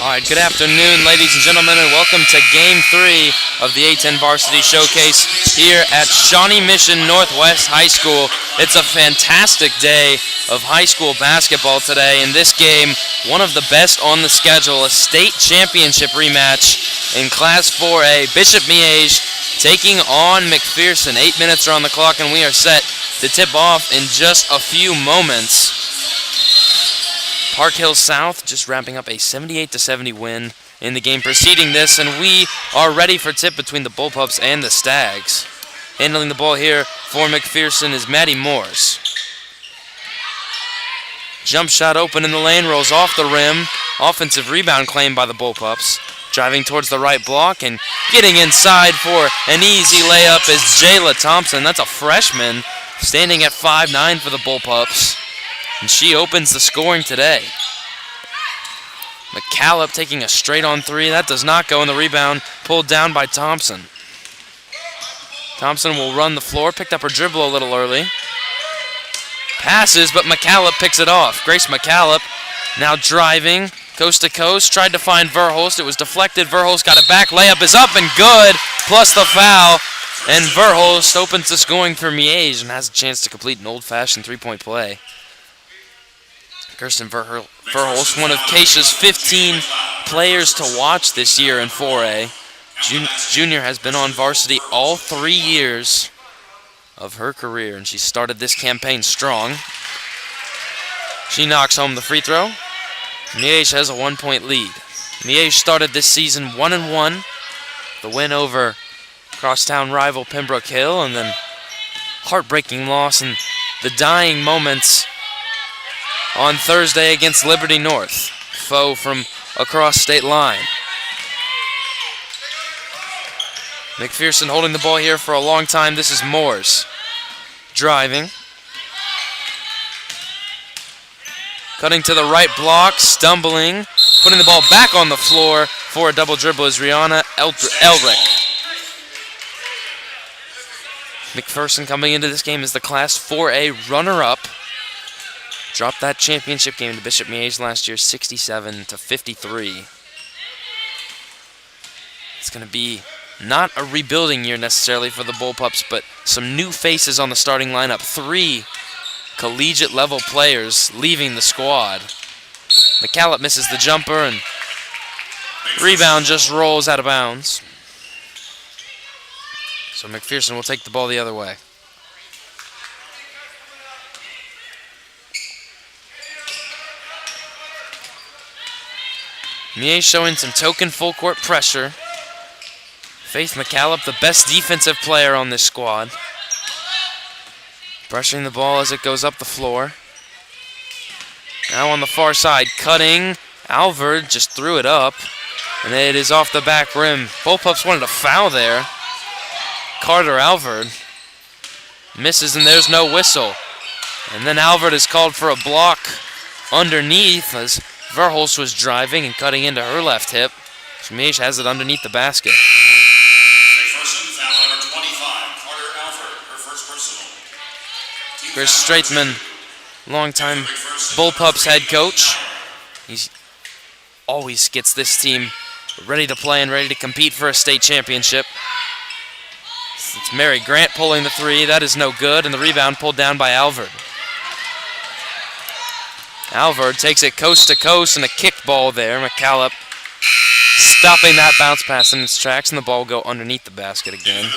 All right, good afternoon, ladies and gentlemen, and welcome to Game 3 of the A10 Varsity Showcase here at Shawnee Mission Northwest High School. It's a fantastic day of high school basketball today. In this game, one of the best on the schedule, a state championship rematch in Class 4A. Bishop Miege taking on McPherson. 8 minutes are on the clock, and we are set to tip off in just a few moments. Park Hill South just wrapping up a 78-70 win in the game preceding this, and we are ready for tip between the Bullpups and the Stags. Handling the ball here for McPherson is Maddie Morse. Jump shot open in the lane, rolls off the rim. Offensive rebound claimed by the Bullpups. Driving towards the right block and getting inside for an easy layup is Jayla Thompson. That's a freshman standing at 5'9" for the Bullpups. And she opens the scoring today. McCallop taking a straight-on three. That does not go in the rebound. Pulled down by Thompson. Thompson will run the floor. Picked up her dribble a little early. Passes, but McCallop picks it off. Grace McCallop now driving coast to coast. Tried to find Verhulst. It was deflected. Verhulst got it back. Layup is up and good, plus the foul. And Verhulst opens the scoring for Miege and has a chance to complete an old-fashioned three-point play. Kirsten Verhulst, one of Keisha's 15 players to watch this year in 4A. Junior has been on varsity all 3 years of her career, and she started this campaign strong. She knocks home the free throw. Miege has a 1-point lead. Miege started this season 1-1. The win over crosstown rival Pembroke Hill, and then heartbreaking loss in the dying moments on Thursday against Liberty North, foe from across state line. McPherson holding the ball here for a long time. This is Moores driving. Cutting to the right block, stumbling, putting the ball back on the floor for a double dribble is Rihanna Elric. McPherson coming into this game as the Class 4A runner-up. Dropped that championship game to Bishop Miege last year, 67-53. It's going to be not a rebuilding year necessarily for the Bullpups, but some new faces on the starting lineup. 3 collegiate-level players leaving the squad. McCallop misses the jumper, and rebound just rolls out of bounds. So McPherson will take the ball the other way. Miege showing some token full court pressure. Faith McCallop, the best defensive player on this squad. Pressuring the ball as it goes up the floor. Now on the far side, cutting. Alvord just threw it up, and it is off the back rim. Bullpups wanted a foul there. Carter Alvord misses, and there's no whistle. And then Alvord is called for a block underneath as Verhulst was driving and cutting into her left hip. Miege has it underneath the basket. Chris Straithman, longtime Bullpups head coach. He always gets this team ready to play and ready to compete for a state championship. It's Mary Grant pulling the three. That is no good, and the rebound pulled down by Alvord. Alvord takes it coast to coast and a kicked ball there. McCallop stopping that bounce pass in its tracks, and the ball will go underneath the basket again.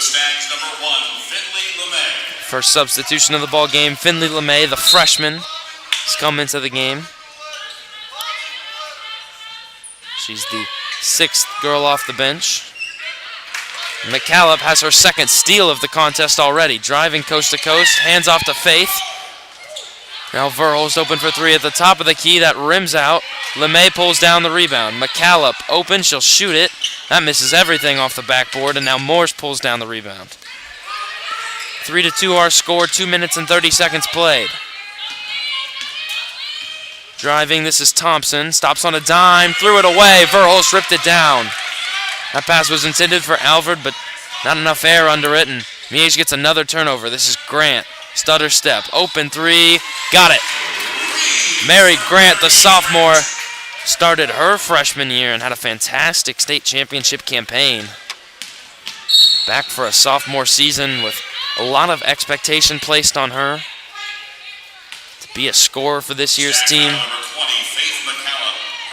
First substitution of the ball game, Finley LeMay, the freshman, has come into the game. She's the 6th girl off the bench. McCallop has her 2nd steal of the contest already. Driving coast to coast, hands off to Faith. Now Verhulst open for 3 at the top of the key. That rims out. LeMay pulls down the rebound. McCallop open. She'll shoot it. That misses everything off the backboard, and now Morse pulls down the rebound. 3-2 our score. 2 minutes and 30 seconds played. Driving, this is Thompson. Stops on a dime. Threw it away. Verhulst ripped it down. That pass was intended for Alvord, but not enough air under it, and Miege gets another turnover. This is Grant. Stutter step. Open 3. Got it. Mary Grant, the sophomore, started her freshman year and had a fantastic state championship campaign. Back for a sophomore season with a lot of expectation placed on her to be a scorer for this year's team.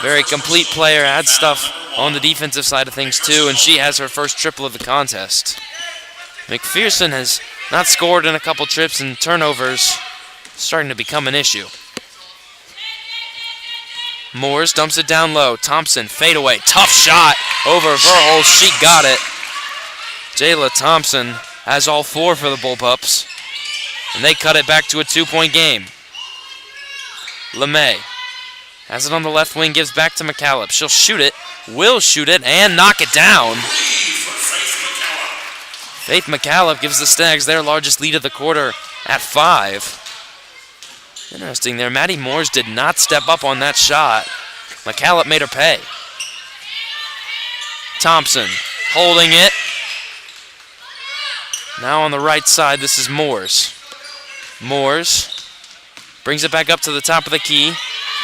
Very complete player, adds stuff on the defensive side of things too, and she has her first triple of the contest. McPherson has not scored in a couple trips, and turnovers starting to become an issue. Moores dumps it down low. Thompson, fadeaway, tough shot over Verholz. She got it. Jayla Thompson has all 4 for the Bullpups, and they cut it back to a 2-point game. LeMay has it on the left wing, gives back to McCallop. She'll shoot it, will shoot it, and knock it down. Faith McCallop gives the Stags their largest lead of the quarter at 5. Interesting there, Maddie Moores did not step up on that shot. McCallop made her pay. Thompson holding it. Now on the right side, this is Moores. Moores brings it back up to the top of the key.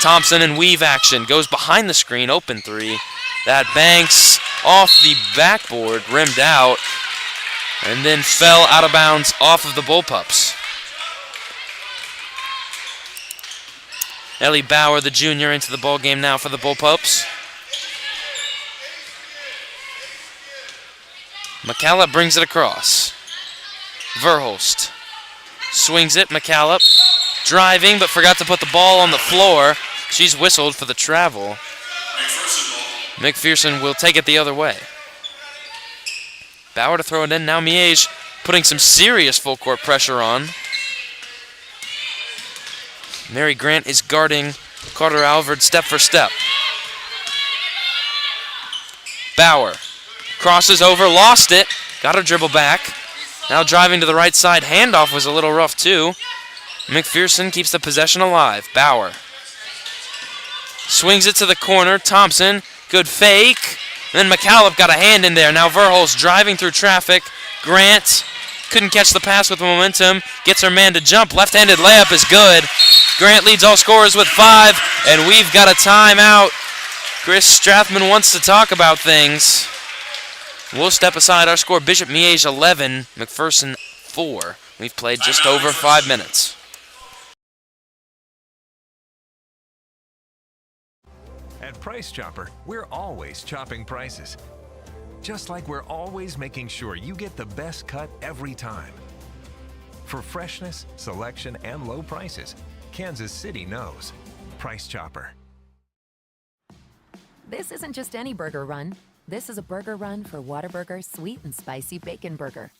Thompson in weave action, goes behind the screen, open 3. That banks off the backboard, rimmed out, and then fell out of bounds off of the Bullpups. Ellie Bauer, the junior, into the ball game now for the Bullpups. McCallop brings it across. Verholst swings it. McCallop driving, but forgot to put the ball on the floor. She's whistled for the travel. McPherson will take it the other way. Bauer to throw it in. Now Miege putting some serious full court pressure on. Mary Grant is guarding Carter Alvord step for step. Bauer crosses over, lost it, got her dribble back. Now driving to the right side, handoff was a little rough too. McPherson keeps the possession alive. Bauer swings it to the corner. Thompson, good fake. And then McCallop got a hand in there. Now Verholz driving through traffic. Grant couldn't catch the pass with momentum. Gets her man to jump. Left-handed layup is good. Grant leads all scorers with 5, and we've got a timeout. Chris Strathman wants to talk about things. We'll step aside. Our score, Bishop Miege 11, McPherson 4. We've played just over 5 minutes. At Price Chopper, we're always chopping prices. Just like we're always making sure you get the best cut every time. For freshness, selection, and low prices, Kansas City knows. Price Chopper. This isn't just any burger run. This is a burger run for Whataburger's Sweet and Spicy Bacon Burger.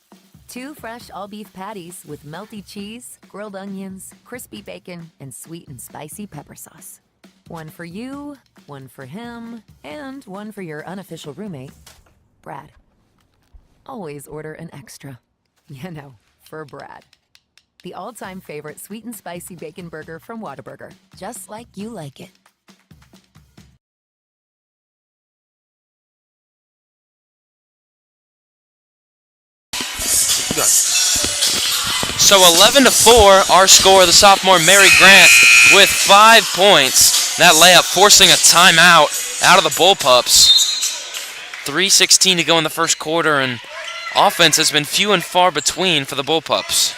2 fresh all-beef patties with melty cheese, grilled onions, crispy bacon, and sweet and spicy pepper sauce. 1 for you, 1 for him, and 1 for your unofficial roommate, Brad. Always order an extra. You know, for Brad. The all-time favorite sweet and spicy bacon burger from Whataburger. Just like you like it. So 11-4, our score, the sophomore Mary Grant with 5 points. That layup forcing a timeout out of the Bullpups. 3:16 to go in the first quarter, and offense has been few and far between for the Bullpups.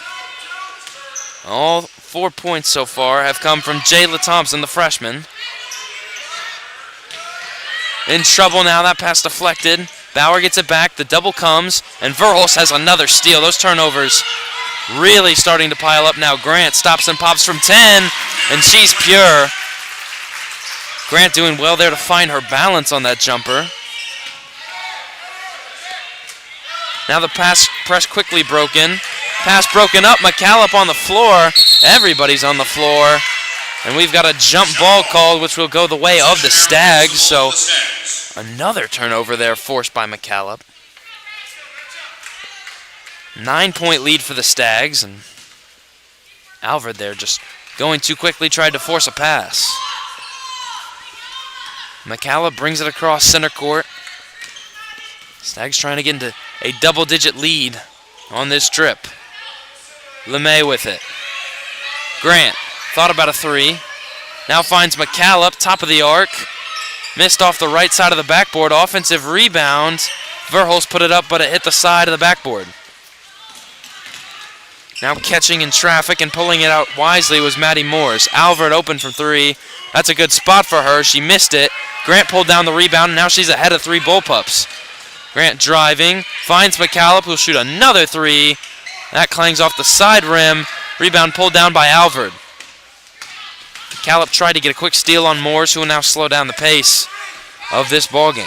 All 4 points so far have come from Jayla Thompson, the freshman. In trouble now, that pass deflected. Bauer gets it back, the double comes, and Verholz has another steal. Those turnovers really starting to pile up now. Grant stops and pops from 10, and she's pure. Grant doing well there to find her balance on that jumper. Now the pass press quickly broken. Pass broken up, McCallop on the floor. Everybody's on the floor. And we've got a jump ball called, which will go the way of the Stags. So another turnover there forced by McCallop. 9-point lead for the Stags, and Alvord there just going too quickly, tried to force a pass. McCallop brings it across center court. Stags trying to get into a double-digit lead on this trip. LeMay with it. Grant thought about a 3. Now finds McCallop, top of the arc. Missed off the right side of the backboard. Offensive rebound. Verhulst put it up, but it hit the side of the backboard. Now catching in traffic and pulling it out wisely was Maddie Moores. Alvord open from three. That's a good spot for her. She missed it. Grant pulled down the rebound, and now she's ahead of three bullpups. Grant driving, finds McCallop, who'll shoot another three. That clangs off the side rim. Rebound pulled down by Alvord. McCallop tried to get a quick steal on Moores, who will now slow down the pace of this ballgame.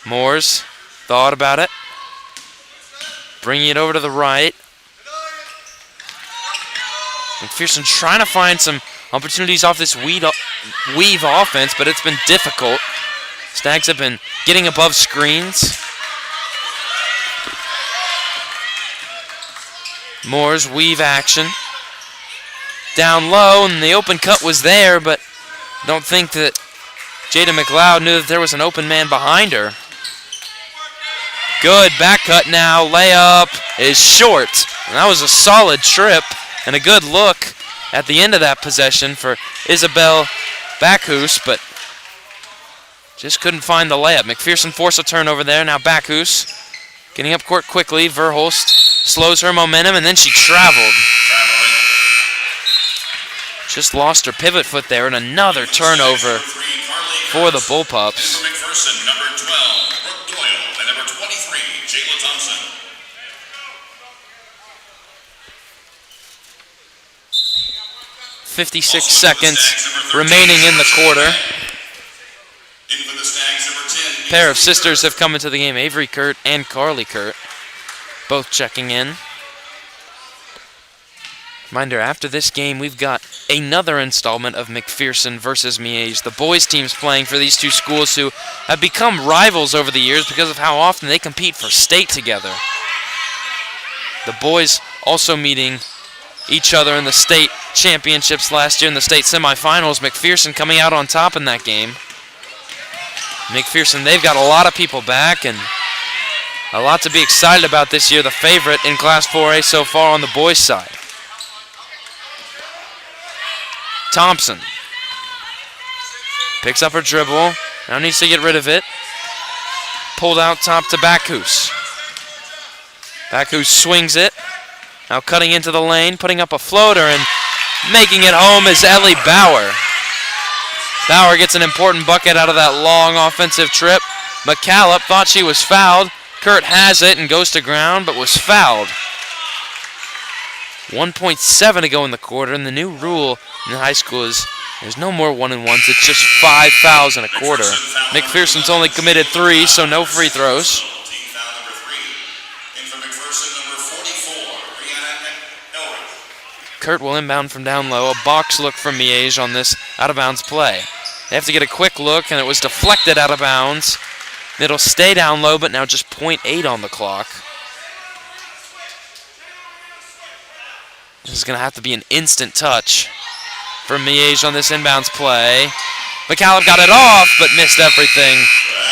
Moores thought about it. Bringing it over to the right. McPherson trying to find some opportunities off this weave offense, but it's been difficult. Stags have been getting above screens. Moore's weave action. Down low, and the open cut was there, but I don't think that Jada McLeod knew that there was an open man behind her. Good back cut now. Layup is short. And that was a solid trip and a good look at the end of that possession for Isabel Bacchus, but just couldn't find the layup. McPherson forced a turnover there. Now Bacchus getting up court quickly. Verhulst slows her momentum, and then she traveled. Just lost her pivot foot there, and another turnover for the Bullpups. 56 seconds remaining in the quarter. A pair of sisters have come into the game, Avery Kurt and Carly Kurt, both checking in. Reminder, after this game, we've got another installment of McPherson versus Miege. The boys teams playing for these two schools who have become rivals over the years because of how often they compete for state together. The boys also meeting each other in the state championships last year in the state semifinals. McPherson coming out on top in that game. McPherson, they've got a lot of people back and a lot to be excited about this year. The favorite in Class 4A so far on the boys' side. Thompson picks up her dribble. Now needs to get rid of it. Pulled out top to Bacchus. Bacchus swings it. Now cutting into the lane, putting up a floater, and making it home is Ellie Bauer. Bauer gets an important bucket out of that long offensive trip. McCallop thought she was fouled. Kurt has it and goes to ground, but was fouled. 1.7 to go in the quarter, and the new rule in the high school is there's no more 1-and-1s. It's just 5 fouls in a quarter. McPherson's only committed 3, so no free throws. Kurt will inbound from down low. A box look from Miege on this out-of-bounds play. They have to get a quick look, and it was deflected out of bounds. It'll stay down low, but now just 0.8 on the clock. This is going to have to be an instant touch from Miege on this inbounds play. McCallop got it off, but missed everything.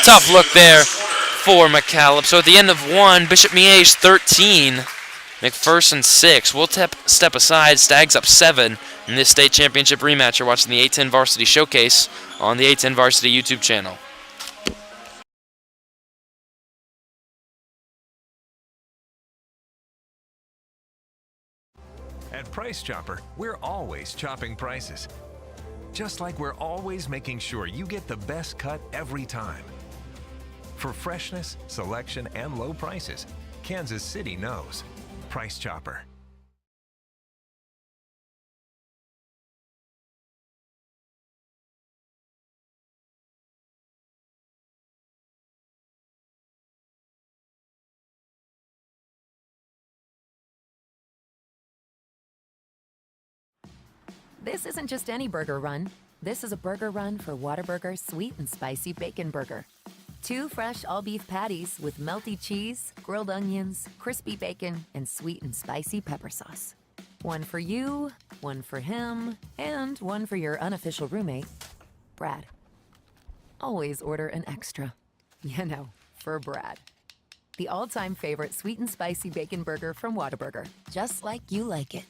Tough look there for McCallop. So at the end of 1, Bishop Miege 13. McPherson 6. We'll step aside. Stags up 7 in this state championship rematch. You're watching the A10 Varsity Showcase on the A10 Varsity YouTube channel. At Price Chopper, we're always chopping prices. Just like we're always making sure you get the best cut every time. For freshness, selection, and low prices, Kansas City knows. Price Chopper. This isn't just any burger run. This is a burger run for Whataburger Sweet and Spicy Bacon Burger. 2 fresh all-beef patties with melty cheese, grilled onions, crispy bacon, and sweet and spicy pepper sauce. One for you, one for him, and one for your unofficial roommate, Brad. Always order an extra. You know, for Brad. The all-time favorite sweet and spicy bacon burger from Whataburger. Just like you like it.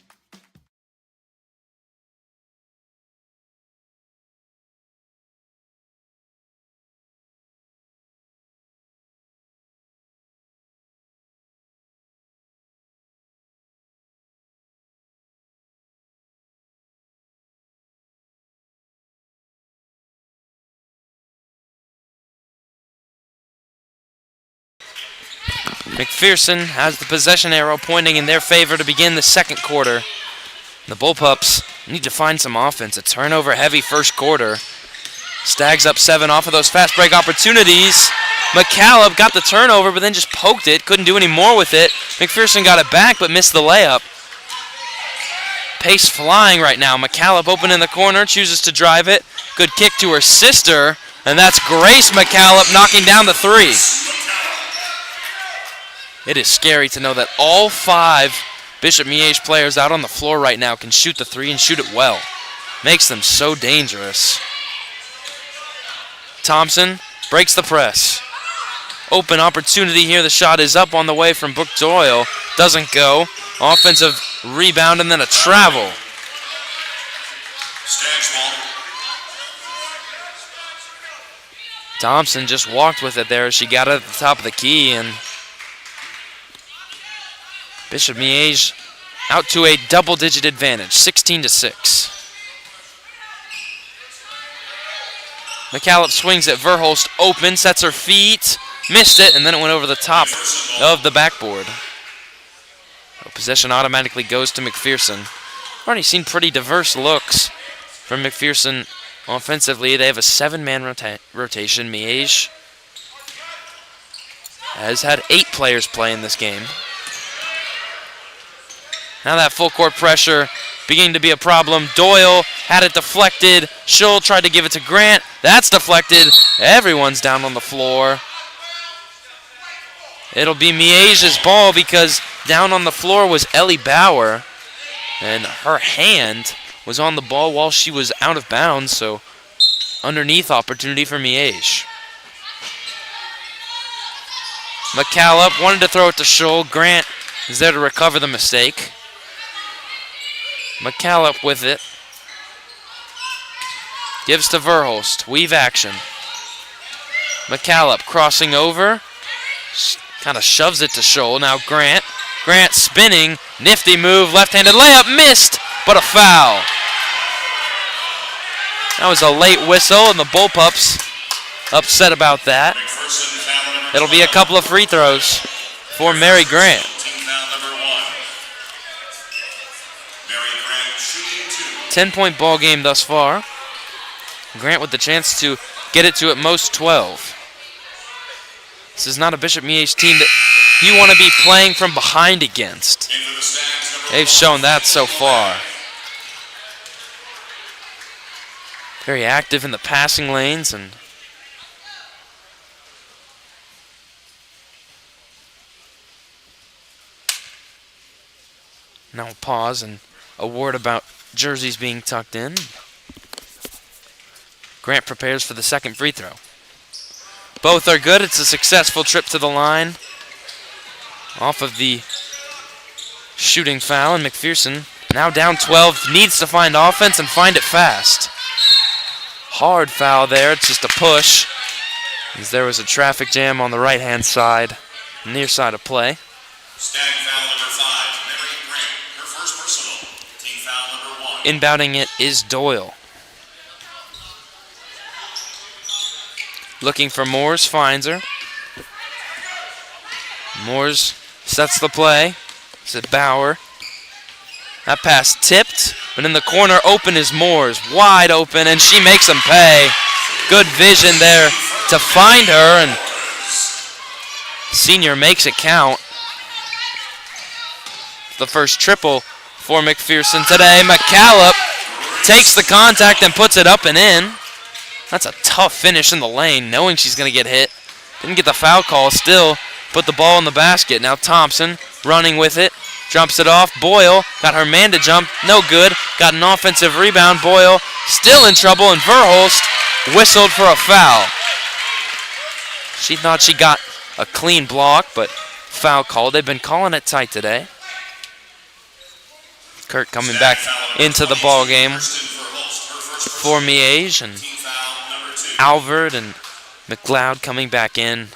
McPherson has the possession arrow pointing in their favor to begin the second quarter. The Bullpups need to find some offense. A turnover-heavy first quarter. Stags up 7 off of those fast break opportunities. McCallum got the turnover, but then just poked it. Couldn't do any more with it. McPherson got it back, but missed the layup. Pace flying right now. McCallum open in the corner, chooses to drive it. Good kick to her sister, and that's Grace McCallum knocking down the 3. It is scary to know that all 5 Bishop Miege players out on the floor right now can shoot the 3 and shoot it well. Makes them so dangerous. Thompson breaks the press. Open opportunity here. The shot is up on the way from Brooke Doyle. Doesn't go. Offensive rebound and then a travel. Thompson just walked with it there as she got it at the top of the key, and Bishop Miege out to a double-digit advantage, 16-6. McCallum swings at Verhulst, open, sets her feet, missed it, and then it went over the top of the backboard. Possession automatically goes to McPherson. We've already seen pretty diverse looks from McPherson offensively. They have a 7-man rotation. Miege has had 8 players play in this game. Now that full court pressure beginning to be a problem. Doyle had it deflected. Schull tried to give it to Grant. That's deflected. Everyone's down on the floor. It'll be Miege's ball because down on the floor was Ellie Bauer, and her hand was on the ball while she was out of bounds, so underneath opportunity for Miege. McCallum wanted to throw it to Schull. Grant is there to recover the mistake. McCallum with it. Gives to Verhulst. Weave action. McCallum crossing over. Kind of shoves it to Schull. Now Grant. Grant spinning. Nifty move. Left-handed layup. Missed, but a foul. That was a late whistle, and the Bullpups upset about that. It'll be a couple of free throws for Mary Grant. 10-point ball game thus far. Grant with the chance to get it to at most 12. This is not a Bishop Miege team that you want to be playing from behind against. They've shown that so far. Very active in the passing lanes, and now we'll pause and a word about jerseys being tucked in. Grant prepares for the second free throw. Both are good. It's a successful trip to the line off of the shooting foul, and McPherson now down 12, needs to find offense and find it fast. Hard foul there. It's just a push, as there was a traffic jam on the right-hand side, near side of play. Stag foul number 5, Mary Grant, her first personal. Team foul number 1. Inbounding it is Doyle. Looking for Moores, finds her. Moores sets the play. It's at Bauer. That pass tipped, but in the corner open is Moores. Wide open, and she makes him pay. Good vision there to find her, and senior makes it count. The first triple for McPherson today. McCallum takes the contact and puts it up and in. That's a tough finish in the lane, knowing she's going to get hit. Didn't get the foul call, still put the ball in the basket. Now Thompson running with it, jumps it off. Boyle got her man to jump, no good. Got an offensive rebound. Boyle still in trouble, and Verhulst whistled for a foul. She thought she got a clean block, but foul called. They've been calling it tight today. Kurt coming back into the ball game for Miege, and Alvord and McLeod coming back in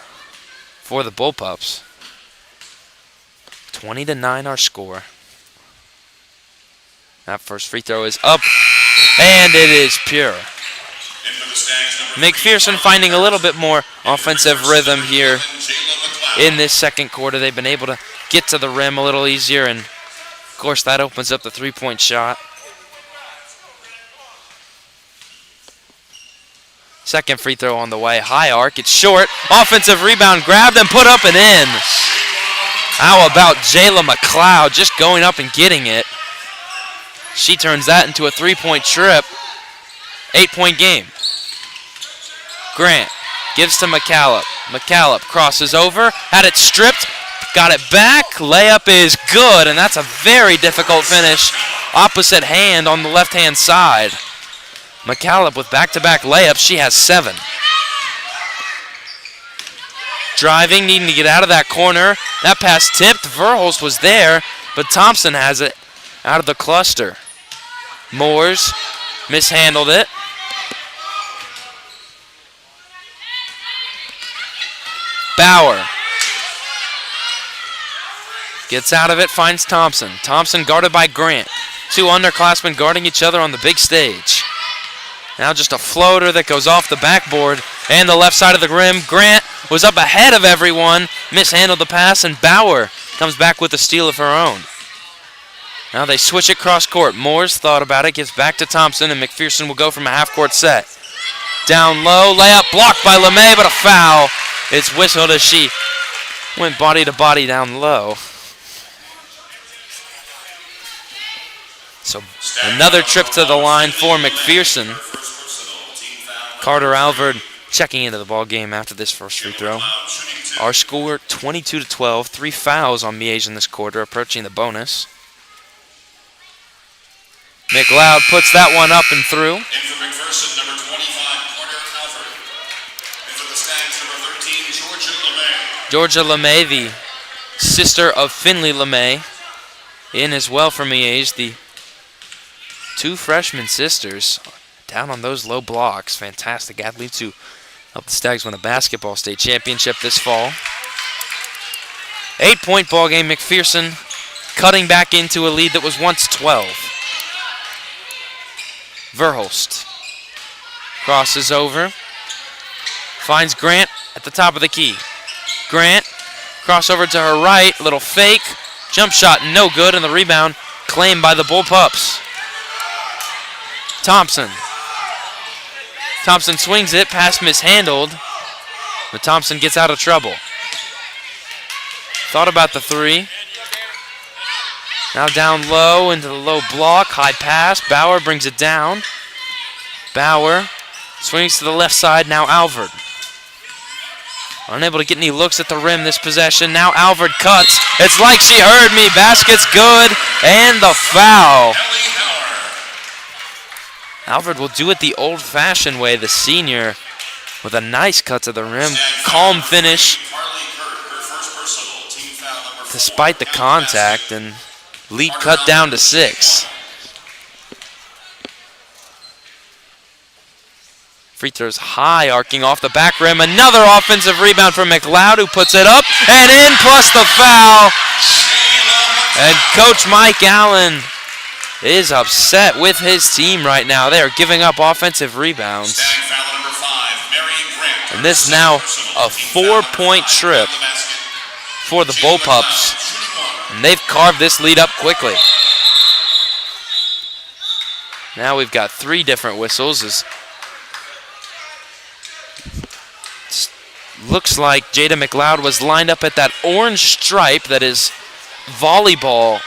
for the Bullpups. 20-9 our score. That first free throw is up, and it is pure. McPherson finding a little bit more offensive rhythm here in this second quarter. They've been able to get to the rim a little easier, and of course that opens up the three-point shot. Second free throw on the way. High arc. It's short. Offensive rebound grabbed and put up and in. How about Jayla McLeod just going up and getting it? She turns that into a three-point trip. 8-point game. Grant gives to McCallop. McCallop crosses over. Had it stripped. Got it back. Layup is good, and that's a very difficult finish. Opposite hand on the left-hand side. McCallop with back-to-back layups. She has 7. Driving, needing to get out of that corner. That pass tipped. Verhulst was there, but Thompson has it out of the cluster. Moores mishandled it. Bauer gets out of it, finds Thompson. Thompson guarded by Grant. 2 underclassmen guarding each other on the big stage. Now just a floater that goes off the backboard and the left side of the rim. Grant was up ahead of everyone, mishandled the pass, and Bauer comes back with a steal of her own. Now they switch it cross court. Moores thought about it, gives back to Thompson, and McPherson will go from a half-court set. Down low, layup blocked by LeMay, but a foul. It's whistled as she went body to body down low. So another trip to the line for McPherson. Carter Alvord checking into the ball game after this first free throw. Our score 22-12. 3 fouls on Miege in this quarter, approaching the bonus. McLeod puts that one up and through. In for McPherson, number 25, Carter Alvord. In for the Stags, number 13, Georgia LeMay. Georgia LeMay, the sister of Finley LeMay, in as well for Miege. The 2 freshman sisters down on those low blocks. Fantastic athletes who helped the Stags win a basketball state championship this fall. 8-point ball game. McPherson cutting back into a lead that was once 12. Verhulst crosses over. Finds Grant at the top of the key. Grant, crossover to her right. Little fake. Jump shot no good, and the rebound claimed by the Bullpups. Thompson. Thompson swings it, pass mishandled, but Thompson gets out of trouble. Thought about the 3. Now down low into the low block, high pass. Bauer brings it down. Bauer swings to the left side, now Alvord. Unable to get any looks at the rim this possession. Now Alvord cuts. It's like she heard me. Basket's good, and the foul. Alvord will do it the old-fashioned way, the senior, with a nice cut to the rim. Calm finish despite the contact, and lead cut down to 6. Free throws high, arcing off the back rim. Another offensive rebound from McLeod, who puts it up and in, plus the foul. And Coach Mike Allen is upset with his team right now. They are giving up offensive rebounds. And this now a 4-point trip for the Bullpups. And they've carved this lead up quickly. Now we've got 3 different whistles. As looks like Jada McLeod was lined up at that orange stripe that is volleyball.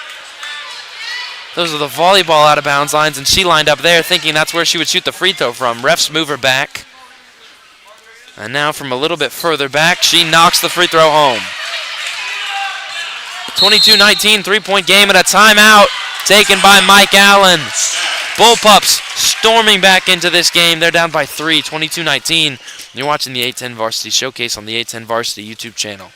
Those are the volleyball out of bounds lines, and she lined up there thinking that's where she would shoot the free throw from. Refs move her back. And now from a little bit further back, she knocks the free throw home. 22-19, 3-point game, and a timeout taken by Mike Allen. Bullpups storming back into this game. They're down by 3, 22-19. You're watching the A10 Varsity Showcase on the A10 Varsity YouTube channel.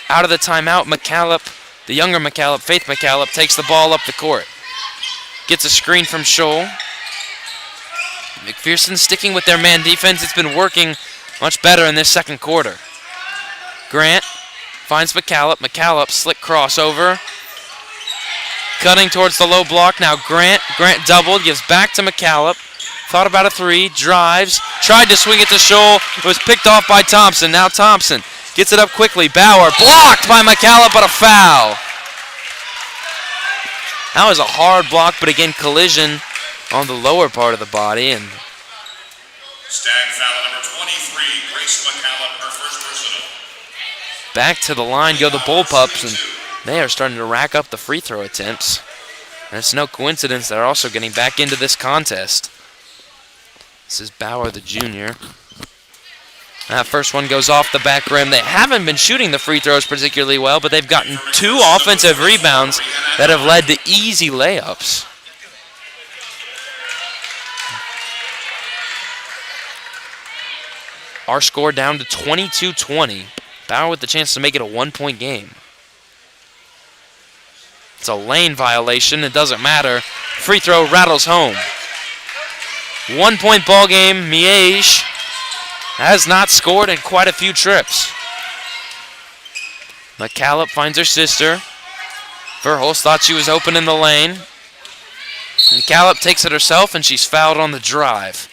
out of the timeout, the younger Faith McCallop, takes the ball up the court. Gets a screen from Scholl. McPherson sticking with their man defense. It's been working much better in this second quarter. Grant finds McCallop. McCallop, slick crossover. Cutting towards the low block. Now Grant. Grant doubled, gives back to McCallop. Thought about a three, drives. Tried to swing it to Scholl. It was picked off by Thompson. Now Thompson gets it up quickly. Bauer blocked by McCallop, but a foul. That was a hard block, but again, collision on the lower part of the body. And Stag foul number 23, Grace McCallop, her first personal. back to the line go the Bullpups, and they are starting to rack up the free throw attempts. And it's no coincidence they're also getting back into this contest. This is Bauer, the junior. That first one goes off the back rim. They haven't been shooting the free throws particularly well, but they've gotten 2 offensive rebounds that have led to easy layups. Our score down to 22-20. Bauer with the chance to make it a 1-point game. It's a lane violation. It doesn't matter. Free throw rattles home. 1-point ball game. Miege has not scored in quite a few trips. McCallop finds her sister. Verhulst thought she was open in the lane. McCallop takes it herself, and she's fouled on the drive.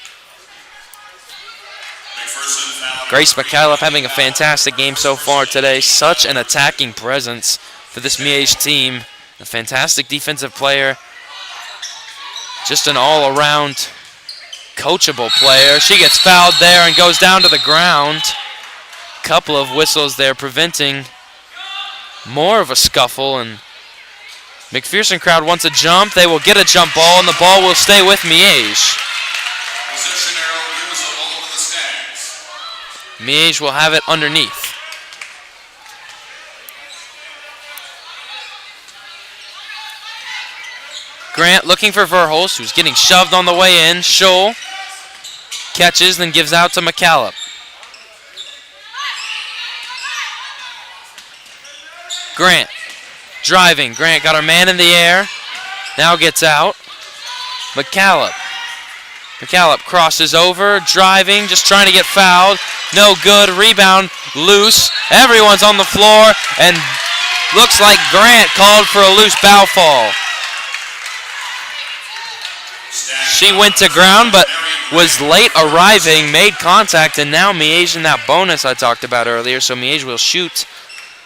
Grace McCallop having a fantastic game so far today. Such an attacking presence for this Miege team. A fantastic defensive player. Just an all-around coachable player. She gets fouled there and goes down to the ground. Couple of whistles there preventing more of a scuffle, and McPherson crowd wants a jump. They will get a jump ball, and the ball will stay with Miege. Possession arrow usable to the Stags. Miege will have it underneath. Grant looking for Verhulst, who's getting shoved on the way in. Scholl catches, then gives out to McCallop. Grant driving. Grant got her man in the air. Now gets out. McCallop. McCallop crosses over, driving, just trying to get fouled. No good. Rebound loose. Everyone's on the floor, and looks like Grant called for a loose foul fall. She went to ground, but was late arriving, made contact, and now Miege in that bonus I talked about earlier, so Miege will shoot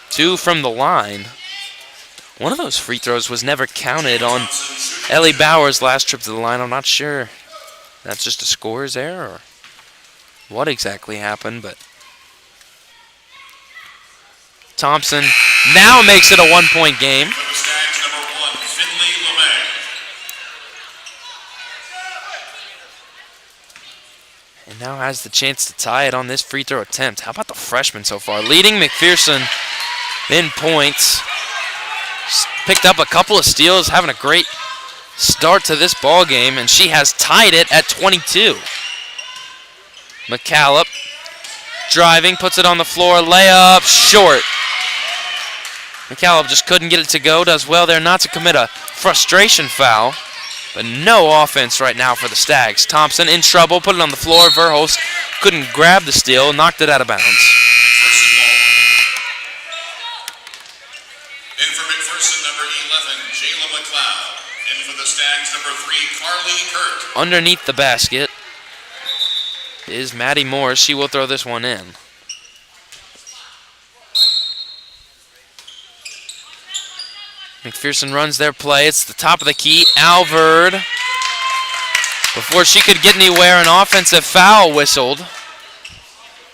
2 from the line. One of those free throws was never counted on Ellie Bauer's last trip to the line. I'm not sure that's just a scorer's error or what exactly happened, but Thompson now makes it a 1-point game. And now has the chance to tie it on this free throw attempt. How about the freshman so far? Leading McPherson in points. Picked up a couple of steals, having a great start to this ball game, and she has tied it at 22. McCallop driving, puts it on the floor, layup, short. McCallop just couldn't get it to go. Does well there not to commit a frustration foul. But no offense right now for the Stags. Thompson in trouble, put it on the floor. Verhulst couldn't grab the steal, knocked it out of bounds. In for McPherson, number 11, Jayla McLeod. In for the Stags, number 3, Carly Kurt. Underneath the basket is Maddie Morris. She will throw this one in. McPherson runs their play. It's the top of the key. Alvord. Before she could get anywhere, an offensive foul whistled.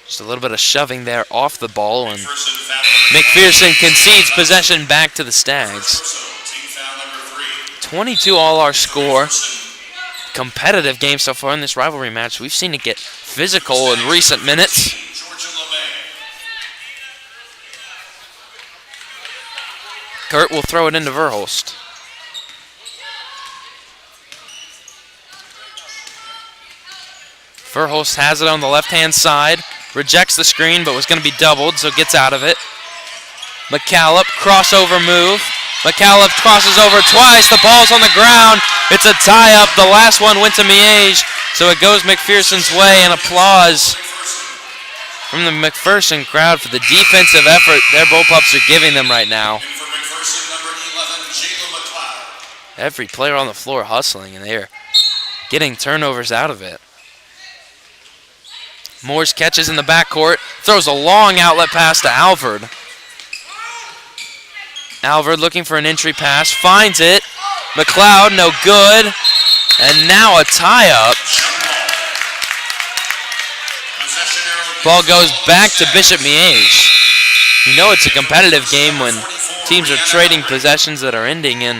Just a little bit of shoving there off the ball, and McPherson concedes possession back to the Stags. 22 all our score. Competitive game so far in this rivalry match. We've seen it get physical in recent minutes. Kurt will throw it into Verhulst. Verhulst has it on the left-hand side. Rejects the screen, but was going to be doubled, so gets out of it. McCallop, crossover move. McCallop crosses over twice. The ball's on the ground. It's a tie-up. The last one went to Miege, so it goes McPherson's way. And applause from the McPherson crowd for the defensive effort their bullpups are giving them right now. For McPherson, number 11, Jalen McLeod. Every player on the floor hustling, and they're getting turnovers out of it. Morse catches in the backcourt, throws a long outlet pass to Alvord. Alvord looking for an entry pass, finds it. McLeod, no good. And now a tie-up. Ball goes back to Bishop Miege. You know it's a competitive game when teams are trading possessions that are ending in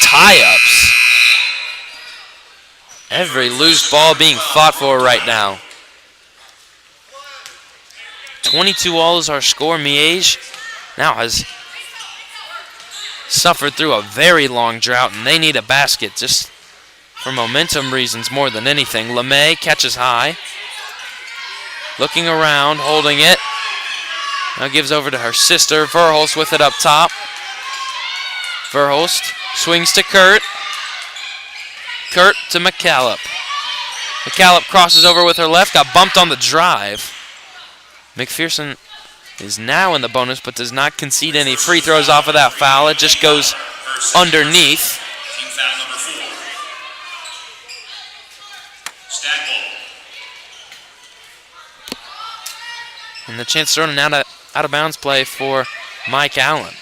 tie-ups. Every loose ball being fought for right now. 22 all is our score. Miege now has suffered through a very long drought, and they need a basket just for momentum reasons more than anything. LeMay catches high. Looking around, holding it. Now gives over to her sister. Verhulst with it up top. Verhulst swings to Kurt. Kurt to McCallop. McCallop crosses over with her left, got bumped on the drive. McPherson is now in the bonus, but does not concede any free throws off of that foul. It just goes underneath. Team foul number 4. Stackpole. And the chance to run an out of bounds play for Mike Allen.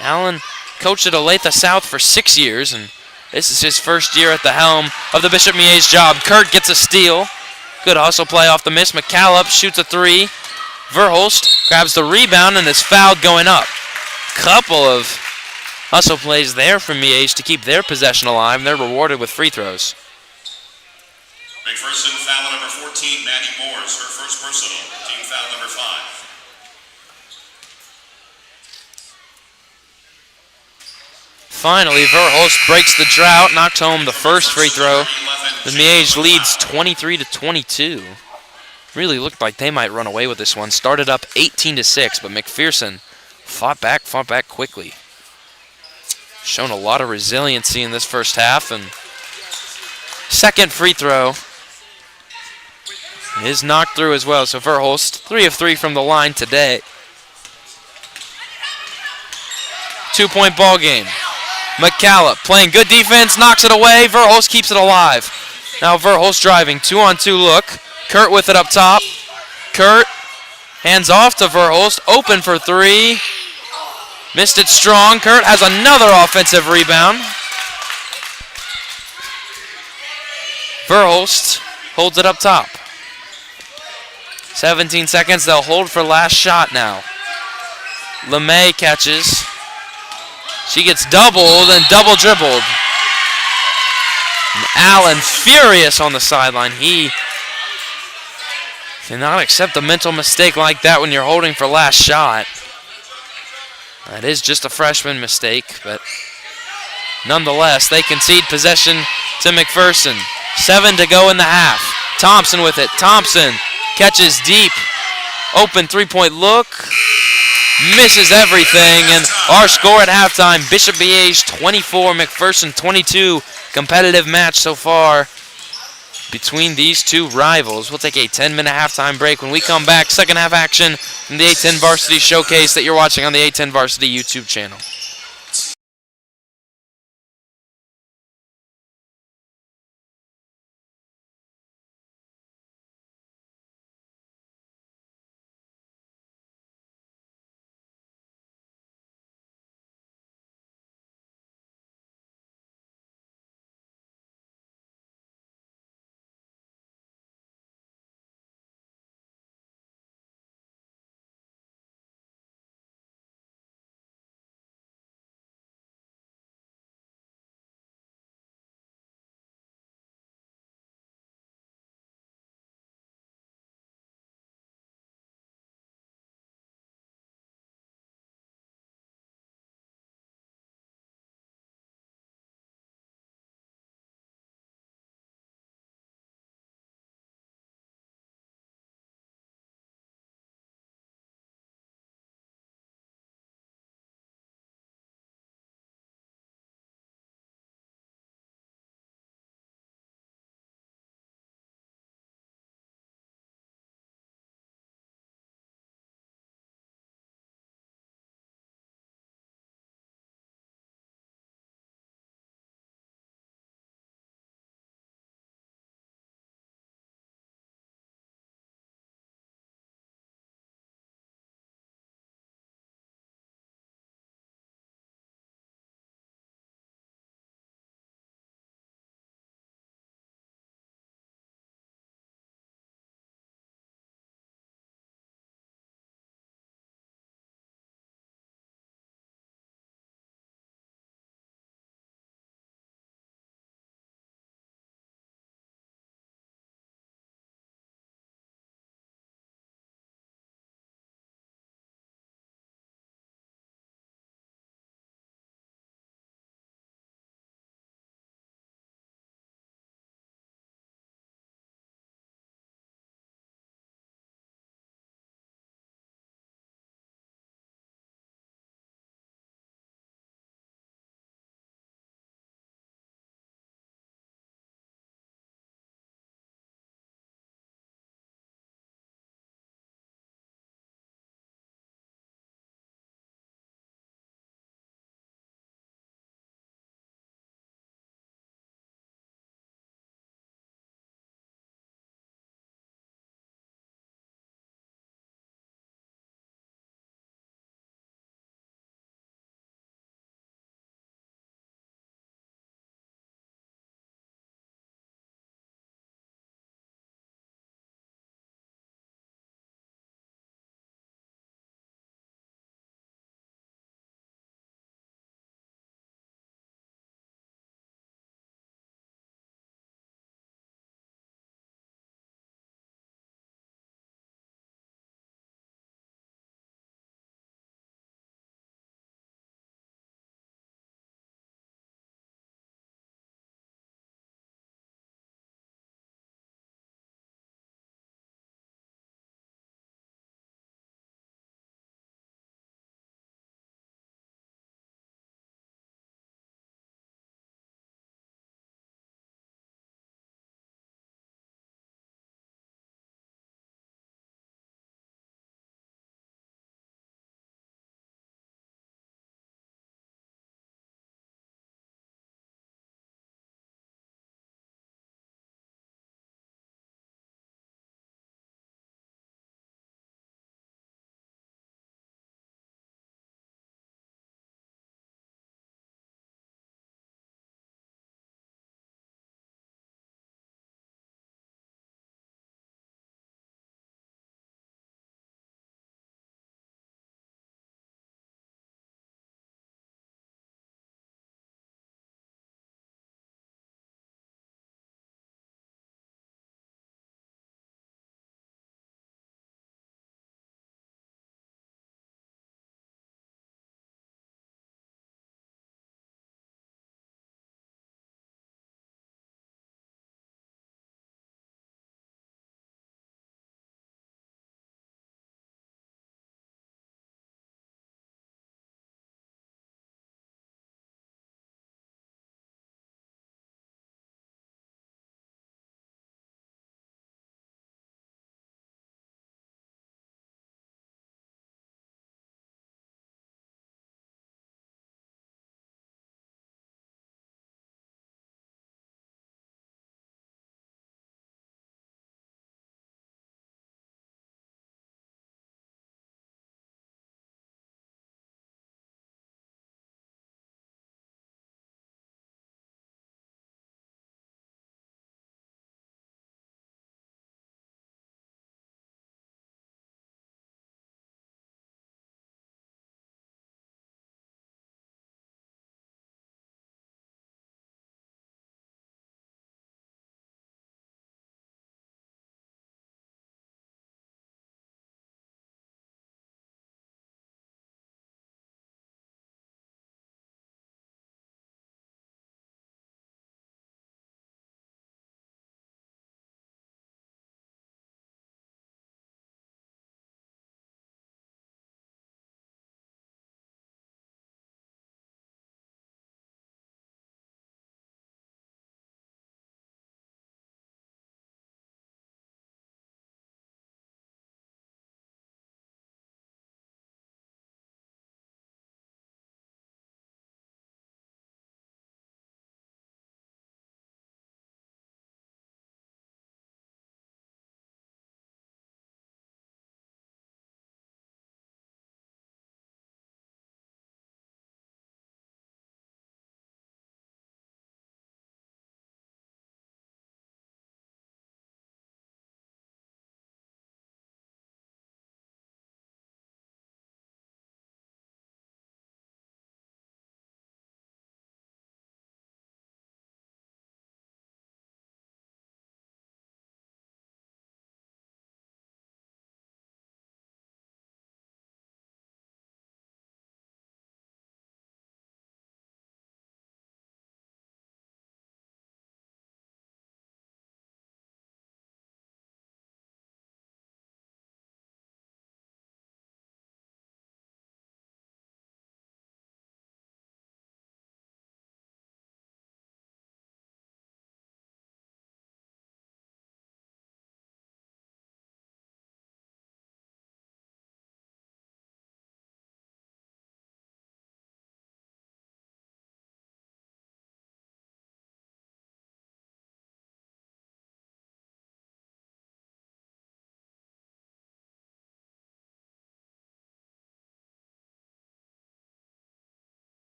Allen coached at Olathe South for 6 years, and this is his first year at the helm of the Bishop Miege job. Kurt gets a steal. Good hustle play off the miss. McCallop shoots a three. Verhulst grabs the rebound and is fouled going up. Couple of hustle plays there from Miege to keep their possession alive. They're rewarded with free throws. McPherson foul number 14, Maddie Moores, her first personal. Team foul number 5. Finally, Verhulst breaks the drought, knocks home the first free throw. The Miege leads 23-22. Really looked like they might run away with this one. Started up 18-6, but McPherson fought back quickly. Shown a lot of resiliency in this first half, and second free throw is knocked through as well. So Verhulst, 3 of 3 from the line today. 2-point ball game. McCallop playing good defense, knocks it away. Verhulst keeps it alive. Now Verhulst driving, 2-on-2 look. Kurt with it up top. Kurt hands off to Verhulst, open for 3. Missed it strong. Kurt has another offensive rebound. Verhulst holds it up top. 17 seconds, they'll hold for last shot now. LeMay catches. She gets doubled and double dribbled. And Allen furious on the sideline. He cannot accept a mental mistake like that when you're holding for last shot. That is just a freshman mistake, but nonetheless, they concede possession to McPherson. 7 to go in the half. Thompson with it. Thompson catches deep. Open three-point look. Misses everything, and our score at halftime, Bishop Miege 24, McPherson 22. Competitive match so far between these two rivals. We'll take a 10-minute halftime break. When we come back, second half action from the A10 Varsity Showcase that you're watching on the A10 Varsity YouTube channel.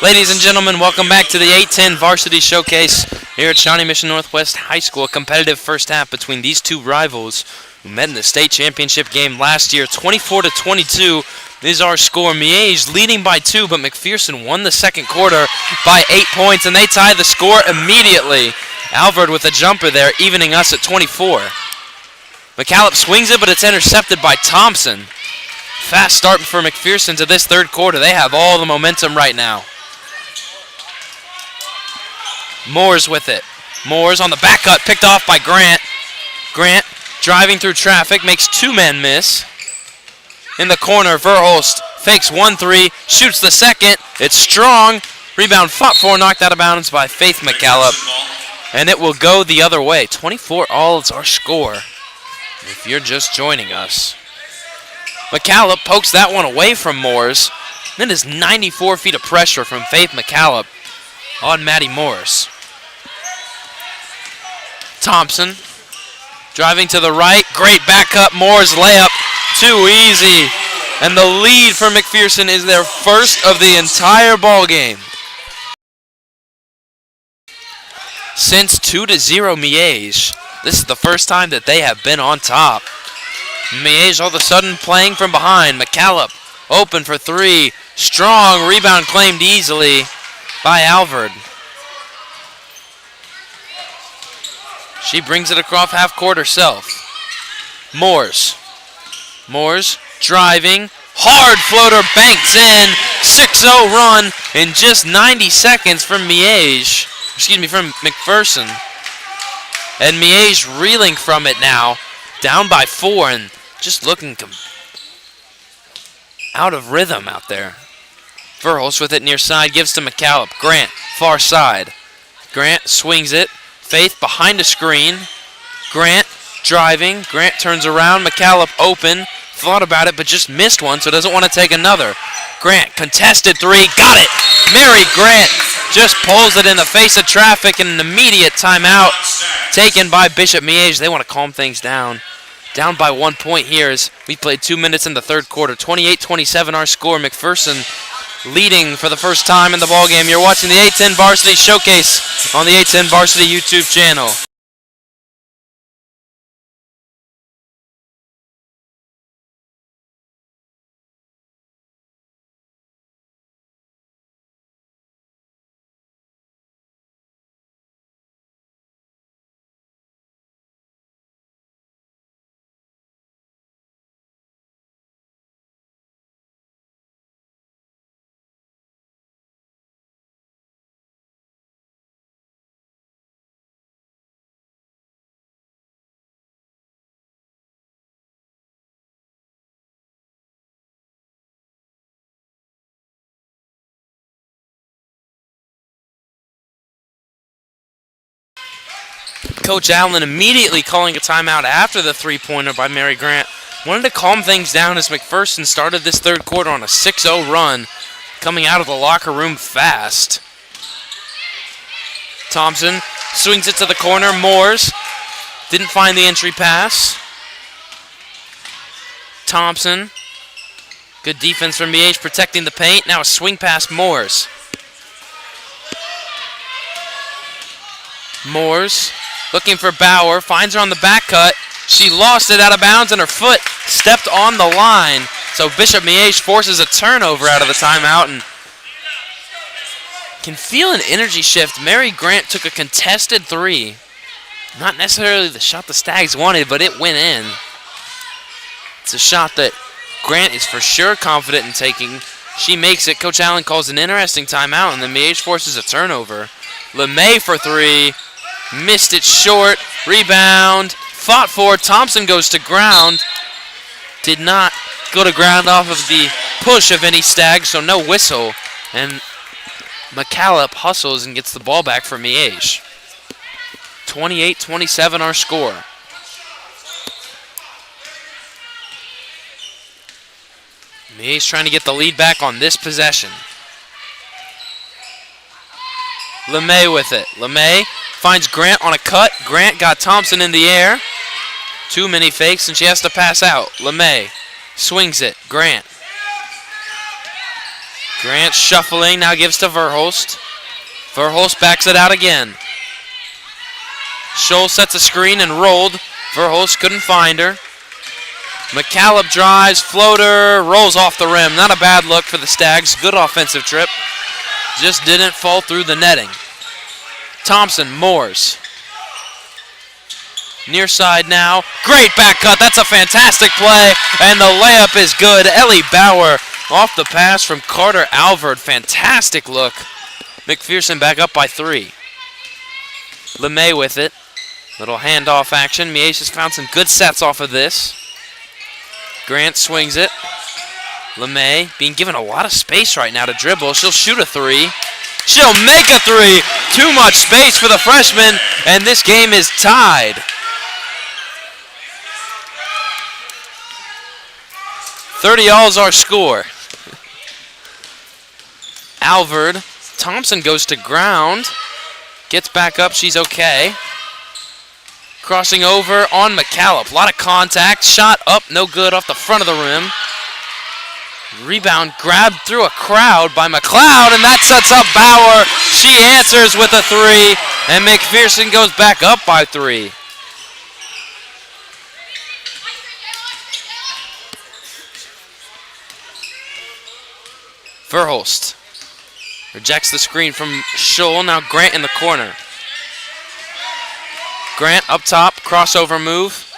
Ladies and gentlemen, welcome back to the 8-10 Varsity Showcase here at Shawnee Mission Northwest High School. A competitive first half between these two rivals who met in the state championship game last year. 24-22 is our score. Miege leading by 2, but McPherson won the second quarter by 8 points, and they tie the score immediately. Alvord with a jumper there, evening us at 24. McCallop swings it, but it's intercepted by Thompson. Fast start for McPherson to this third quarter. They have all the momentum right now. Moores with it. Moores on the back cut, picked off by Grant. Grant driving through traffic, makes 2 men miss. In the corner, Verhulst fakes 1-3, shoots the second. It's strong. Rebound fought for, knocked out of bounds by Faith McCallop. And it will go the other way. 24-all is our score, if you're just joining us. McCallop pokes that one away from Moores. Then is 94 feet of pressure from Faith McCallop on Maddie Morris. Thompson driving to the right. Great back cut. Moores layup. Too easy. And the lead for McPherson is their first of the entire ball game. Since 2-0 Miege, this is the first time that they have been on top. Miege all of a sudden playing from behind. McCallop open for 3. Strong rebound claimed easily by Alvord. She brings it across half court herself. Moores driving. Hard floater banks in. 6-0 run in just 90 seconds from Miege. From McPherson. And Miege reeling from it now. Down by 4 and just looking out of rhythm out there. Verhulst with it near side, gives to McCallop. Grant, far side. Grant swings it. Faith behind a screen. Grant driving. Grant turns around. McCallop open. Thought about it, but just missed one, so doesn't want to take another. Grant, contested 3. Got it! Mary Grant just pulls it in the face of traffic, and an immediate timeout taken by Bishop Miege. They want to calm things down. Down by 1 point here as we played 2 minutes in the third quarter. 28-27 our score. McPherson leading for the first time in the ballgame. You're watching the 8-10 Varsity Showcase on the 8-10 Varsity YouTube channel. Coach Allen immediately calling a timeout after the three-pointer by Mary Grant. Wanted to calm things down as McPherson started this third quarter on a 6-0 run, coming out of the locker room fast. Thompson swings it to the corner. Moores didn't find the entry pass. Thompson, good defense from Miege protecting the paint. Now a swing past Moores. Moores looking for Bauer, finds her on the back cut. She lost it out of bounds and her foot stepped on the line. So Bishop Miege forces a turnover out of the timeout and can feel an energy shift. Mary Grant took a contested 3. Not necessarily the shot the Stags wanted, but it went in. It's a shot that Grant is for sure confident in taking. She makes it. Coach Allen calls an interesting timeout, and then Miege forces a turnover. LeMay for 3. Missed it short. Rebound. Fought for. Thompson goes to ground. Did not go to ground off of the push of any Stag, so no whistle. And McCallop hustles and gets the ball back for Miege. 28-27 our score. Miege trying to get the lead back on this possession. LeMay with it. LeMay finds Grant on a cut. Grant got Thompson in the air. Too many fakes, and she has to pass out. LeMay swings it. Grant. Grant shuffling, now gives to Verhulst. Verhulst backs it out again. Scholl sets a screen and rolled. Verhulst couldn't find her. McCallum drives, floater, rolls off the rim. Not a bad look for the Stags. Good offensive trip. Just didn't fall through the netting. Thompson, Moores. Near side now. Great back cut. That's a fantastic play. And the layup is good. Ellie Bauer off the pass from Carter Alvord. Fantastic look. McPherson back up by 3. LeMay with it. Little handoff action. Miege has found some good sets off of this. Grant swings it. LeMay being given a lot of space right now to dribble. She'll shoot a 3. She'll make a 3. Too much space for the freshman, and this game is tied. 30-all is our score. Alvord. Thompson goes to ground. Gets back up. She's okay. Crossing over on McCallum. A lot of contact. Shot up. No good off the front of the rim. Rebound grabbed through a crowd by McLeod, and that sets up Bauer. She answers with a 3, and McPherson goes back up by 3. Verhulst rejects the screen from Scholl. Now Grant in the corner. Grant up top, crossover move.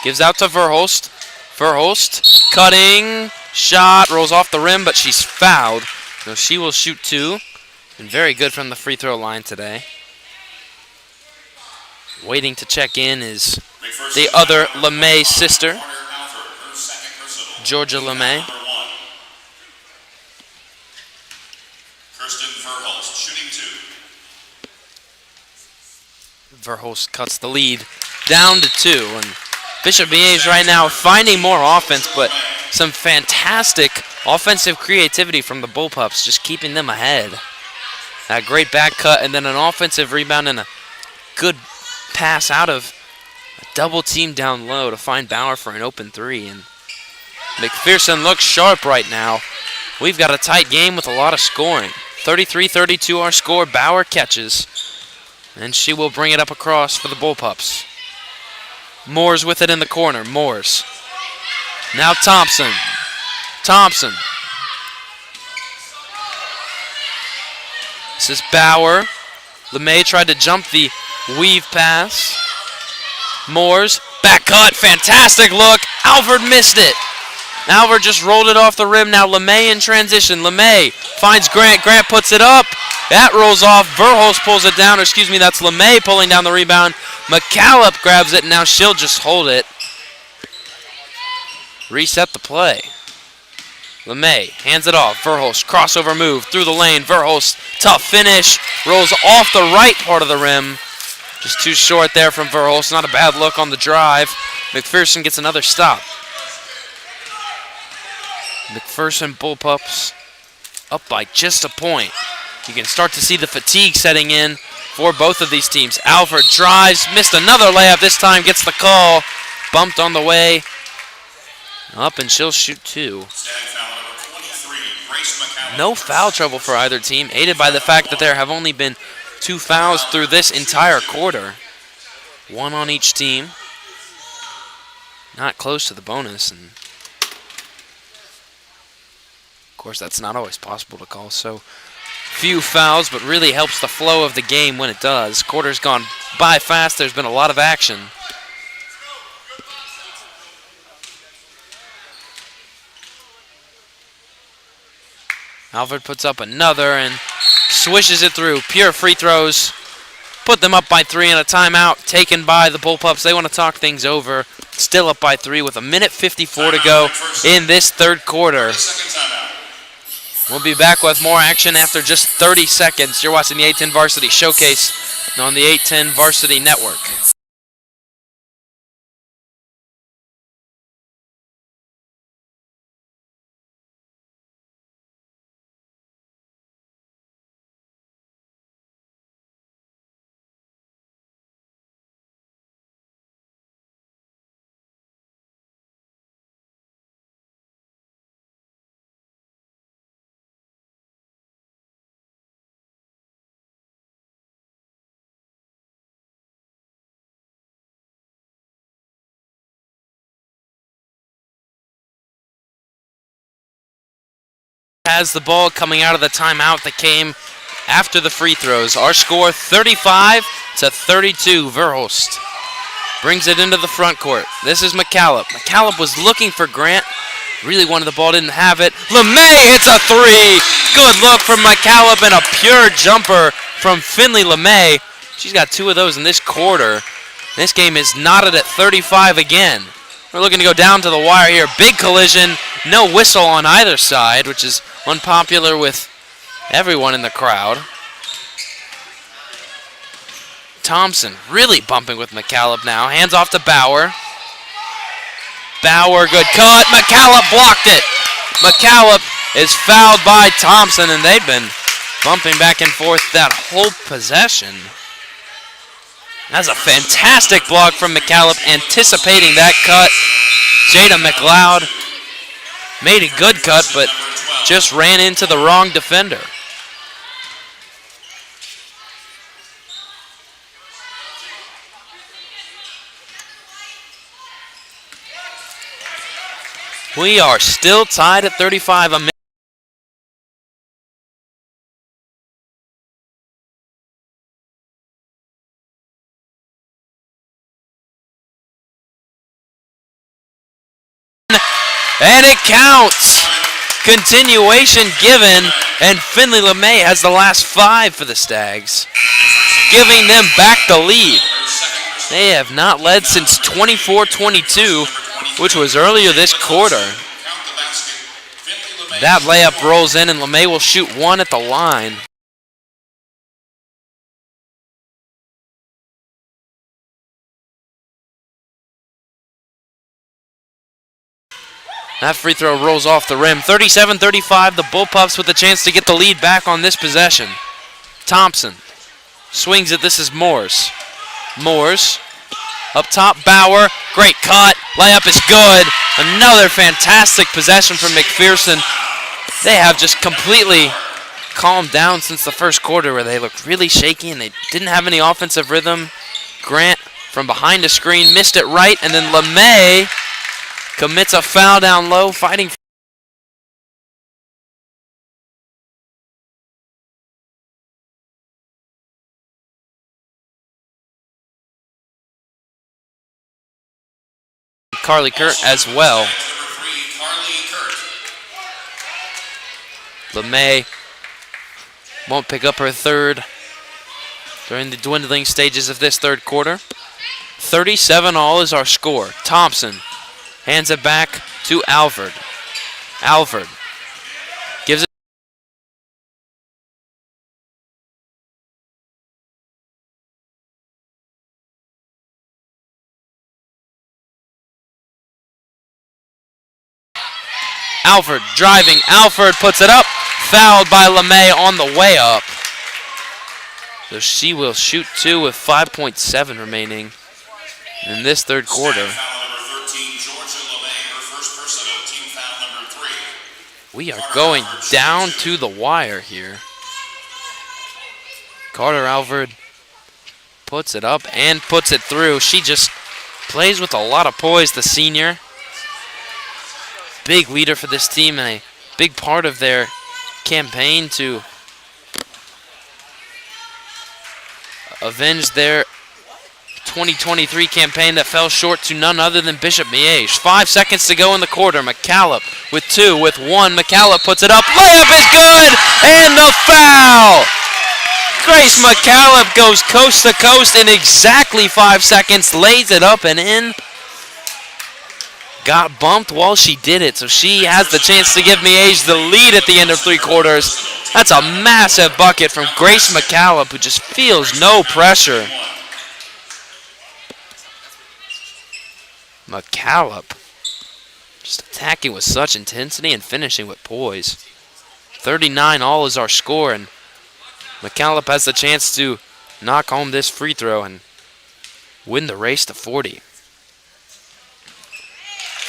Gives out to Verhulst. Verhulst cutting, shot, rolls off the rim, but she's fouled. So she will shoot 2. And very good from the free throw line today. Waiting to check in is the other LeMay sister, Georgia LeMay. Verhulst cuts the lead down to 2, and Bishop Miege right now finding more offense, but some fantastic offensive creativity from the Bullpups, just keeping them ahead. That great back cut, and then an offensive rebound and a good pass out of a double team down low to find Bauer for an open 3. And McPherson looks sharp right now. We've got a tight game with a lot of scoring. 33-32 our score. Bauer catches. And she will bring it up across for the Bullpups. Moores with it in the corner. Moores. Now Thompson. Thompson. This is Bauer. LeMay tried to jump the weave pass. Moores. Back cut. Fantastic look. Alvord missed it. Alvord just rolled it off the rim. Now LeMay in transition. LeMay finds Grant. Grant puts it up. That rolls off. Verhulst pulls it down. Or excuse me, that's LeMay pulling down the rebound. McCallum grabs it. And now she'll just hold it. Reset the play. LeMay hands it off. Verhulst crossover move through the lane. Verhulst tough finish. Rolls off the right part of the rim. Just too short there from Verhulst. Not a bad look on the drive. McPherson gets another stop. McPherson Bullpups up by just a point. You can start to see the fatigue setting in for both of these teams. Alvord drives, missed another layup. This time gets the call. Bumped on the way up, and she'll shoot 2. No foul trouble for either team, aided by the fact that there have only been 2 fouls through this entire quarter. 1 on each team. Not close to the bonus, and of course that's not always possible to call. So few fouls, but really helps the flow of the game when it does. Quarter's gone by fast. There's been a lot of action. Alvord puts up another and swishes it through. Pure free throws. Put them up by 3, and a timeout taken by the Bullpups. They want to talk things over. Still up by 3 with 1:54 to go in this third quarter. We'll be back with more action after just 30 seconds. You're watching the A10 Varsity Showcase on the A10 Varsity Network. has the ball coming out of the timeout that came after the free throws. Our score 35-32. Verhulst brings it into the front court. This is McCallop. McCallop was looking for Grant. Really wanted the ball, didn't have it. LeMay hits a three. Good look from McCallop and a pure jumper from Finley LeMay. She's got 2 of those in this quarter. This game is knotted at 35 again. We're looking to go down to the wire here. Big collision. No whistle on either side, which is unpopular with everyone in the crowd. Thompson really bumping with McCallop now. Hands off to Bauer. Bauer, good cut. McCallop blocked it. McCallop is fouled by Thompson, and they've been bumping back and forth that whole possession. That's a fantastic block from McCallop, anticipating that cut. Jada McLeod made a good cut, but just ran into the wrong defender. We are still tied at 35. A minute and it counts. Continuation given, and Finley LeMay has the last 5 for the Stags, giving them back the lead. They have not led since 24-22, which was earlier this quarter. That layup rolls in, and LeMay will shoot 1 at the line. That free throw rolls off the rim. 37-35, the Bullpups with a chance to get the lead back on this possession. Thompson swings it. This is Moores. Moores up top, Bauer. Great cut. Layup is good. Another fantastic possession from McPherson. They have just completely calmed down since the first quarter, where they looked really shaky and they didn't have any offensive rhythm. Grant from behind the screen missed it right, and then LeMay commits a foul down low, fighting. Carly Kurt as well. LeMay won't pick up her third during the dwindling stages of this third quarter. 37-all is our score. Thompson hands it back to Alford. Alford gives it. Alford driving. Alford puts it up. Fouled by LeMay on the way up. So she will shoot 2 with 5.7 remaining in this third quarter. We are going down to the wire here. Carter Alford puts it up and puts it through. She just plays with a lot of poise, the senior. Big leader for this team and a big part of their campaign to avenge their 2023 campaign that fell short to none other than Bishop Miege. 5 seconds to go in the quarter. McCallop with 2, with 1. McCallop puts it up. Layup is good, and the foul. Grace McCallop goes coast to coast in exactly 5 seconds, lays it up and in. Got bumped while she did it, so she has the chance to give Miege the lead at the end of 3 quarters. That's a massive bucket from Grace McCallop, who just feels no pressure. McCallop just attacking with such intensity and finishing with poise. 39-all is our score, and McCallop has the chance to knock home this free throw and win the race to 40.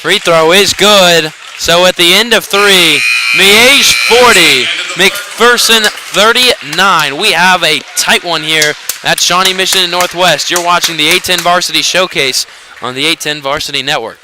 Free throw is good. So at the end of 3, Miege 40, McPherson 39. We have a tight one here at Shawnee Mission Northwest. You're watching the A10 Varsity Showcase on the A10 Varsity Network.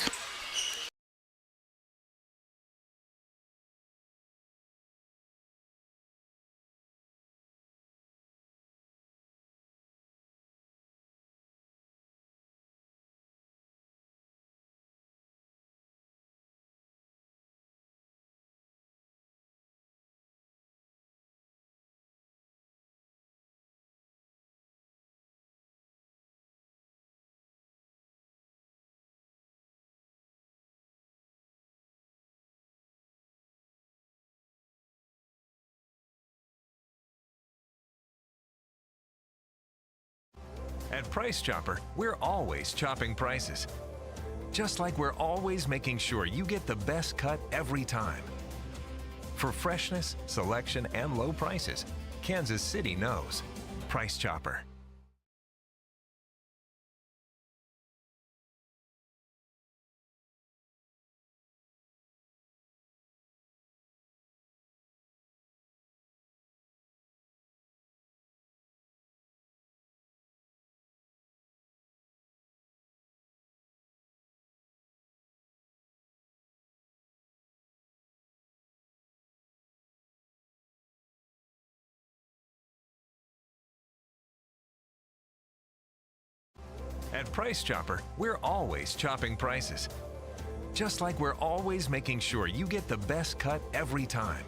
At Price Chopper, we're always chopping prices. Just like we're always making sure you get the best cut every time. For freshness, selection, and low prices, Kansas City knows. Price Chopper. At Price Chopper, we're always chopping prices. Just like we're always making sure you get the best cut every time.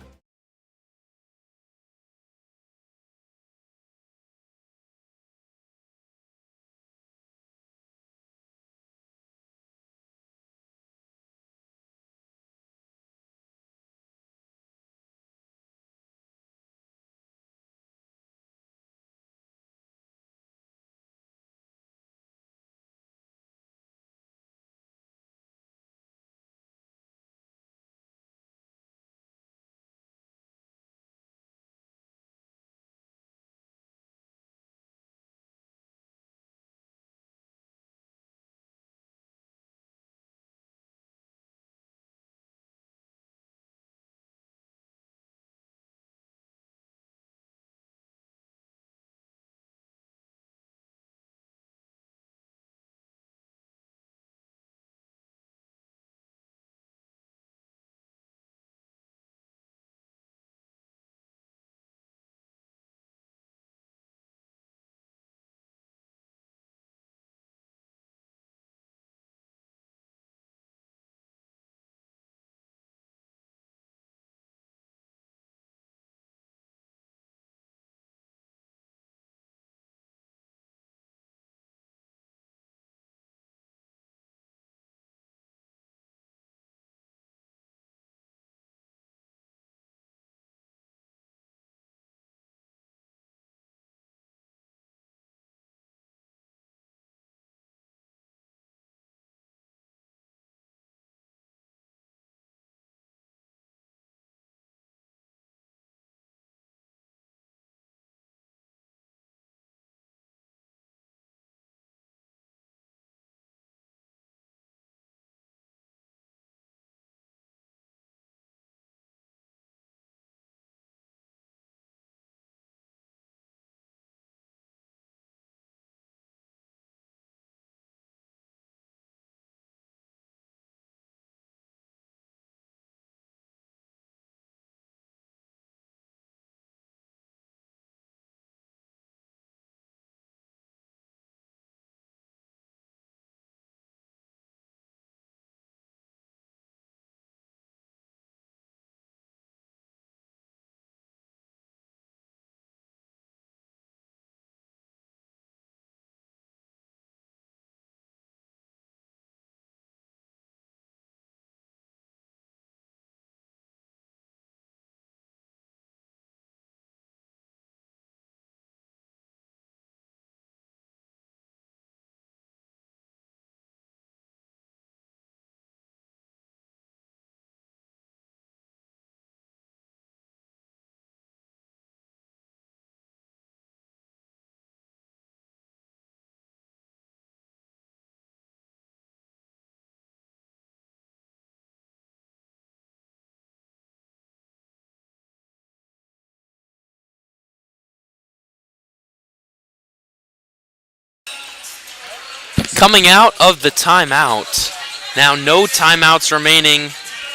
Coming out of the timeout. Now no timeouts remaining.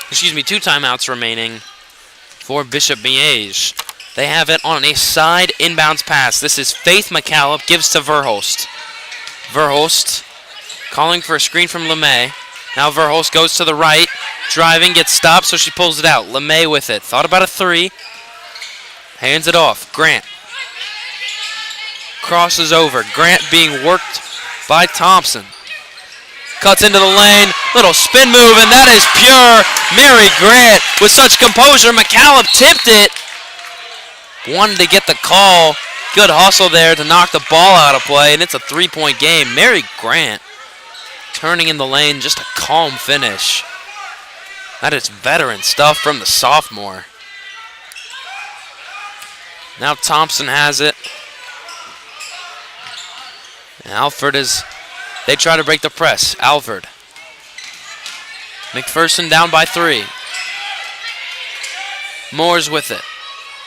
Excuse me, 2 timeouts remaining for Bishop Miege. They have it on a side inbounds pass. This is Faith McCallop, gives to Verhulst. Verhulst calling for a screen from LeMay. Now Verhulst goes to the right, driving, gets stopped, so she pulls it out. LeMay with it. Thought about a 3. Hands it off. Grant. Crosses over. Grant being worked by Thompson. Cuts into the lane. Little spin move, and that is pure Mary Grant with such composure. McCallum tipped it. Wanted to get the call Good hustle there to knock the ball out of play, and it's a three-point game. Mary Grant turning in the lane, just a calm finish. That is veteran stuff from the sophomore. Now Thompson has it. And Alford they try to break the press. Alford. McPherson down by 3. Moore's with it.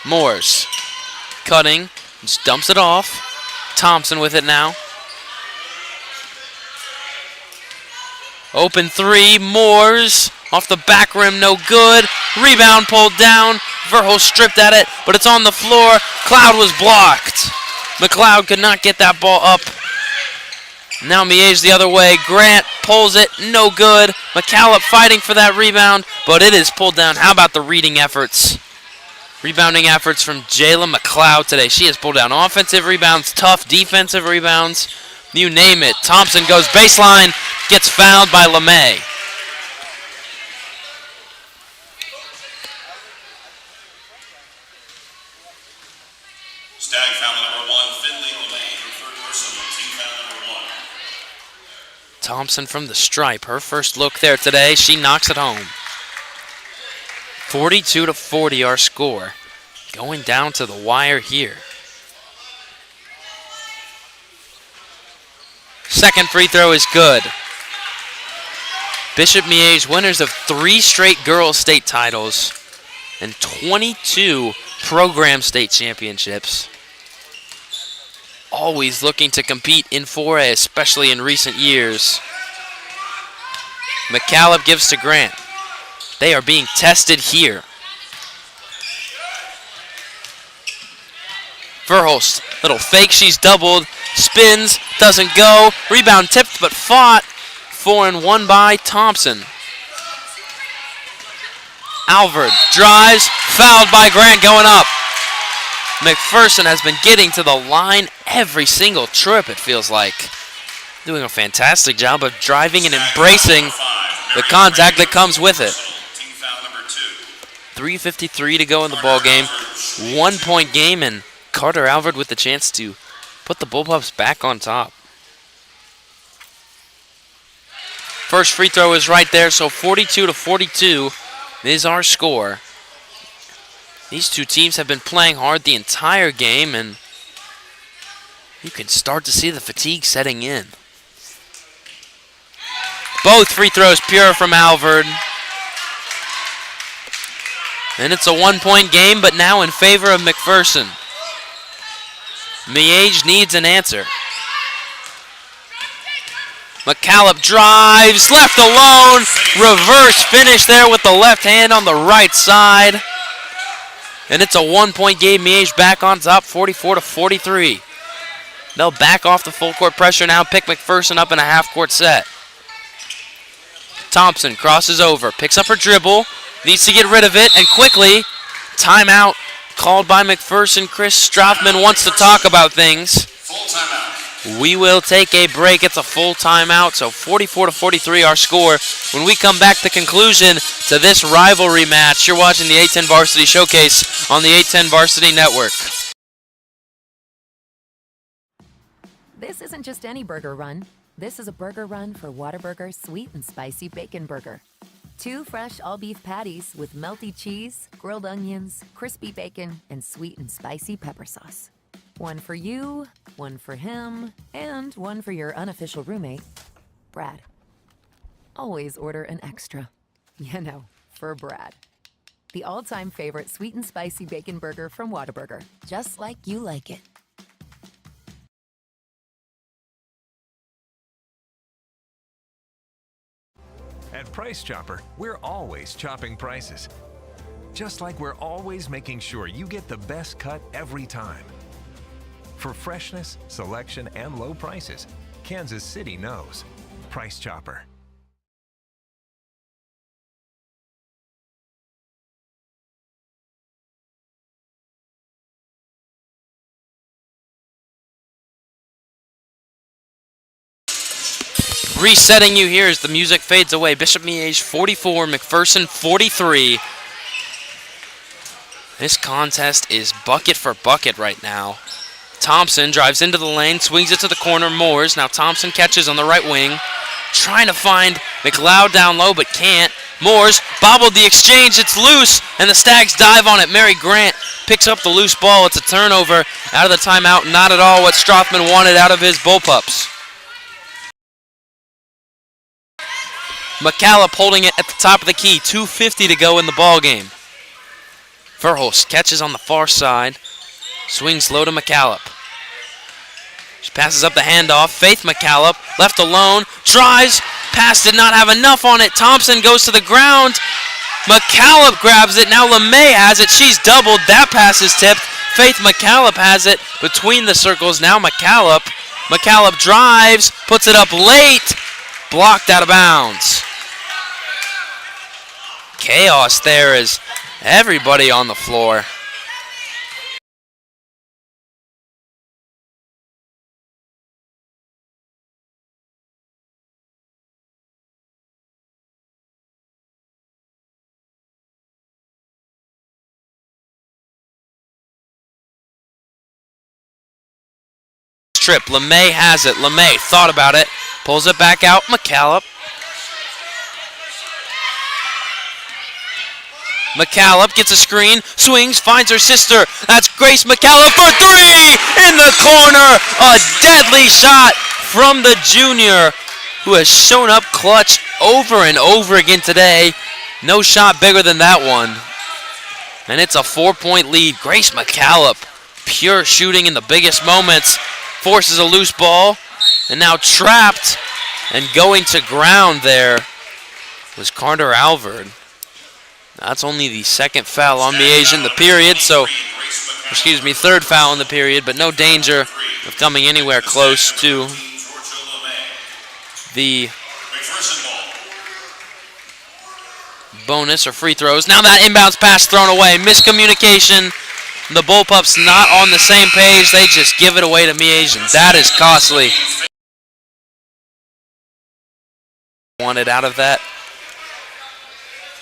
Moore's cutting, just dumps it off. Thompson with it now. Open 3, Moore's off the back rim, no good. Rebound pulled down. Verhulst stripped at it, but it's on the floor. Cloud was blocked. McLeod could not get that ball up. Now Miege the other way. Grant pulls it, no good. McCallop fighting for that rebound, but it is pulled down. How about the rebounding efforts from Jayla McLeod today? She has pulled down offensive rebounds, tough defensive rebounds, you name it. Thompson goes baseline, gets fouled by LeMay. Stag foul number 1, Finley LeMay, her third personal, team foul number 1. Thompson from the stripe, her first look there today. She knocks it home. 42-40 our score. Going down to the wire here. Second free throw is good. Bishop Miege, winners of 3 straight girls state titles and 22 program state championships. Always looking to compete in 4A, especially in recent years. McCallop gives to Grant. They are being tested here. Verhulst, little fake, she's doubled, spins, doesn't go, rebound tipped but fought, 4 and 1 by Thompson. Alford drives, fouled by Grant going up. McPherson has been getting to the line every single trip, it feels like. Doing a fantastic job of driving and embracing the contact that comes with it. 3:53 to go in the ball game. 1-point game, and Carter Alford with the chance to put the Bullpups back on top. First free throw is right there, so 42-42 is our score. These two teams have been playing hard the entire game, and you can start to see the fatigue setting in. Both free throws pure from Alford. And it's a 1-point game, but now in favor of McPherson. Miege needs an answer. McCallop drives, left alone, reverse finish there with the left hand on the right side. And it's a 1-point game. Miege back on top, 44-43. They'll back off the full court pressure now, pick McPherson up in a half-court set. Thompson crosses over, picks up her dribble, needs to get rid of it, and quickly, timeout called by McPherson. Chris Strothman wants to talk about things. Full timeout. We will take a break. It's a full timeout, so 44-43 our score. When we come back, the conclusion to this rivalry match. You're watching the A10 Varsity Showcase on the A10 Varsity Network. This isn't just any burger run. This is a burger run for Whataburger Sweet and Spicy Bacon Burger. 2 fresh all-beef patties with melty cheese, grilled onions, crispy bacon, and sweet and spicy pepper sauce. One for you, one for him, and one for your unofficial roommate, Brad. Always order an extra. You know, for Brad. The all-time favorite sweet and spicy bacon burger from Whataburger. Just like you like it. At Price Chopper, we're always chopping prices. Just like we're always making sure you get the best cut every time. For freshness, selection, and low prices, Kansas City knows. Price Chopper. Resetting you here as the music fades away. Bishop Miege 44, McPherson 43. This contest is bucket for bucket right now. Thompson drives into the lane, swings it to the corner. Moores. Now Thompson catches on the right wing. Trying to find McLeod down low, but can't. Moores bobbled the exchange. It's loose, and the Stags dive on it. Mary Grant picks up the loose ball. It's a turnover out of the timeout. Not at all what Strothman wanted out of his Bullpups. McCallop holding it at the top of the key. 2:50 to go in the ball game. Verhulst catches on the far side. Swings low to McCallop. She passes up the handoff. Faith McCallop left alone. Tries. Pass did not have enough on it. Thompson goes to the ground. McCallop grabs it. Now LeMay has it. She's doubled. That pass is tipped. Faith McCallop has it between the circles. Now McCallop. McCallop drives. Puts it up late. Blocked out of bounds. Chaos there as everybody on the floor. Trip. LeMay has it. LeMay thought about it. Pulls it back out. McCallop. McCallop gets a screen. Swings. Finds her sister. That's Grace McCallop for three! In the corner. A deadly shot from the junior who has shown up clutch over and over again today. No shot bigger than that one. And it's a 4-point lead. Grace McCallop. Pure shooting in the biggest moments. Forces a loose ball, and now trapped and going to ground there was Carter Alvord. That's only the second foul on Miege in the period, so, third foul in the period, but no danger of coming anywhere close to the bonus or free throws. Now that inbounds pass thrown away, miscommunication. The Bullpups not on the same page. They just give it away to Miege, and that is costly. Wanted out of that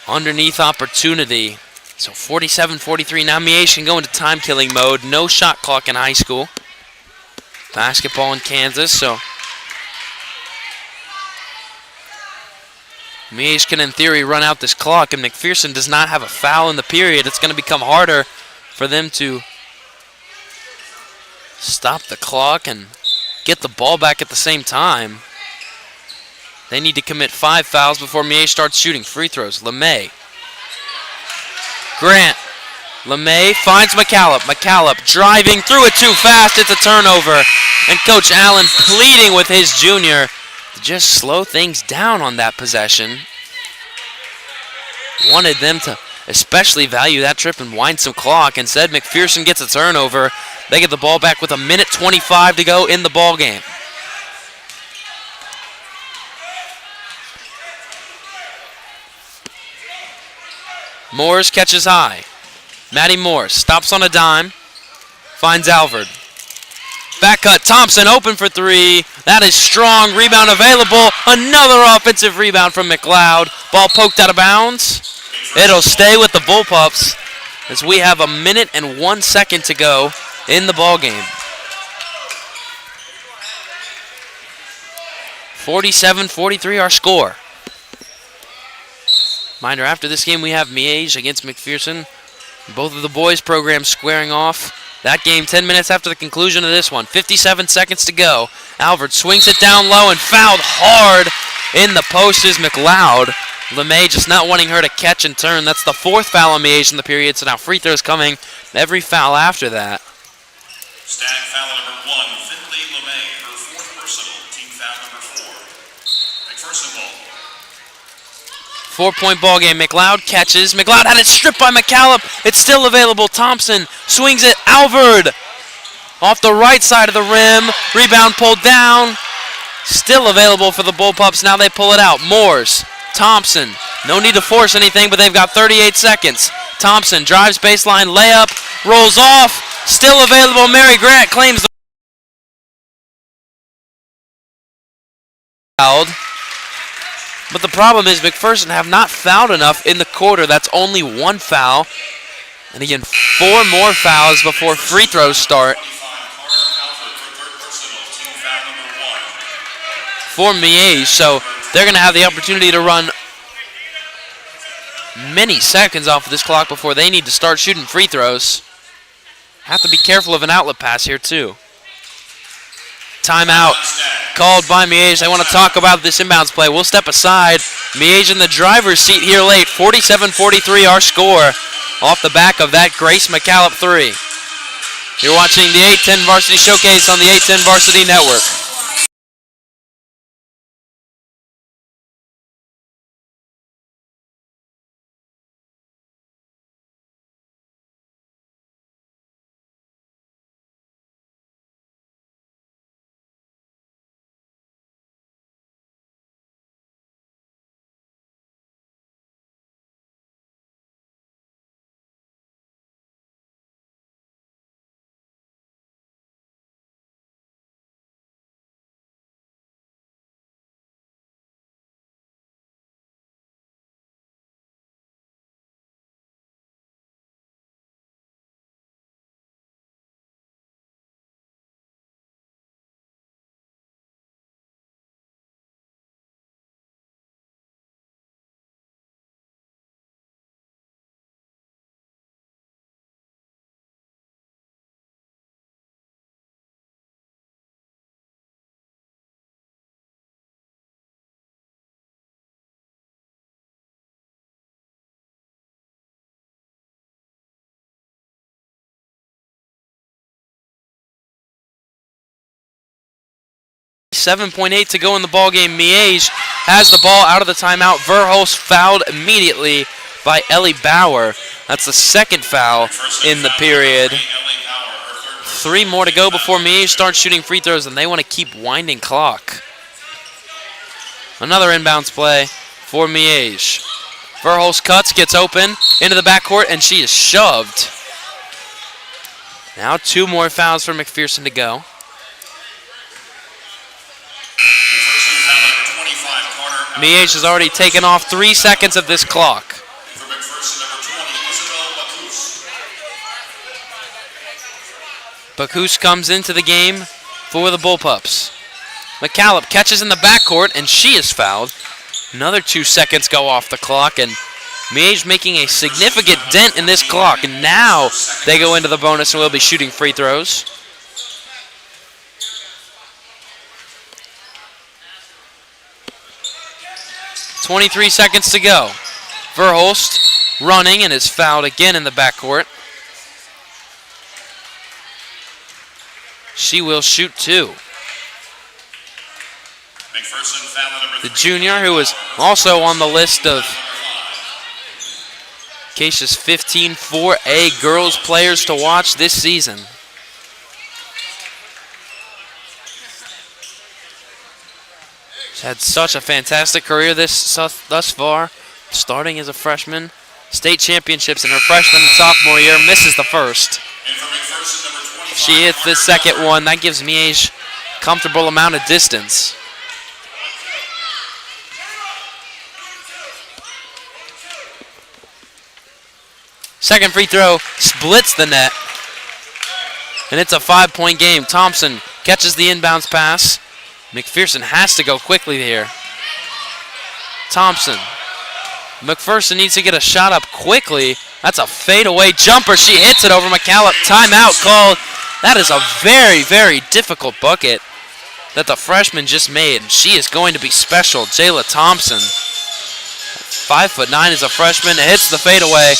underneath opportunity. So 47-43. Now Miege can go into time-killing mode. No shot clock in high school. Basketball in Kansas, so Miege can, in theory, run out this clock, and McPherson does not have a foul in the period. It's going to become harder for them to stop the clock and get the ball back at the same time. They need to commit 5 fouls before Miege starts shooting free throws. LeMay. Grant. LeMay finds McCallop. McCallop driving through it too fast. It's a turnover. And Coach Allen pleading with his junior to just slow things down on that possession. Wanted them to especially value that trip and wind some clock. Instead, McPherson gets a turnover. They get the ball back with 1:25 to go in the ball game. Moores catches high. Maddie Moore stops on a dime. Finds Alvord. Back cut. Thompson open for three. That is strong. Rebound available. Another offensive rebound from McLeod. Ball poked out of bounds. It'll stay with the Bullpups as we have 1:01 to go in the ball game. 47-43 our score. Reminder, after this game we have Miege against McPherson. Both of the boys' programs squaring off. That game 10 minutes after the conclusion of this one. 57 seconds to go. Alvord swings it down low and fouled hard in the post is McLeod. LeMay just not wanting her to catch and turn. That's the 4th foul on Miege in the period, so now free throws coming. Every foul after that. Stag foul number 1, Finley LeMay, her 4th personal, team foul number 4. McPherson ball. 4-point ball game. McLeod catches. McLeod had it stripped by McCallop. It's still available. Thompson swings it. Alvord off the right side of the rim. Rebound pulled down. Still available for the Bullpups. Now they pull it out. Moores. Thompson. No need to force anything, but they've got 38 seconds. Thompson drives baseline. Layup. Rolls off. Still available. Mary Grant claims the foul. But the problem is McPherson have not fouled enough in the quarter. That's only 1 foul. And again, 4 more fouls before free throws start. for Miege, so they're going to have the opportunity to run many seconds off of this clock before they need to start shooting free throws. Have to be careful of an outlet pass here, too. Timeout called by Miege. I want to talk about this inbounds play. We'll step aside. Miege in the driver's seat here late. 47-43 our score off the back of that Grace McCallop 3. You're watching the 810 Varsity Showcase on the 810 Varsity Network. .8 to go in the ballgame. Miege has the ball out of the timeout. Verhulst fouled immediately by Ellie Bauer. That's the second foul in the period. 3 more to go before Miege starts shooting free throws, and they want to keep winding clock. Another inbounds play for Miege. Verhulst cuts, gets open into the backcourt, and she is shoved. Now 2 more fouls for McPherson to go. Miege has already taken off 3 seconds of this clock. Bacchus comes into the game for the Bullpups. McCallop catches in the backcourt, and she is fouled. Another 2 seconds go off the clock, and Miege making a significant dent in this clock. And now they go into the bonus and will be shooting free throws. 23 seconds to go. Verhulst running and is fouled again in the backcourt. She will shoot 2. The junior, who is also on the list of Acacia's 15 4A girls players to watch this season. She's had such a fantastic career thus far, starting as a freshman. State championships in her freshman and sophomore year, misses the first. She hits the second one. That gives Miege a comfortable amount of distance. Second free throw splits the net. And it's a 5-point game. Thompson catches the inbounds pass. McPherson has to go quickly here. Thompson. McPherson needs to get a shot up quickly. That's a fadeaway jumper. She hits it over McCallop. Timeout called. That is a very, very difficult bucket that the freshman just made. And she is going to be special. Jayla Thompson. 5'9" as a freshman. Hits the fadeaway.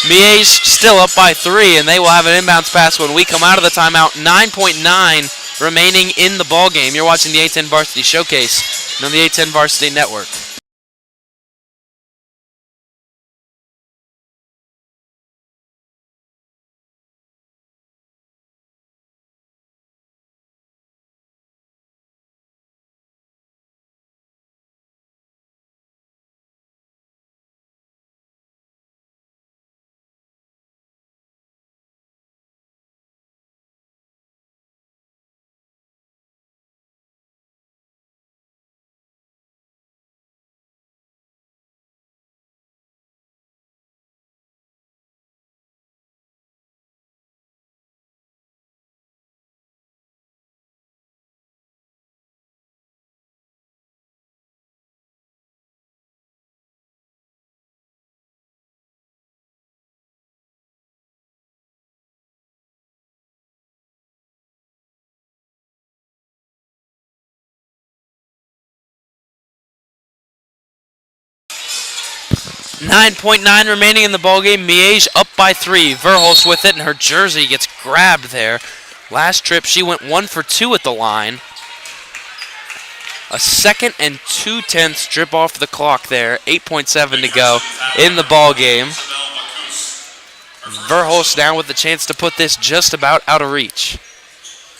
Miege still up by 3, and they will have an inbounds pass when we come out of the timeout. 9.9 remaining in the ball game. You're watching the 810 Varsity Showcase on the 810 Varsity Network. 9.9 remaining in the ballgame. Miege up by 3. Verhulst with it, and her jersey gets grabbed there. Last trip, she went 1 for 2 at the line. A 2nd and 2/10 strip off the clock there. 8.7 to go in the ballgame. Verhulst now with the chance to put this just about out of reach.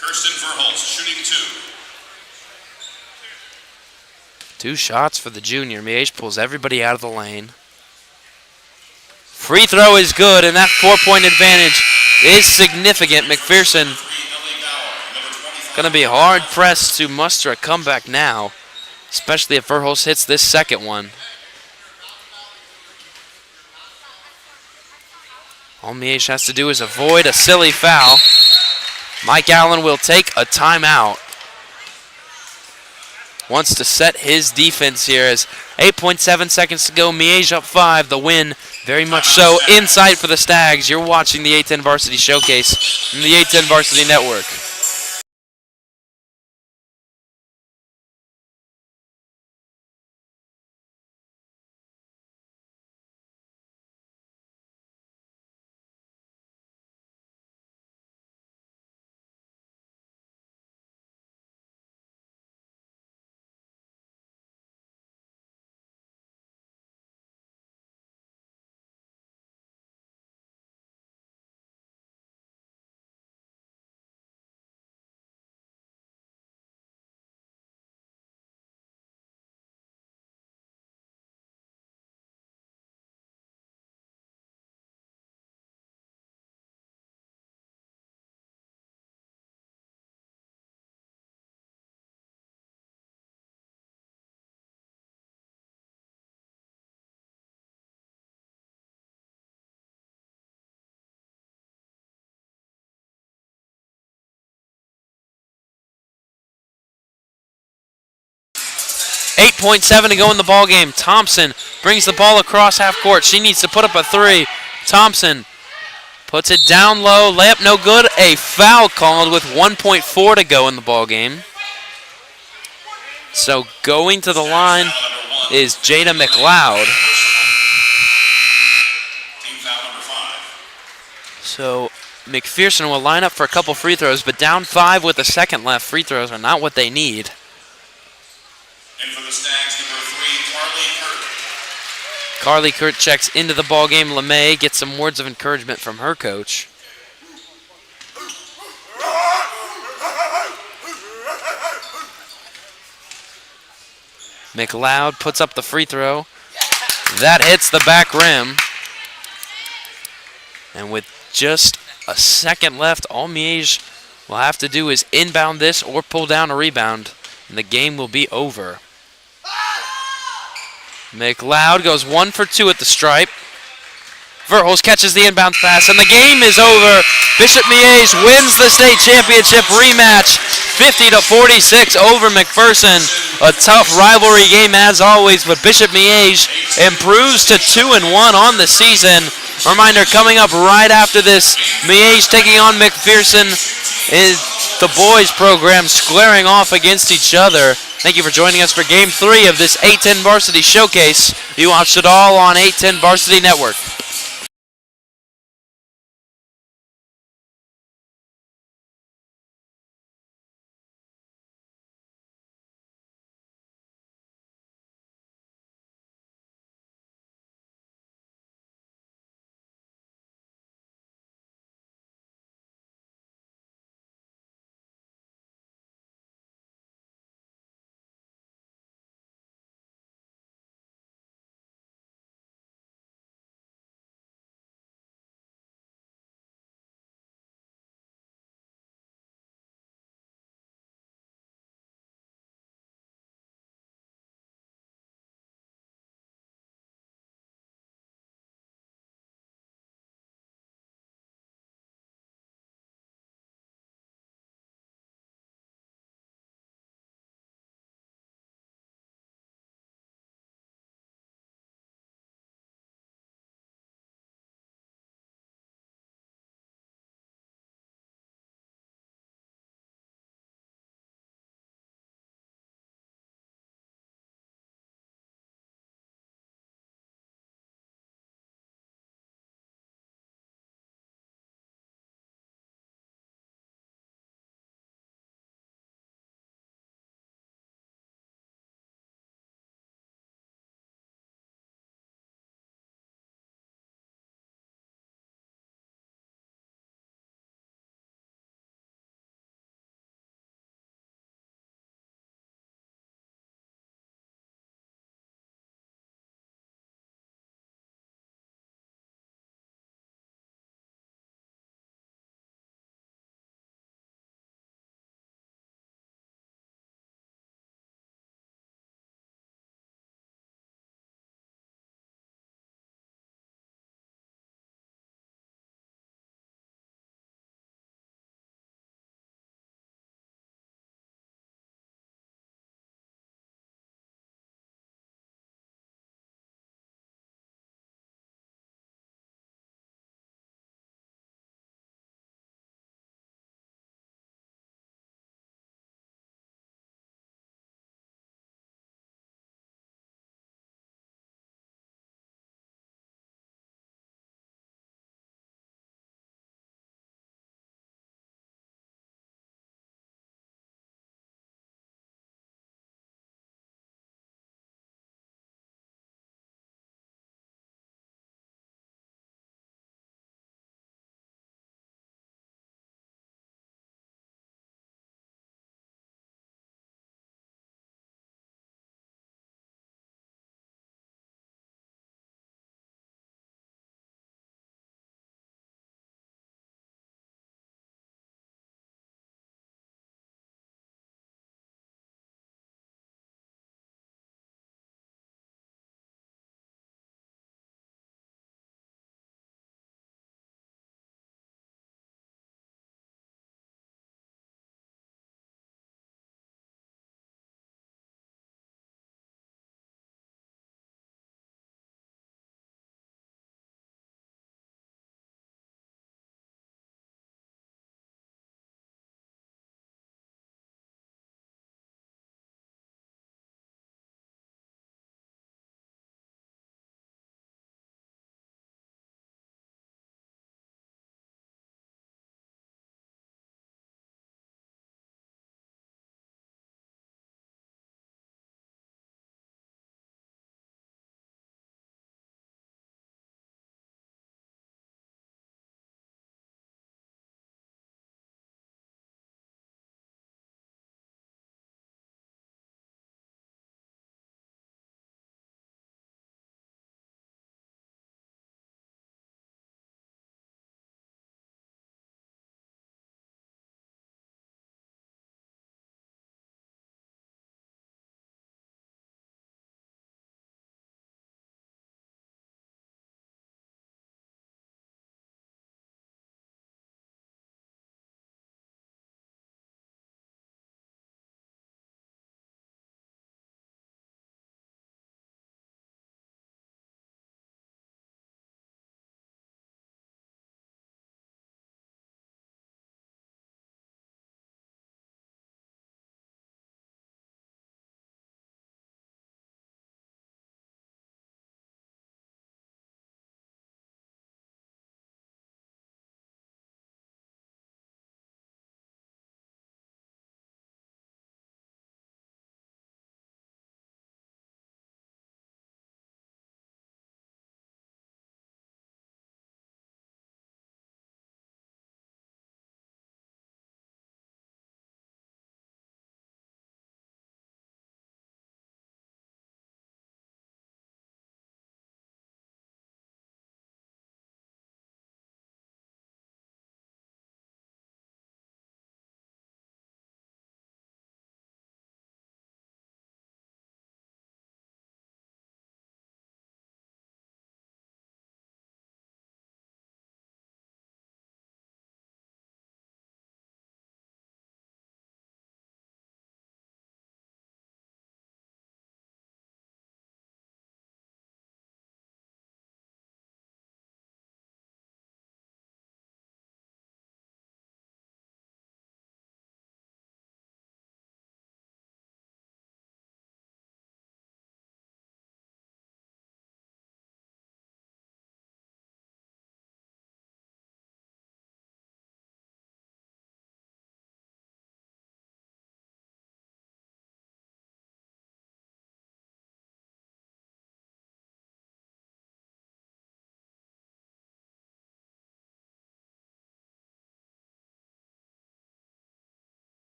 Kirsten Verhulst shooting 2. 2 shots for the junior. Miege pulls everybody out of the lane. Free throw is good, and that 4-point advantage is significant. McPherson going to be hard pressed to muster a comeback now, especially if Verhulst hits this second one. All Miege has to do is avoid a silly foul. Mike Allen will take a timeout. Wants to set his defense here as 8.7 seconds to go. Miege up 5. The win very much so in sight for the Stags. You're watching the A10 Varsity Showcase from the A10 Varsity Network. .7 to go in the ball game. Thompson brings the ball across half court. She needs to put up a 3. Thompson puts it down low. Layup no good. A foul called with 1.4 to go in the ball game. So going to the line is Jada McLeod. So McPherson will line up for a couple free throws, but down 5 with a second left. Free throws are not what they need. And for the Stags, number 3, Carly Carly Kurt. Kurt checks into the ballgame. LeMay gets some words of encouragement from her coach. McLeod puts up the free throw. That hits the back rim. And with just a second left, all Miege will have to do is inbound this or pull down a rebound, and the game will be over. McLeod goes 1 for 2 at the stripe. Verhulst catches the inbound pass, and the game is over. Bishop Miege wins the state championship rematch, 50-46 over McPherson. A tough rivalry game as always, but Bishop Miege improves to 2-1 on the season. Reminder, coming up right after this, Miege taking on McPherson is the boys program squaring off against each other. Thank you for joining us for Game 3 of this A10 Varsity Showcase. You watched it all on A10 Varsity Network.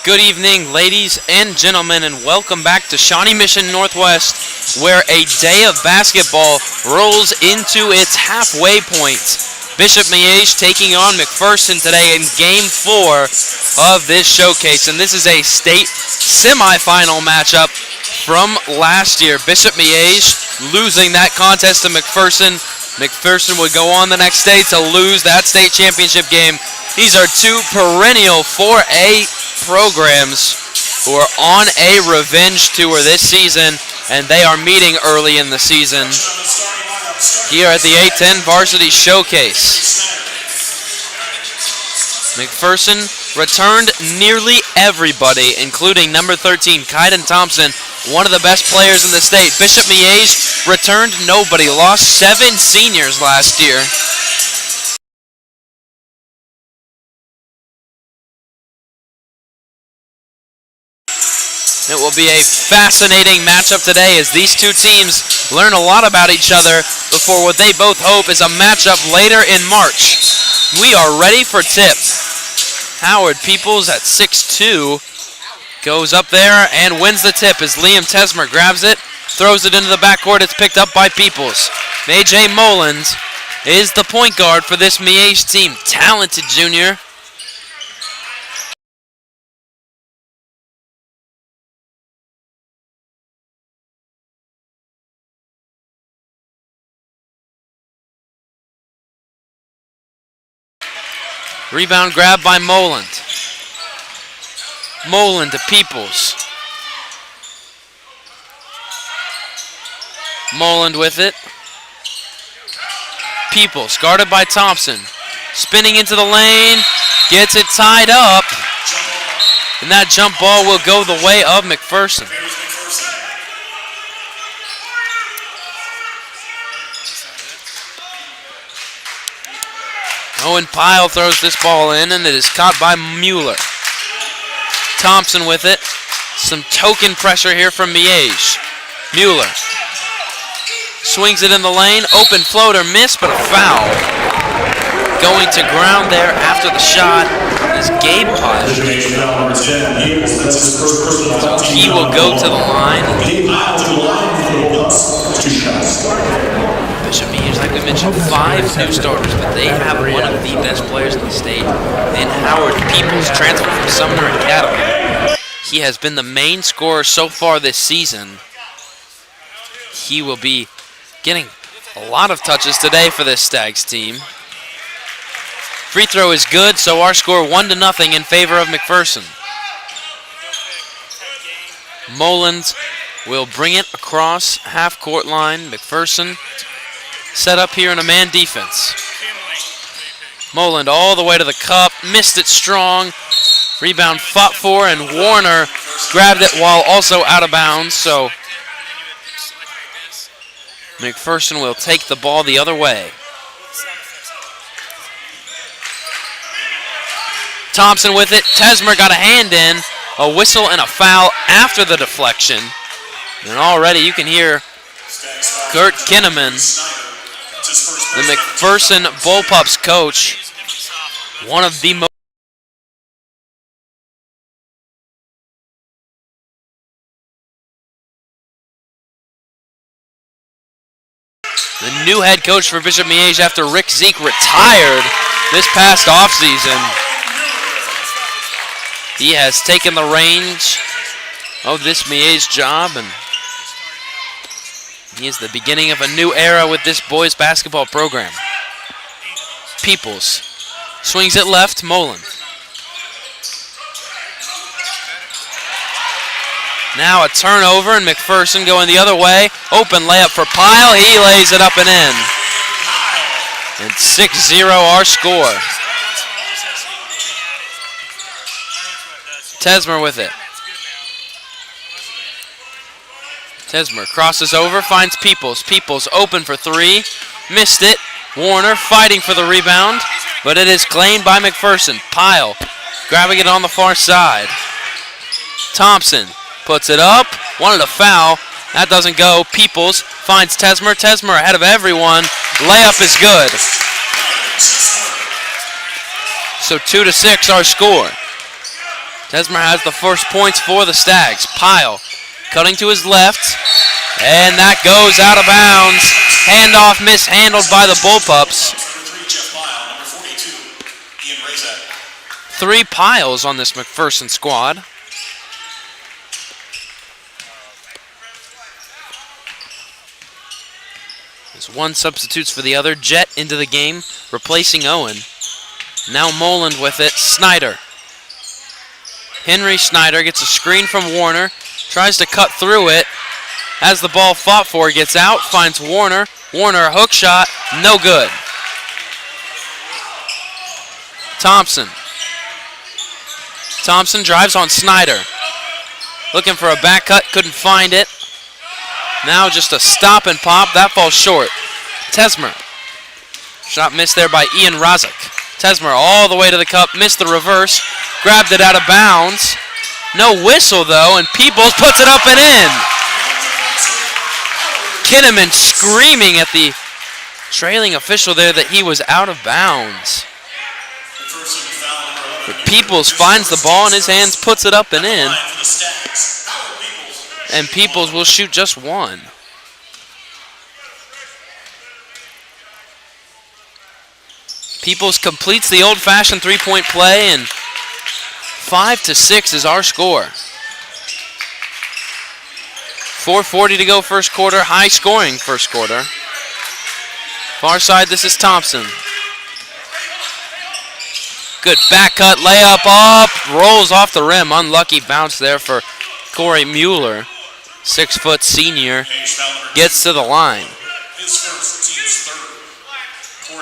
Good evening, ladies and gentlemen, and welcome back to Shawnee Mission Northwest, where a day of basketball rolls into its halfway point. Bishop Miege taking on McPherson today in Game 4 of this showcase, and this is a state semifinal matchup from last year. Bishop Miege losing that contest to McPherson. McPherson would go on the next day to lose that state championship game. These are two perennial 4A programs who are on a revenge tour this season, and they are meeting early in the season here at the A10 Varsity Showcase. McPherson returned nearly everybody, including number 13, Kaiden Thompson, one of the best players in the state. Bishop Miege returned nobody, lost 7 seniors last year. It will be a fascinating matchup today as these two teams learn a lot about each other before what they both hope is a matchup later in March. We are ready for tip. Howard Peoples at 6'2" goes up there and wins the tip as Liam Tesmer grabs it, throws it into the backcourt. It's picked up by Peoples. AJ Mullins is the point guard for this Miege team. Talented junior. Rebound grab by Moland. Moland to Peoples. Moland with it. Peoples guarded by Thompson. Spinning into the lane. Gets it tied up. And that jump ball will go the way of McPherson. Owen Pyle throws this ball in, and it is caught by Mueller. Thompson with it. Some token pressure here from Miege. Mueller swings it in the lane. Open floater, miss, but a foul. Going to ground there after the shot is Gabe Pyle. So he will go to the line. Bishop Miege, like we mentioned, 5 new starters, but they have one of the best players in the state in Howard Peoples, transferred from Sumner Academy. He has been the main scorer so far this season. He will be getting a lot of touches today for this Stags team. Free throw is good, so our score 1-0 in favor of McPherson. Mullins will bring it across half-court line. McPherson set up here in a man defense. Moland all the way to the cup, missed it strong. Rebound fought for, and Warner grabbed it while also out of bounds, so McPherson will take the ball the other way. Thompson with it. Tesmer got a hand in, a whistle and a foul after the deflection. And already you can hear Kurt Kinneman, the McPherson Bullpups coach, one of the most the new head coach for Bishop Miege after Rick Zeke retired this past offseason. He has taken the reins of this Miege job, and he is the beginning of a new era with this boys basketball program. Peoples swings it left, Moland. Now a turnover, and McPherson going the other way. Open layup for Pyle. He lays it up and in. And 6-0 our score. Tesmer with it. Tesmer crosses over, finds Peoples. Peoples open for 3. Missed it. Warner fighting for the rebound, but it is claimed by McPherson. Pyle grabbing it on the far side. Thompson puts it up. Wanted a foul. That doesn't go. Peoples finds Tesmer. Tesmer ahead of everyone. Layup is good. So 2-6 our score. Tesmer has the first points for the Stags. Pyle cutting to his left, and that goes out of bounds. Handoff mishandled by the Bullpups. 3 Piles on this McPherson squad. As one substitutes for the other. Jet into the game, replacing Owen. Now Moland with it. Snyder. Henry Snyder gets a screen from Warner. Tries to cut through it. Has the ball fought for. Gets out. Finds Warner. Warner, a hook shot. No good. Thompson. Thompson drives on Snyder. Looking for a back cut. Couldn't find it. Now just a stop and pop. That falls short. Tesmer. Shot missed there by Ian Rozick. Tesmer all the way to the cup. Missed the reverse. Grabbed it out of bounds. No whistle, though, and Peoples puts it up and in. Kinnaman screaming at the trailing official there that he was out of bounds. But Peoples finds the ball in his hands, puts it up and in. And Peoples will shoot just one. Peoples completes the old-fashioned three-point play, and 5-6 is our score. 4:40 to go first quarter, high-scoring first quarter. Far side, this is Thompson. Good back cut, layup up, rolls off the rim. Unlucky bounce there for Corey Mueller. 6-foot senior gets to the line.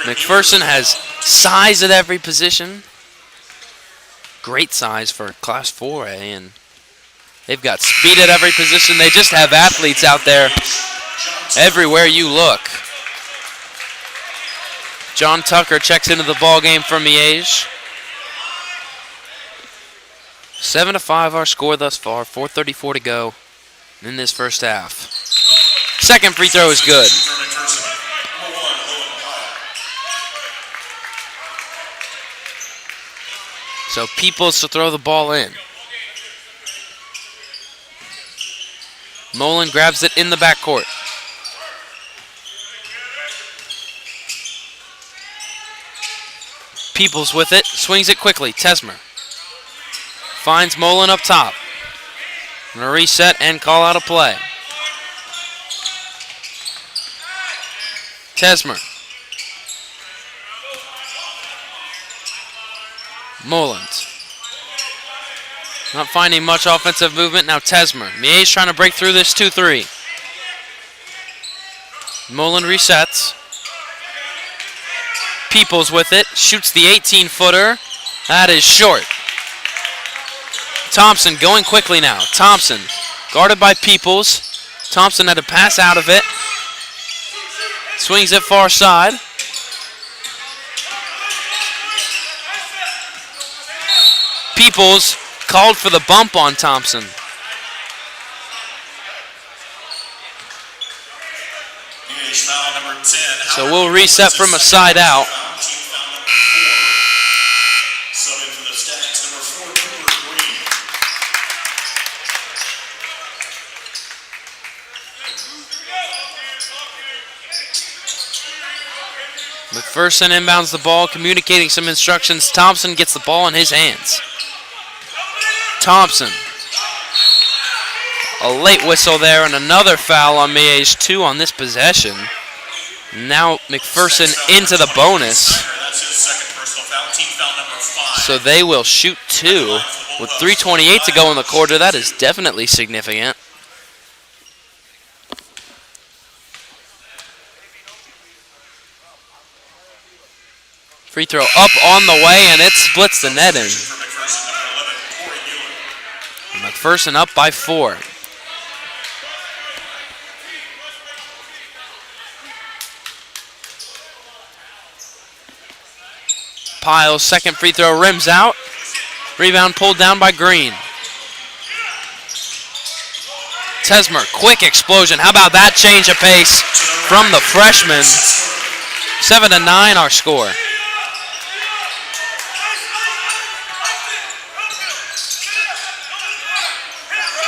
McPherson has size at every position. Great size for Class 4A, and they've got speed at every position. They just have athletes out there everywhere you look. John Tucker checks into the ball game for Miege. 7-5 our score thus far. 4:34 to go in this first half. Second free throw is good. So Peoples to throw the ball in. Molan grabs it in the backcourt. Peoples with it, swings it quickly. Tesmer finds Molan up top. Gonna reset and call out a play. Tesmer. Moland. Not finding much offensive movement. Now Tesmer. Miege trying to break through this 2-3. Moland resets. Peoples with it. Shoots the 18-footer. That is short. Thompson going quickly now. Thompson guarded by Peoples. Thompson had to pass out of it. Swings it far side. Peoples called for the bump on Thompson. So we'll reset from a side out. McPherson inbounds the ball, communicating some instructions. Thompson gets the ball in his hands. Thompson. A late whistle there and another foul on Miege. 2 on this possession. Now McPherson into the bonus. So they will shoot 2 with 3:28 to go in the quarter. That is definitely significant. Free throw up on the way, and it splits the netting. McPherson up by 4. Piles, second free throw, rims out. Rebound pulled down by Green. Tesmer, quick explosion. How about that change of pace from the freshman? 7-9 our score.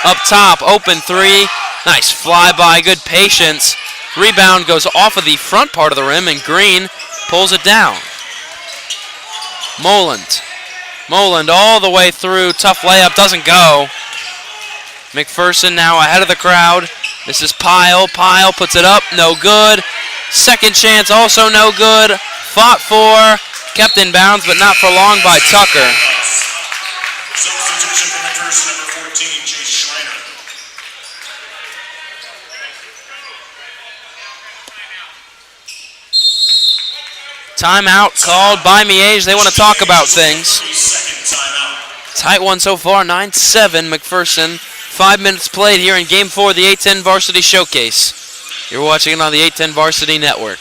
Up top, open three. Nice flyby, good patience. Rebound goes off of the front part of the rim, and Green pulls it down. Moland all the way through. Tough layup, doesn't go. McPherson now ahead of the crowd. This is Pyle. Pyle puts it up, no good. Second chance, also no good. Fought for, kept in bounds, but not for long by Tucker. Substitution for McPherson, number 14, Chase Schreiner. Timeout called by Miege. They want to talk about things. 30-second timeout. Tight one so far, 9-7 McPherson. 5 minutes played here in Game 4 of the A10 Varsity Showcase. You're watching it on the A10 Varsity Network.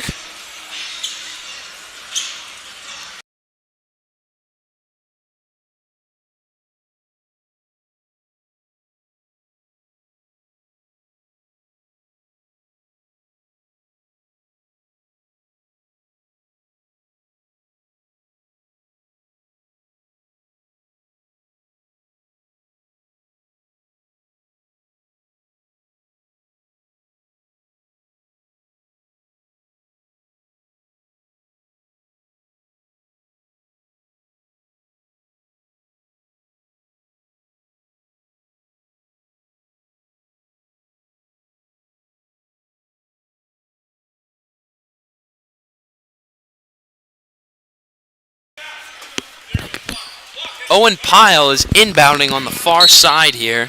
Owen Pyle is inbounding on the far side here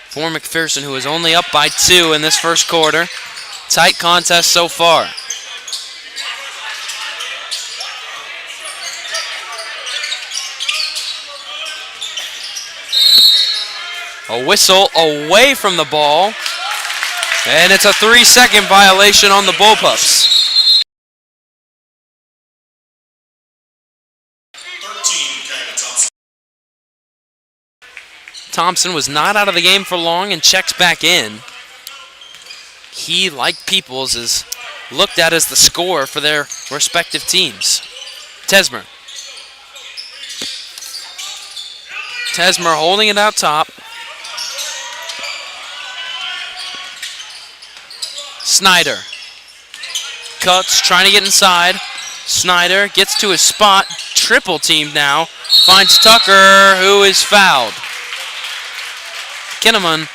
for McPherson, who is only up by 2 in this first quarter. Tight contest so far. A whistle away from the ball, and it's a 3-second violation on the Bullpups. 13, Kevin Thompson. Thompson was not out of the game for long and checks back in. He, like Peoples, is looked at as the scorer for their respective teams. Tesmer holding it out top. Snyder cuts, trying to get inside. Snyder gets to his spot, triple teamed now. Finds Tucker, who is fouled. Kinnaman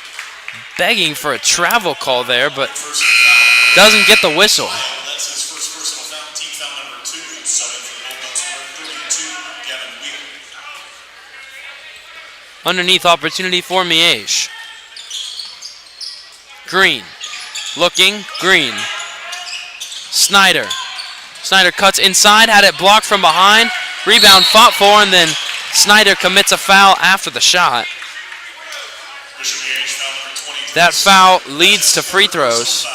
begging for a travel call there, but doesn't get the whistle. That's his first personal foul, team foul number 2. Subbing for the Bullpups, number 32, Gavin Wheeler. Underneath opportunity for Miege. Green. Looking. Green. Snyder cuts inside, had it blocked from behind. Rebound fought for, and then Snyder commits a foul after the shot. Bishop Miege, foul number 23. That foul leads to free throws.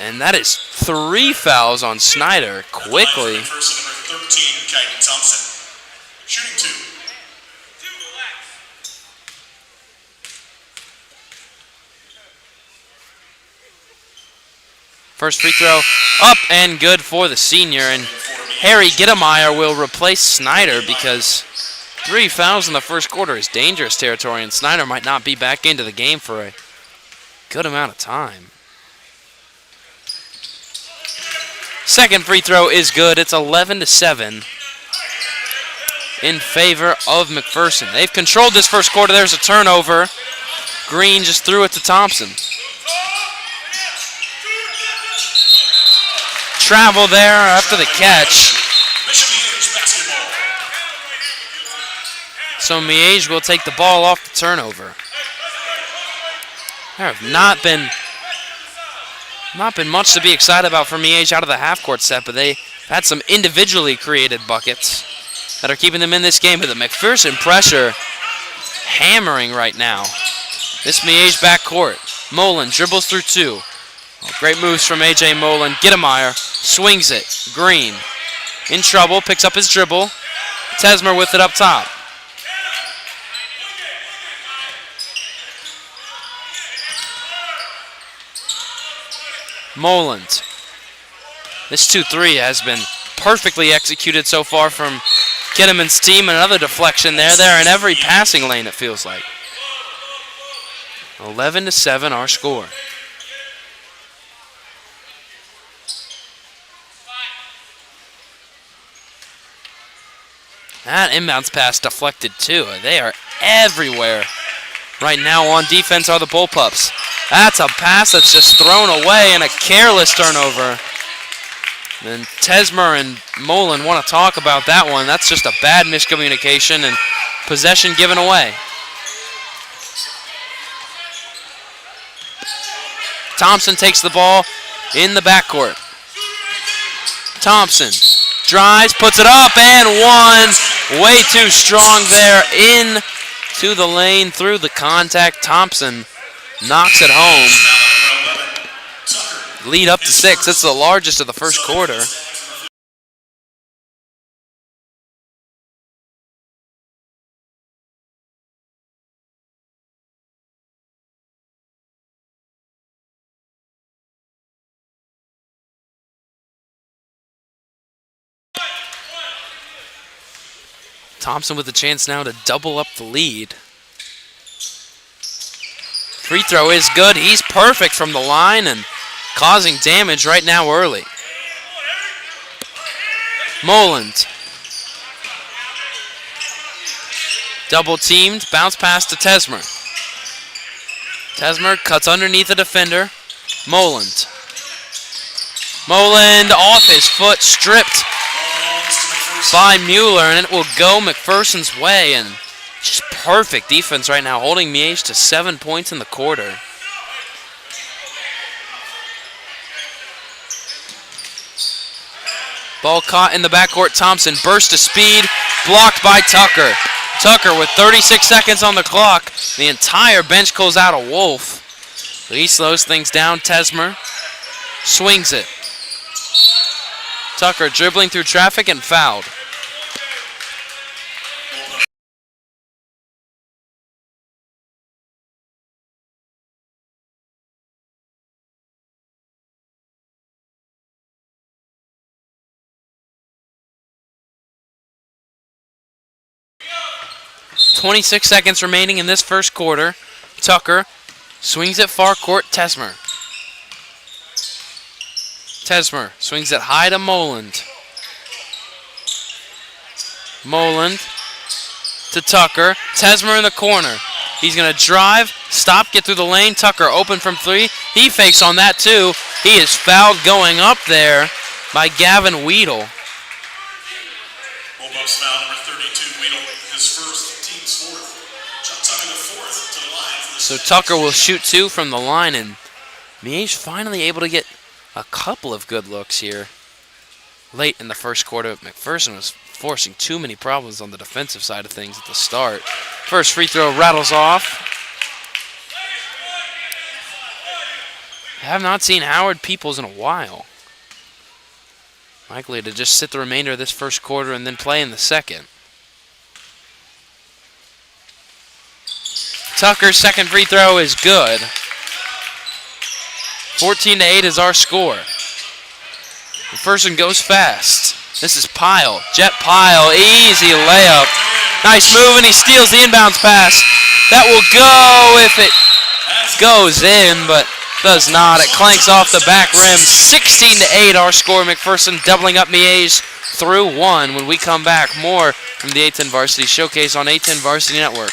And that is 3 fouls on Snyder quickly. McPherson, number 13, Kevin Thompson. Shooting 2. First free throw up and good for the senior. And Harry Gittemeyer will replace Snyder because 3 fouls in the first quarter is dangerous territory, and Snyder might not be back into the game for a good amount of time. Second free throw is good. It's 11-7 in favor of McPherson. They've controlled this first quarter. There's a turnover. Green just threw it to Thompson. Travel there after the catch. Bishop Miege basketball. So Miege will take the ball off the turnover. There have not been much to be excited about for Miege out of the half-court set, but they've had some individually created buckets that are keeping them in this game. But the McPherson pressure hammering right now. This Miege backcourt. Molan dribbles through 2. Oh, great moves from A.J. Molan. Gittemeyer swings it. Green in trouble, picks up his dribble. Tesmer with it up top. Moland. This 2-3 has been perfectly executed so far from Kinnaman's team. Another deflection there. They're in every passing lane, it feels like. 11-7 our score. That inbounds pass deflected too. They are everywhere. Right now on defense are the Bullpups. That's a pass that's just thrown away and a careless turnover. And Tesmer and Mullen want to talk about that one. That's just a bad miscommunication and possession given away. Thompson takes the ball in the backcourt. Thompson drives, puts it up, and one. Way too strong there in to the lane through the contact. Thompson knocks it home. Lead up to 6. It's the largest of the first quarter. Thompson with a chance now to double up the lead. Free throw is good. He's perfect from the line and causing damage right now early. Moland. Double teamed. Bounce pass to Tesmer. Tesmer cuts underneath the defender. Moland. Moland off his foot. Stripped by Mueller, and it will go McPherson's way. And just perfect defense right now, holding Miege to 7 points in the quarter. Ball caught in the backcourt. Thompson burst to speed, blocked by Tucker. Tucker with 36 seconds on the clock. The entire bench calls out a wolf. He slows things down. Tesmer swings it. Tucker dribbling through traffic and fouled. .26 seconds remaining in this first quarter. Tucker swings it far court. Tesmer. Tesmer swings it high to Moland. Moland to Tucker. Tesmer in the corner. He's going to drive, stop, get through the lane. Tucker open from 3. He fakes on that too. He is fouled going up there by Gavin Weedle. Bullpups foul number 32, Weedle, his first, team's fourth. John Tucker the fourth to the line for the So Tucker will shoot 2 from the line, and Miege finally able to get a couple of good looks here. Late in the first quarter, McPherson was forcing too many problems on the defensive side of things at the start. First free throw rattles off. I have not seen Howard Peoples in a while. Likely to just sit the remainder of this first quarter and then play in the second. Tucker's second free throw is good. 14-8 is our score. McPherson goes fast. This is Pyle. Jet Pyle. Easy layup. Nice move, and he steals the inbounds pass. That will go if it goes in, but does not. It clanks off the back rim. 16-8 our score. McPherson doubling up Miege through 1 when we come back. More from the A10 Varsity Showcase on A10 Varsity Network.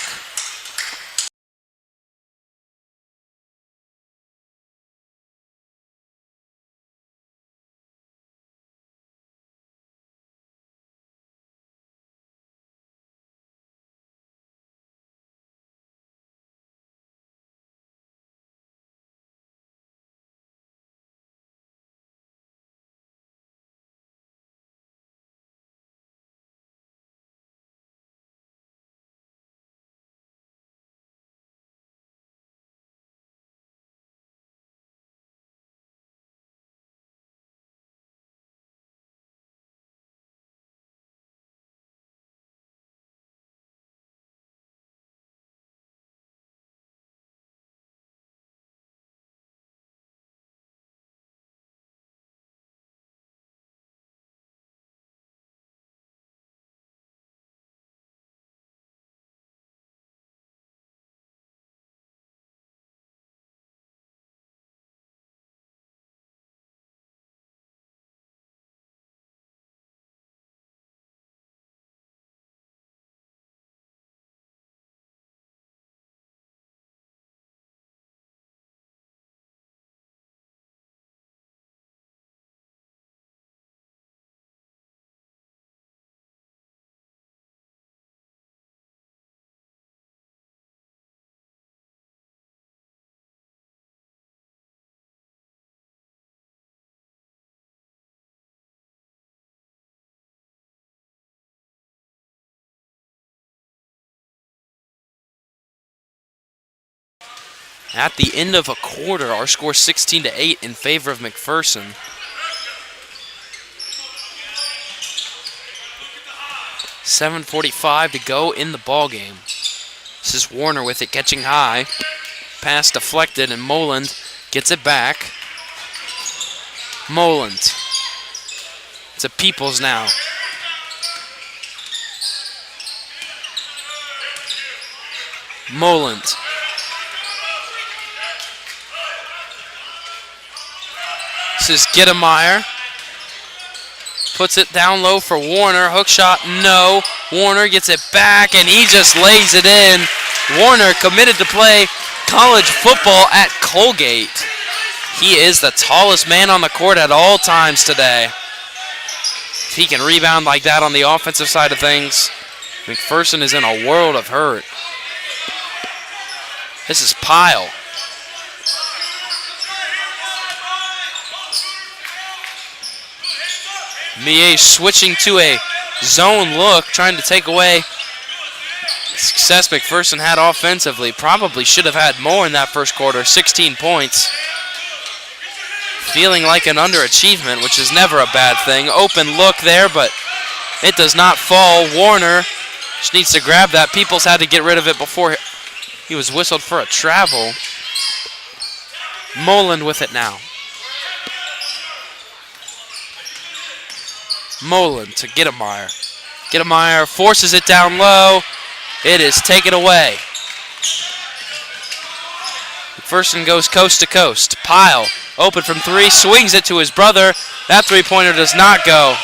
At the end of a quarter, our score 16-8 in favor of McPherson. .7:45 to go in the ball game. This is Warner with it, catching high. Pass deflected, and Moland gets it back. Moland. It's a Peoples now. Moland. This is Gittemeyer. Puts it down low for Warner. Hook shot, no. Warner gets it back, and he just lays it in. Warner committed to play college football at Colgate. He is the tallest man on the court at all times today. If he can rebound like that on the offensive side of things, McPherson is in a world of hurt. This is Pyle. Miege switching to a zone look, trying to take away success McPherson had offensively. Probably should have had more in that first quarter, 16 points. Feeling like an underachievement, which is never a bad thing. Open look there, but it does not fall. Warner just needs to grab that. Peoples had to get rid of it before he was whistled for a travel. Moland with it now. Moland to Gittemeyer. Gittemeyer forces it down low. It is taken away. McPherson goes coast to coast. Pyle open from three, swings it to his brother. That three-pointer does not go.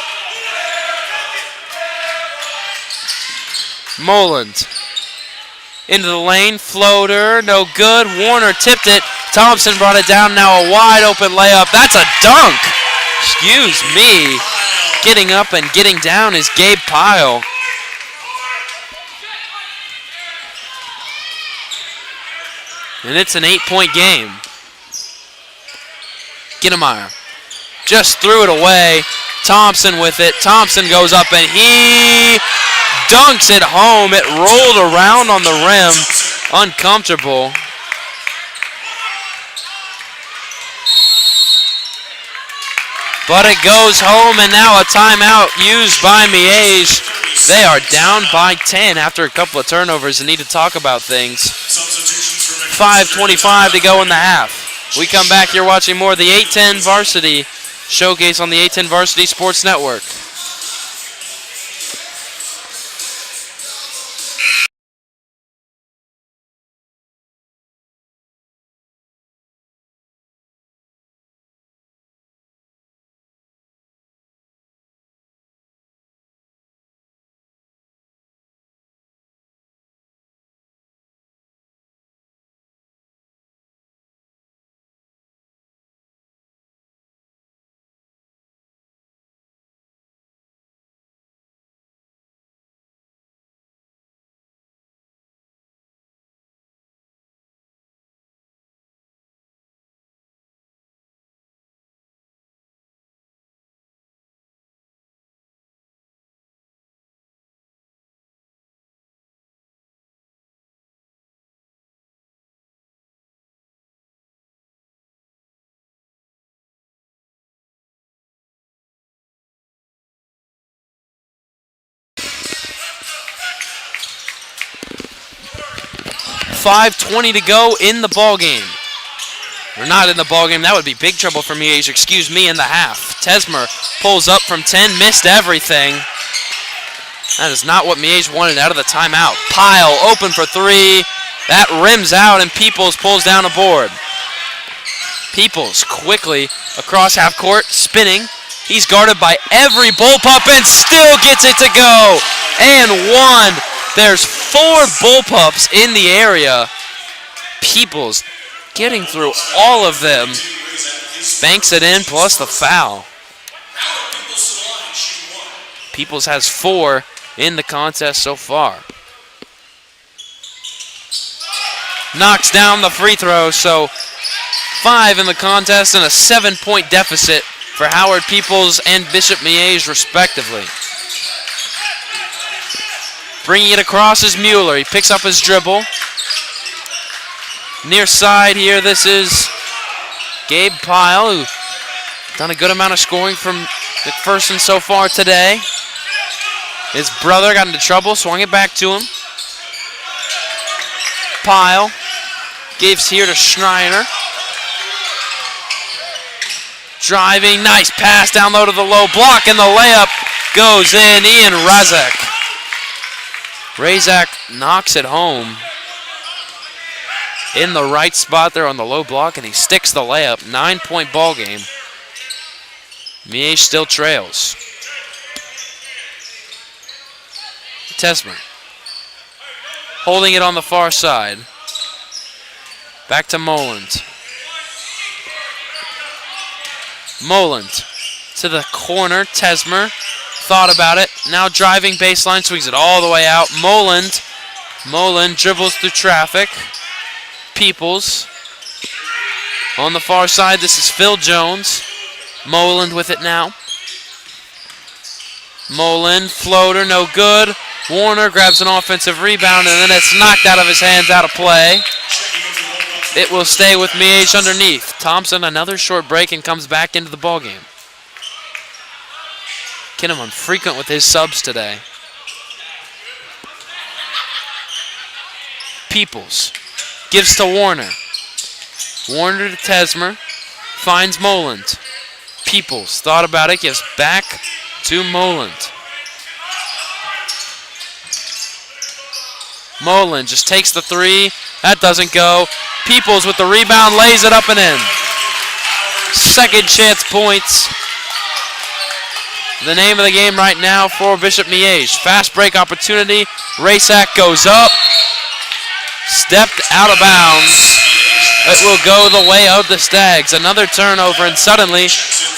Moland into the lane, floater, no good. Warner tipped it. Thompson brought it down. Now a wide open layup. That's a dunk. Excuse me. Getting up and getting down is Gabe Pyle. And it's an 8-point game. Gittemeyer just threw it away. Thompson with it. Thompson goes up and he dunks it home. It rolled around on the rim. Uncomfortable. But it goes home, and now a timeout used by Miege. They are down by 10 after a couple of turnovers and need to talk about things. 5:25 to go in the half. We come back, you're watching more of the 810 Varsity Showcase on the 810 Varsity Sports Network. .520 to go in the ball game. Or not in the ball game. That would be big trouble for Miege. Excuse me, in the half. Tesmer pulls up from 10, missed everything. That is not what Miege wanted out of the timeout. Pyle open for three. That rims out, and Peoples pulls down a board. Peoples quickly across half court, spinning. He's guarded by every bullpup and still gets it to go. And one. There's 4 bullpups in the area. Peoples getting through all of them. Banks it in, plus the foul. Peoples has 4 in the contest so far. Knocks down the free throw, so 5 in the contest and a 7-point deficit for Howard Peoples and Bishop Miege respectively. Bringing it across is Mueller. He picks up his dribble. Near side here, this is Gabe Pyle, who done a good amount of scoring from McPherson so far today. His brother got into trouble, swung it back to him. Pyle gives here to Schreiner. Driving, nice pass down low to the low block, and the layup goes in. Ian Razak. Razak knocks it home in the right spot there on the low block, and he sticks the layup. 9-point ball game. Miege still trails. Tesmer holding it on the far side. Back to Moland. Moland to the corner. Tesmer thought about it. Now driving baseline, swings it all the way out. Moland dribbles through traffic. Peoples on the far side. This is Phil Jones. Moland with it now. Moland, floater, no good. Warner grabs an offensive rebound, and then it's knocked out of his hands, out of play. It will stay with Miege underneath. Thompson, another short break, and comes back into the ballgame. Kinnaman frequent with his subs today. Peoples gives to Warner. Warner to Tesmer. Finds Moland. Peoples thought about it, gives back to Moland. Moland just takes the three. That doesn't go. Peoples with the rebound, lays it up and in. Second chance points. The name of the game right now for Bishop Miege. Fast break opportunity. Razak goes up. Stepped out of bounds. It will go the way of the Stags. Another turnover, and suddenly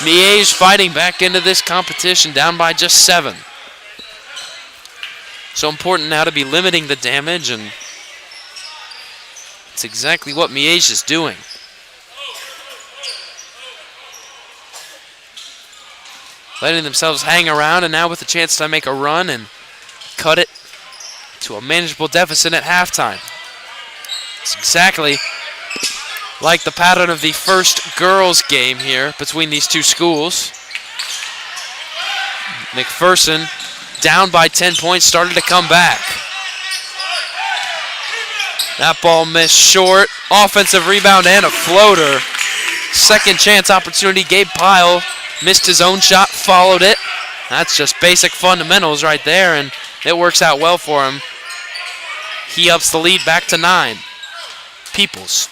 Miege fighting back into this competition, down by just 7. So important now to be limiting the damage, and it's exactly what Miege is doing. Letting themselves hang around, and now with a chance to make a run and cut it to a manageable deficit at halftime. It's exactly like the pattern of the first girls' game here between these two schools. McPherson, down by 10 points, started to come back. That ball missed short. Offensive rebound and a floater. Second chance opportunity. Gabe Pyle missed his own shot, followed it. That's just basic fundamentals right there, and it works out well for him. He ups the lead back to 9. Peoples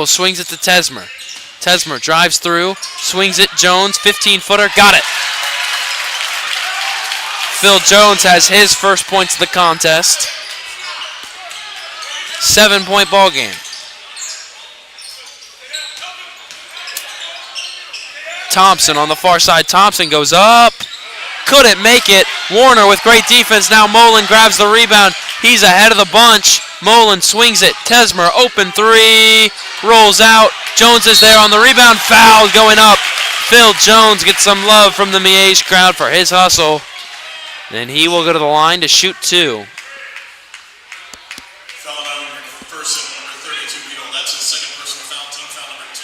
swings it to Tesmer. Tesmer drives through, swings it. Jones, 15-footer, got it. Phil Jones has his first points of the contest. 7-point ball game. Thompson on the far side. Thompson goes up. Couldn't make it. Warner with great defense. Now Moland grabs the rebound. He's ahead of the bunch. Moland swings it. Tesmer, open three. Rolls out. Jones is there on the rebound. Foul going up. Phil Jones gets some love from the Miege crowd for his hustle. And he will go to the line to shoot 2. Foul on McPherson, number 32, Beetle. That's his second personal foul, team foul number 2.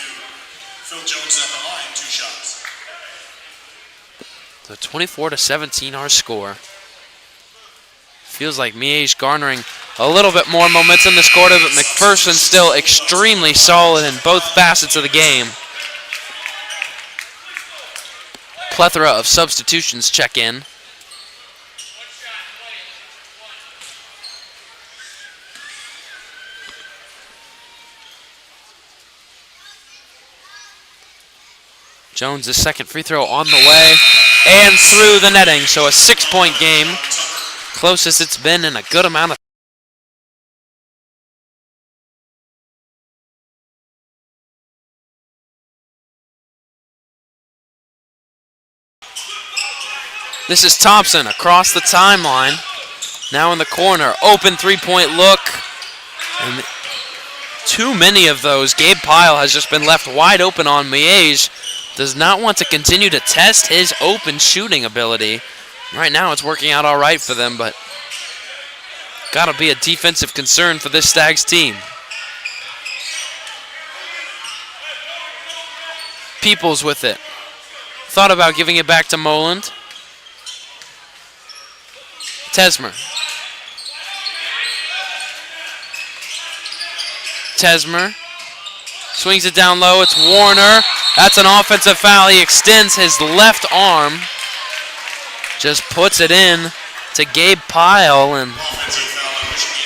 Phil Jones at the line, 2 shots. The 24-17 our score. Feels like Miege garnering a little bit more momentum this quarter, but McPherson still extremely solid in both facets of the game. Plethora of substitutions check in. Jones' second free throw on the way and through the netting. So a 6-point game. Closest it's been in a good amount of This is Thompson across the timeline. Now in the corner. Open 3-point look. And too many of those. Gabe Pyle has just been left wide open on. Miege does not want to continue to test his open shooting ability. Right now it's working out all right for them, but got to be a defensive concern for this Stags team. Peoples with it. Thought about giving it back to Moland. Tesmer. Tesmer swings it down low. It's Warner. That's an offensive foul. He extends his left arm. Just puts it in to Gabe Pyle, and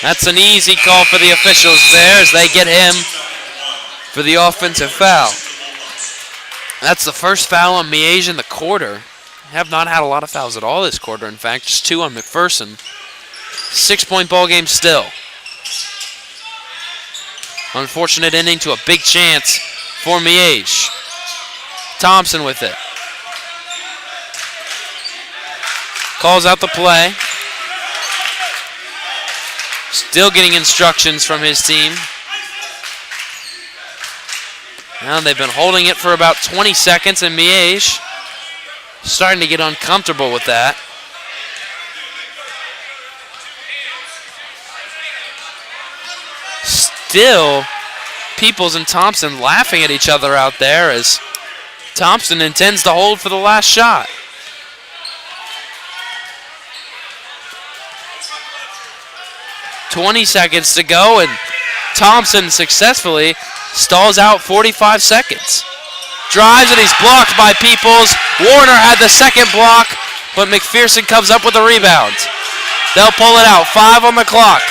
that's an easy call for the officials there as they get him for the offensive foul. That's the first foul on Miege in the quarter. Have not had a lot of fouls at all this quarter, in fact, just 2 on McPherson. 6-point ball game still. Unfortunate ending to a big chance for Miege. Thompson with it. Calls out the play. Still getting instructions from his team. Now they've been holding it for about 20 seconds, and Miege starting to get uncomfortable with that. Still, Peoples and Thompson laughing at each other out there as Thompson intends to hold for the last shot. "20 seconds to go, and Thompson successfully stalls out 45 seconds. Drives, and he's blocked by Peoples. Warner had the second block, but McPherson comes up with a rebound. They'll pull it out. 5 on the clock.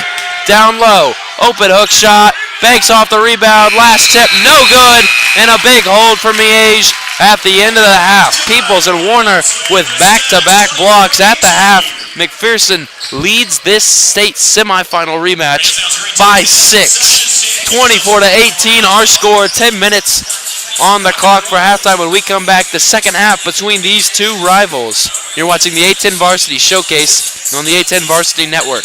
Down low. Open hook shot. Banks off the rebound. Last tip, no good. And a big hold for Miege at the end of the half. Peoples and Warner with back-to-back blocks at the half. McPherson leads this state semifinal rematch by 6. 24-18, our score. 10 minutes on the clock for halftime. When we come back, the second half between these two rivals. You're watching the A10 Varsity Showcase on the A10 Varsity Network.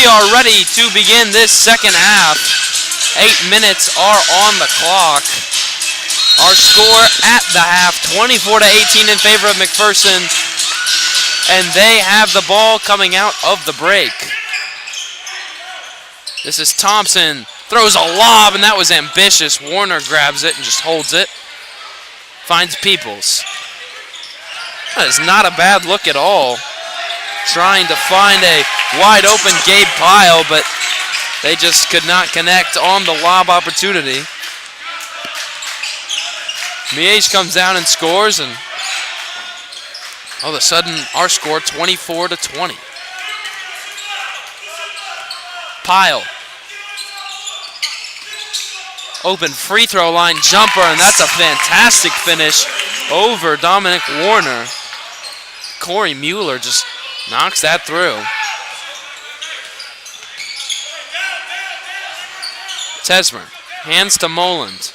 are ready to begin this second half. 8 minutes are on the clock. Our score at the half, 24-18 in favor of McPherson. And they have the ball coming out of the break. This is Thompson. Throws a lob, and that was ambitious. Warner grabs it and just holds it. Finds Peoples. That is not a bad look at all. Trying to find a wide open Gabe Pyle, but they just could not connect on the lob opportunity. Miege comes down and scores, and all of a sudden our score 24-20. Pyle. Open free throw line jumper, and that's a fantastic finish over Dominic Warner. Corey Mueller just knocks that through. Tesmer hands to Moland.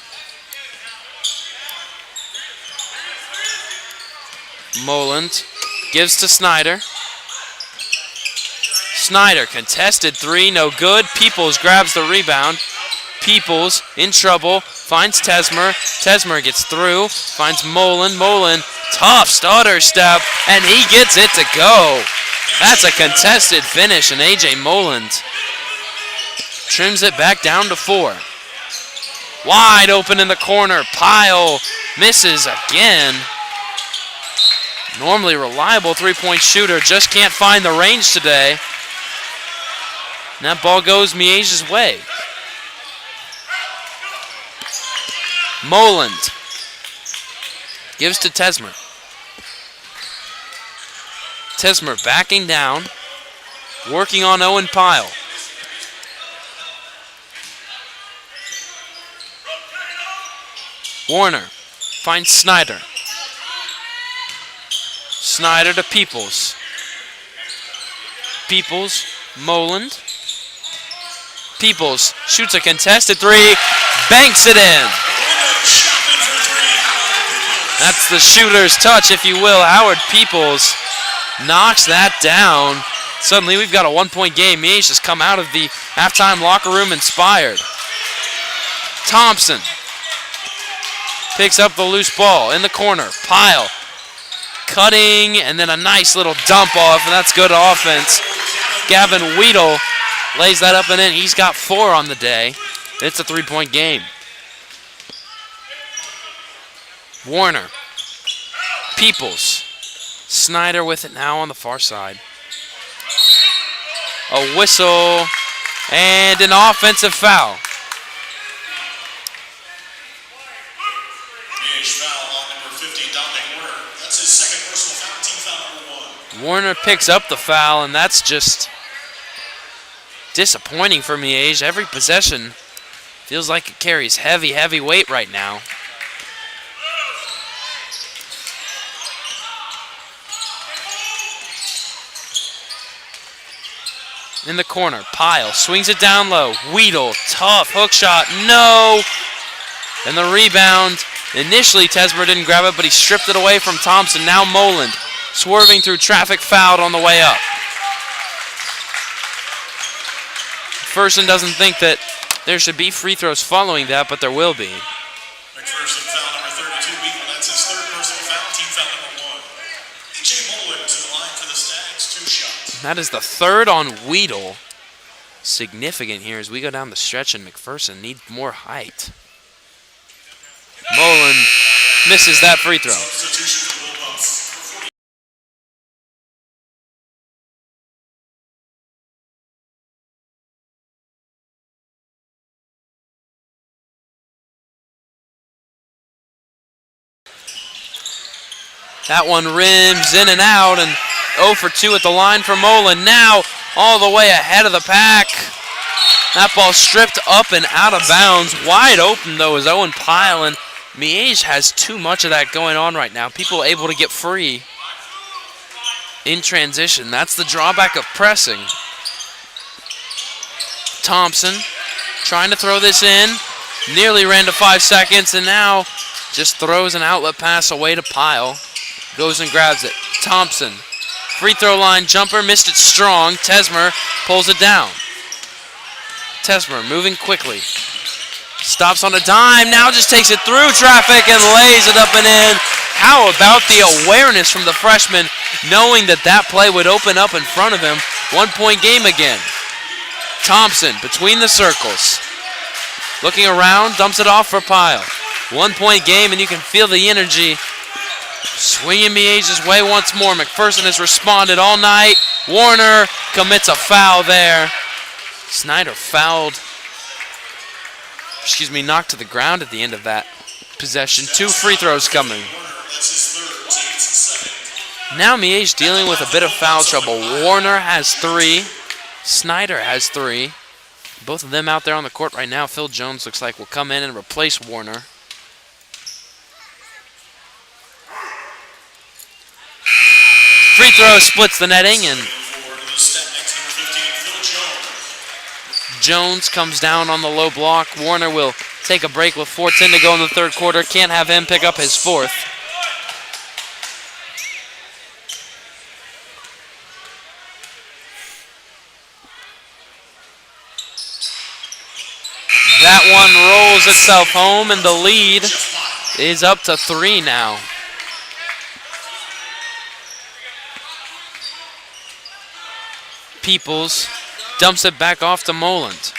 Moland gives to Snyder. Snyder, contested three, no good. Peoples grabs the rebound. Peoples in trouble, finds Tesmer. Tesmer gets through, finds Moland. Moland, tough stutter step, and he gets it to go. That's a contested finish, and A.J. Moland trims it back down to 4. Wide open in the corner. Pyle misses again. Normally reliable three-point shooter, just can't find the range today. And that ball goes Miege's way. Moland gives to Tesmer. Tesmer backing down, working on Owen Pyle. Warner finds Snyder. Snyder to Peoples. Peoples, Moland. Peoples shoots a contested three, banks it in. That's the shooter's touch, if you will. Howard Peoples knocks that down. Suddenly we've got a 1-point game. Miege has come out of the halftime locker room inspired. Thompson picks up the loose ball in the corner. Pyle cutting, and then a nice little dump off, and that's good offense. Gavin Weedle lays that up and in. He's got 4 on the day. It's a 3-point game. Warner. Peoples. Snyder with it now on the far side. A whistle and an offensive foul. Foul on number 50, Dominic Warner. That's his second personal foul, team foul number 1. Warner picks up the foul, and that's just disappointing for Miege. Every possession feels like it carries heavy weight right now. In the corner, Pyle swings it down low. Weedle, tough hook shot, no. And the rebound, initially Tesmer didn't grab it, but he stripped it away from Thompson. Now Moland, swerving through traffic, fouled on the way up. McPherson doesn't think that there should be free throws following that, but there will be. McPherson foul number 32, Weedle. That's his third personal foul, team foul number 1. A.J. Moland to the line for the Stags, 2 shots. That is the third on Weedle. Significant here as we go down the stretch, and McPherson needs more height. Moland misses that free throw. Substitution for the Bulldogs. That one rims in and out, and 0 for 2 at the line for Moland. Now all the way ahead of the pack. That ball stripped up and out of bounds. Wide open, though, is Owen Pyle, and Miege has too much of that going on right now. People able to get free in transition. That's the drawback of pressing. Thompson trying to throw this in. Nearly ran to 5 seconds, and now just throws an outlet pass away to Pyle. Goes and grabs it. Thompson, free throw line jumper, missed it strong. Tesmer pulls it down. Tesmer moving quickly. Stops on a dime, now just takes it through traffic and lays it up and in. How about the awareness from the freshman, knowing that that play would open up in front of him? 1 point game again. Thompson between the circles. Looking around, dumps it off for Pyle. 1 point game, and you can feel the energy swinging Miege's way once more. McPherson has responded all night. Warner commits a foul there. Snyder knocked to the ground at the end of that possession. 2 free throws coming. Now Miege dealing with a bit of foul trouble. Warner has 3. Snyder has 3. Both of them out there on the court right now. Phil Jones looks like will come in and replace Warner. Free throw splits the netting, and Jones comes down on the low block. Warner will take a break with 4:10 to go in the third quarter. Can't have him pick up his 4th. That one rolls itself home, and the lead is up to 3 now. Peoples dumps it back off to Moland.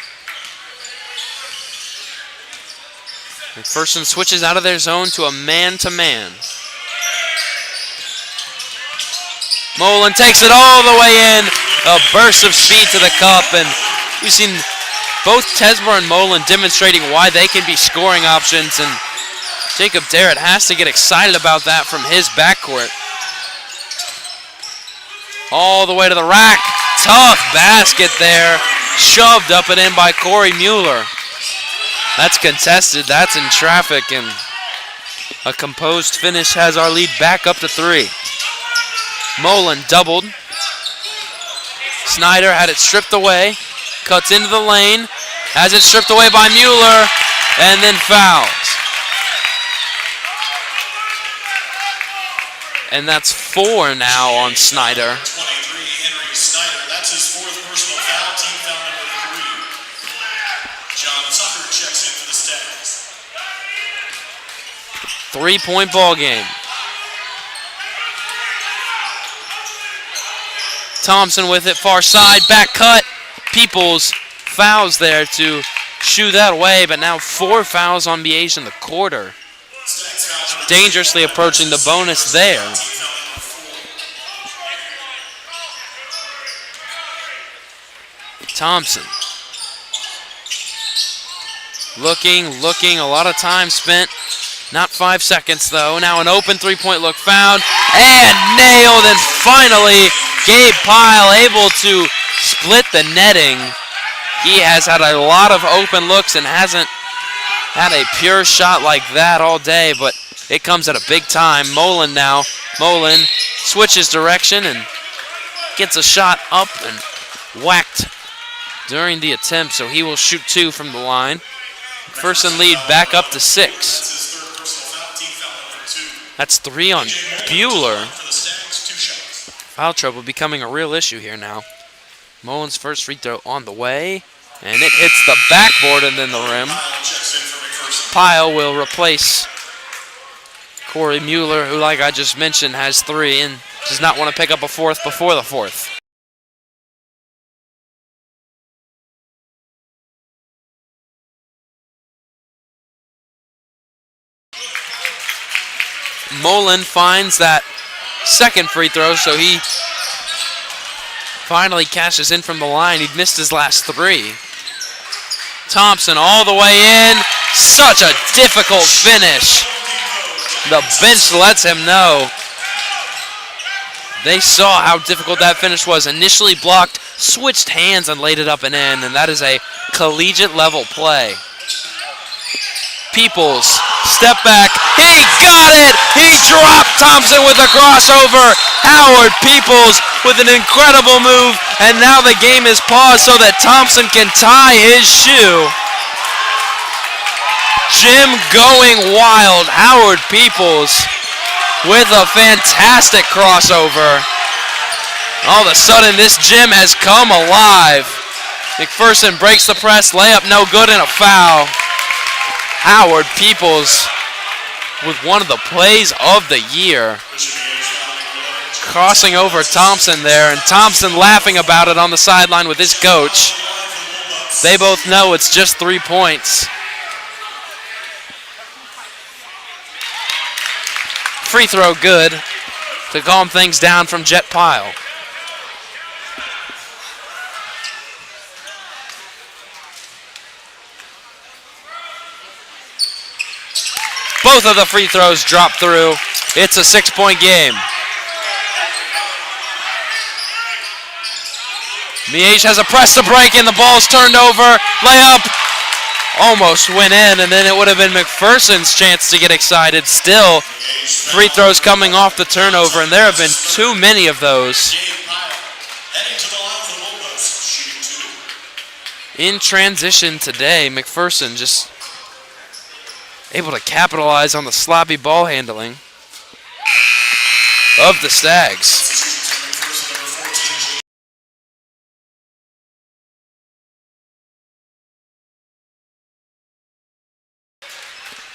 McPherson switches out of their zone to a man-to-man. Moland takes it all the way in. A burst of speed to the cup, and we've seen both Tesmer and Moland demonstrating why they can be scoring options, and Jacob Darrett has to get excited about that from his backcourt. All the way to the rack. Tough basket there. Shoved up and in by Corey Mueller. That's contested. That's in traffic, and a composed finish has our lead back up to 3. Moland doubled. Snyder had it stripped away. Cuts into the lane. Has it stripped away by Mueller, and then fouls. And that's 4 now on Snyder. 23, Henry Snyder. That's his 4th personal foul, team foul number 3. John Tucker checks in for the Stags. 3-point ball game. Thompson with it, far side, back cut. Peoples fouls there to shoo that away, but now 4 fouls on Miege in the quarter. Dangerously approaching the bonus there. Thompson. Looking, a lot of time spent. Not 5 seconds though. Now an open 3-point look found and nailed, and finally Gabe Pyle able to split the netting. He has had a lot of open looks and hasn't had a pure shot like that all day, but it comes at a big time. Moland now. Moland switches direction and gets a shot up and whacked during the attempt, so he will shoot 2 from the line. McPherson lead back up to 6. That's 3 on Bueller. Foul trouble becoming a real issue here now. Moland's first free throw on the way, and it hits the backboard and then the rim. Pyle will replace Corey Mueller, who, like I just mentioned, has 3 and does not want to pick up a 4th before the 4th. Moland finds that second free throw, so he finally cashes in from the line. He'd missed his last 3. Thompson all the way in. Such a difficult finish. The bench lets him know. They saw how difficult that finish was. Initially blocked, switched hands and laid it up and in, and that is a collegiate level play. Peoples, step back, he got it! He dropped Thompson with a crossover. Howard Peoples with an incredible move, and now the game is paused so that Thompson can tie his shoe. Jim going wild. Howard Peoples with a fantastic crossover. All of a sudden, this gym has come alive. McPherson breaks the press, layup no good, and a foul. Howard Peoples with one of the plays of the year. Crossing over Thompson there, and Thompson laughing about it on the sideline with his coach. They both know it's just 3 points. Free throw good to calm things down from Jet Pyle. Both of the free throws drop through. It's a 6-point game. Miege has a press to break and the ball's turned over. Layup almost went in, and then it would have been McPherson's chance to get excited. Still, free throws coming off the turnover, and there have been too many of those. In transition today, McPherson just able to capitalize on the sloppy ball handling of the Stags.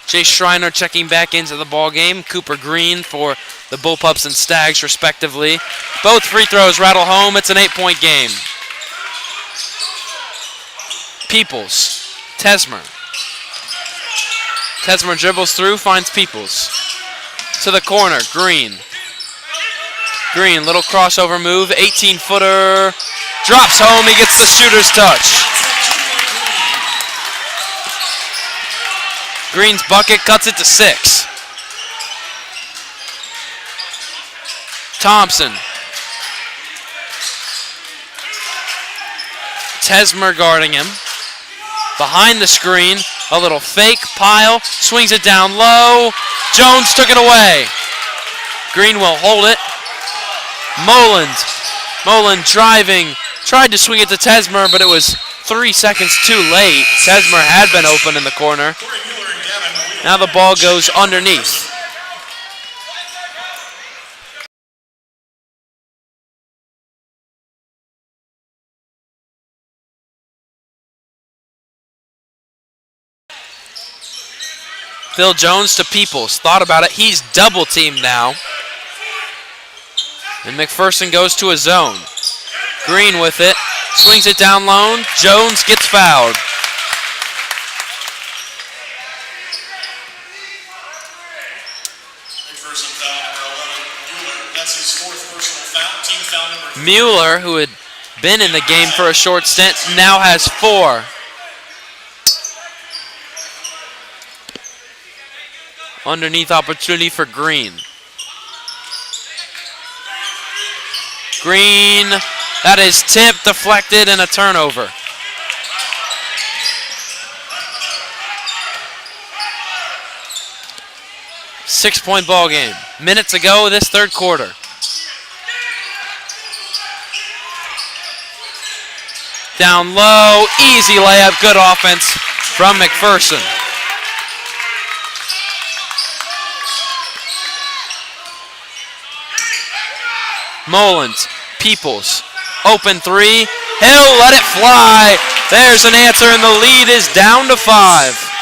Jay Schreiner checking back into the ball game. Cooper Green for the Bullpups and Stags, respectively. Both free throws rattle home. It's an 8-point game. Peoples, Tesmer. Tesmer dribbles through, finds Peoples. To the corner, Green. Green, little crossover move, 18-footer. Drops home, he gets the shooter's touch. Green's bucket cuts it to 6. Thompson. Tesmer guarding him. Behind the screen, a little fake. Pyle swings it down low. Jones took it away. Green will hold it. Moland driving. Tried to swing it to Tesmer, but it was 3 seconds too late. Tesmer had been open in the corner. Now the ball goes underneath. Phil Jones to Peoples. Thought about it. He's double teamed now. And McPherson goes to a zone. Green with it. Swings it down low. Jones gets fouled. Mueller, who had been in the game for a short stint, now has 4. Underneath opportunity for Green. Green, that is tipped, deflected, and a turnover. Six-point ball game. Minutes ago this third quarter. Down low, easy layup, good offense from McPherson. Mullins, Peoples, open 3. He'll let it fly. There's an answer, and the lead is down to 5.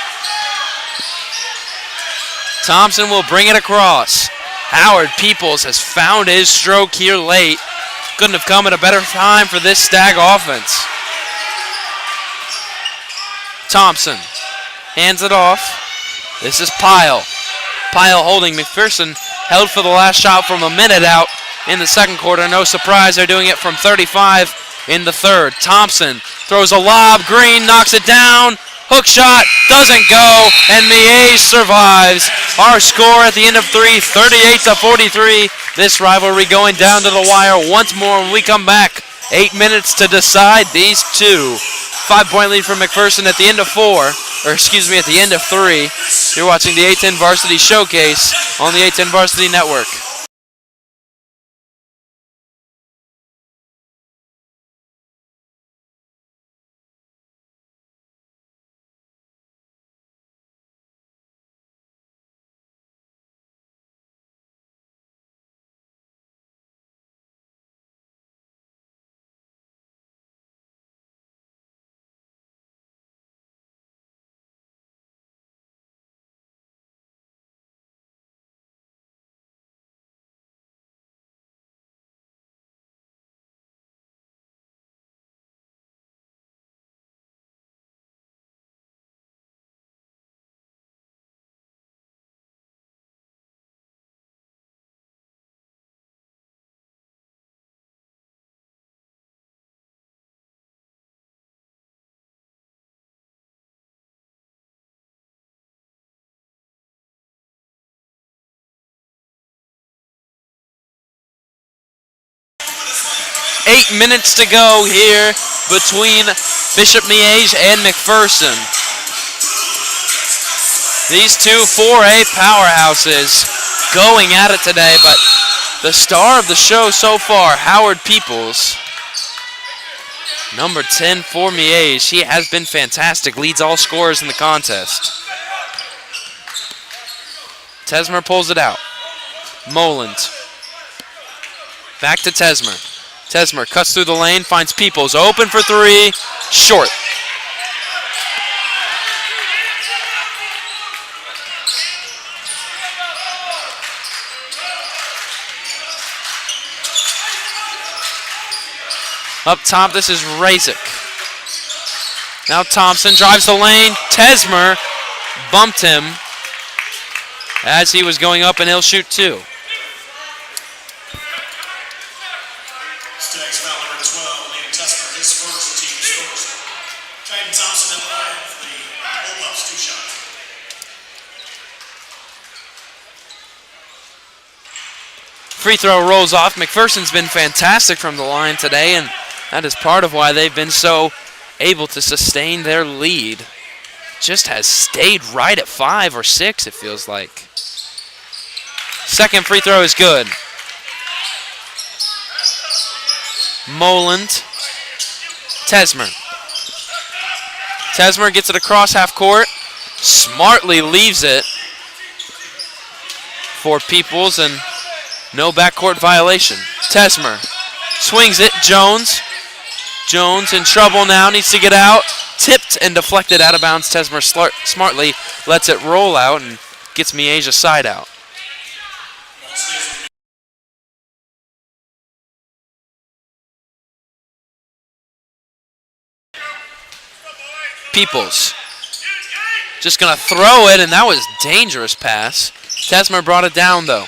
Thompson will bring it across. Howard Peoples has found his stroke here late. Couldn't have come at a better time for this Stag offense. Thompson hands it off. This is Pyle. Pyle holding. McPherson held for the last shot from a minute out in the second quarter. No surprise, they're doing it from 35 in the third. Thompson throws a lob. Green knocks it down. Hook shot doesn't go, and Miege survives. Our score at the end of 3, 38-43. This rivalry going down to the wire once more when we come back. 8 minutes to decide these two. 5-point lead for McPherson at the end of 4, at the end of 3. You're watching the A10 Varsity Showcase on the A10 Varsity Network. 8 minutes to go here between Bishop Miege and McPherson. These two 4A powerhouses going at it today, but the star of the show so far, Howard Peoples, number 10 for Miege. He has been fantastic, leads all scorers in the contest. Tesmer pulls it out. Moland. Back to Tesmer. Tesmer cuts through the lane, finds Peoples. Open for three. Short. Up top, this is Razik. Now Thompson drives the lane. Tesmer bumped him as he was going up, and he'll shoot two. Stags foul number 12, Liam Tesmer, his first, team's first. Caden Thompson in the line for the pull-ups, 2 shots. Free throw rolls off. McPherson's been fantastic from the line today, and that is part of why they've been so able to sustain their lead. Just has stayed right at 5 or 6, it feels like. Second free throw is good. Moland. Tesmer. Tesmer gets it across half court. Smartly leaves it for Peoples, and no backcourt violation. Tesmer swings it. Jones. Jones in trouble now, needs to get out. Tipped and deflected out of bounds. Tesmer smartly lets it roll out and gets Miege a side out. Peoples just gonna throw it, and that was dangerous pass. Tesmer brought it down though.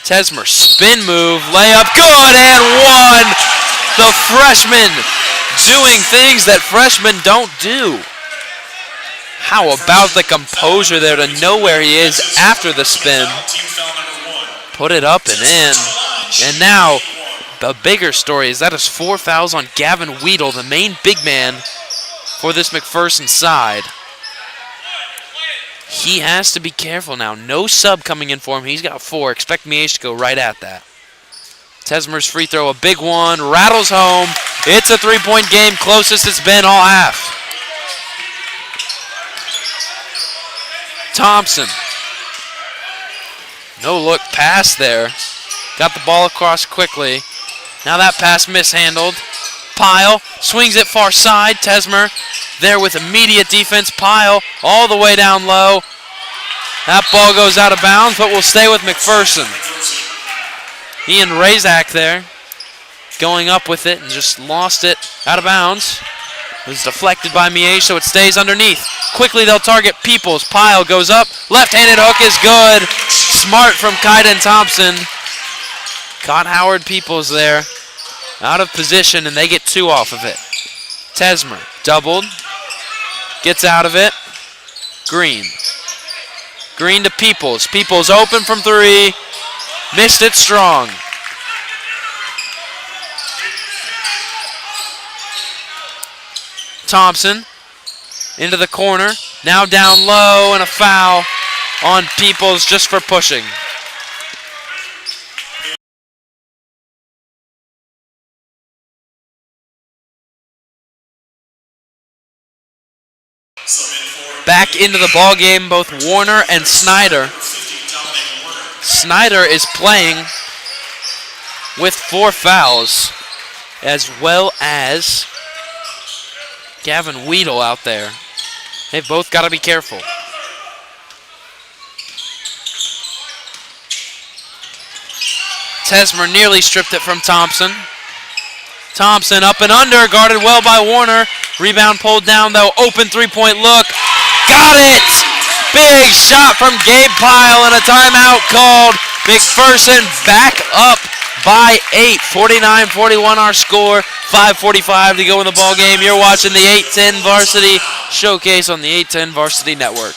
Tesmer spin move, layup, good, and one. The freshman doing things that freshmen don't do. How about the composure there to know where he is after the spin? Put it up and in. And now the bigger story is that is 4 fouls on Gavin Weedle, the main big man for this McPherson side. He has to be careful now. No sub coming in for him. He's got 4. Expect Miege to go right at that. Tesmer's free throw, a big one, rattles home. It's a 3-point game, closest it's been all half. Thompson. No look pass there. Got the ball across quickly. Now that pass mishandled. Pyle swings it far side. Tesmer there with immediate defense. Pyle all the way down low. That ball goes out of bounds, but will stay with McPherson. Ian Razak there going up with it and just lost it out of bounds. It was deflected by Miege, so it stays underneath. Quickly they'll target Peoples. Pyle goes up. Left-handed hook is good. Smart from Kaiden Thompson. Caught Howard Peoples there. Out of position, and they get 2 off of it. Tesmer doubled. Gets out of it. Green. Green to Peoples. Peoples open from 3. Missed it strong. Thompson into the corner. Now down low, and a foul on Peoples just for pushing. Back into the ball game, both Warner and Snyder. Snyder is playing with 4 fouls, as well as Gavin Weedle out there. They've both got to be careful. Tesmer nearly stripped it from Thompson. Thompson up and under, guarded well by Warner. Rebound pulled down though, open 3-point look. Got it! Big shot from Gabe Pyle and a timeout called. McPherson back up by 8. 49-41 our score. 5:45 to go in the ball game. You're watching the 8-10 Varsity Showcase on the 8-10 Varsity Network.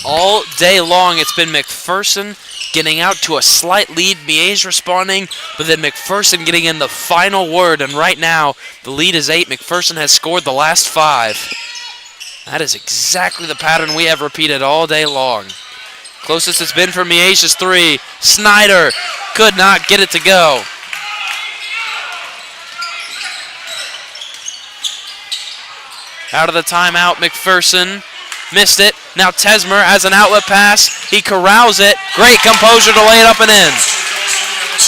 All day long, it's been McPherson getting out to a slight lead. Miege responding, but then McPherson getting in the final word. And right now, the lead is 8. McPherson has scored the last 5. That is exactly the pattern we have repeated all day long. Closest it's been for Miege is 3. Snyder could not get it to go. Out of the timeout, McPherson missed it. Now Tesmer has an outlet pass. He corrals it. Great composure to lay it up and in.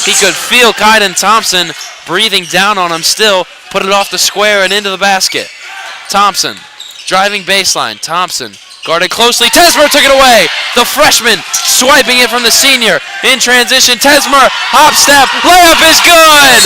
He could feel Kaiden Thompson breathing down on him still. Put it off the square and into the basket. Thompson driving baseline. Thompson guarded closely. Tesmer took it away. The freshman swiping it from the senior. In transition, Tesmer, hop step, layup is good.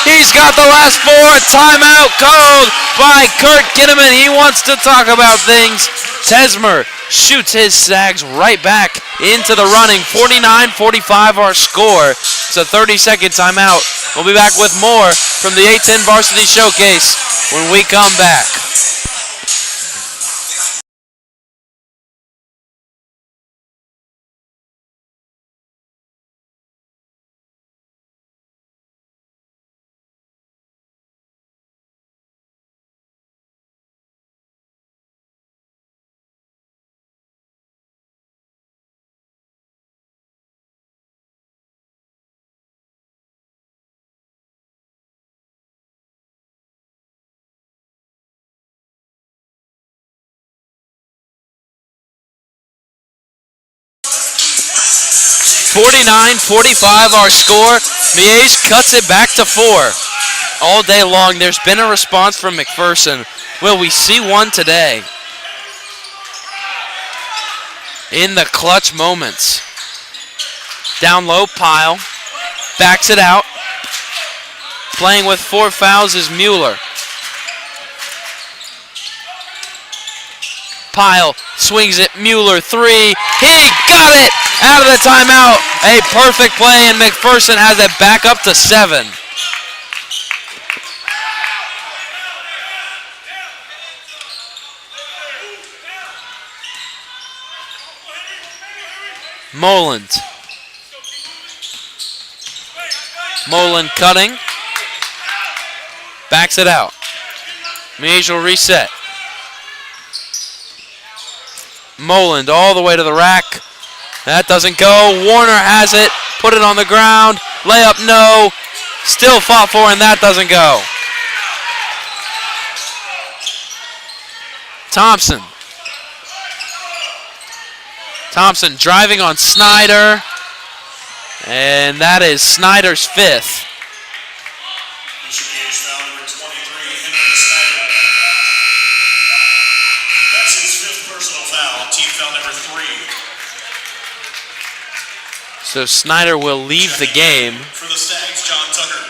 He's got the last 4. Timeout called by Kurt Kinnaman. He wants to talk about things. Tesmer shoots his Zags right back into the running. 49-45 our score. It's a 30-second timeout. We'll be back with more from the A10 Varsity Showcase when we come back. .45 our score. Miege cuts it back to 4. All day long, there's been a response from McPherson. Will we see one today? In the clutch moments. Down low, Pyle. Backs it out. Playing with 4 fouls is Mueller. Pyle swings it. Mueller 3. He got it out of the timeout. A perfect play, and McPherson has it back up to 7. Moland. Moland cutting. Backs it out. Miege will reset. Moland all the way to the rack. That doesn't go. Warner has it. Put it on the ground. Layup, no. Still fought for, and that doesn't go. Thompson. Thompson driving on Snyder. And that is Snyder's 5th. Bishop Miege foul number 23, Henry Snyder. That's his 5th personal foul. Team foul number 3. So Snyder will leave the game. For the Stags, John Tucker.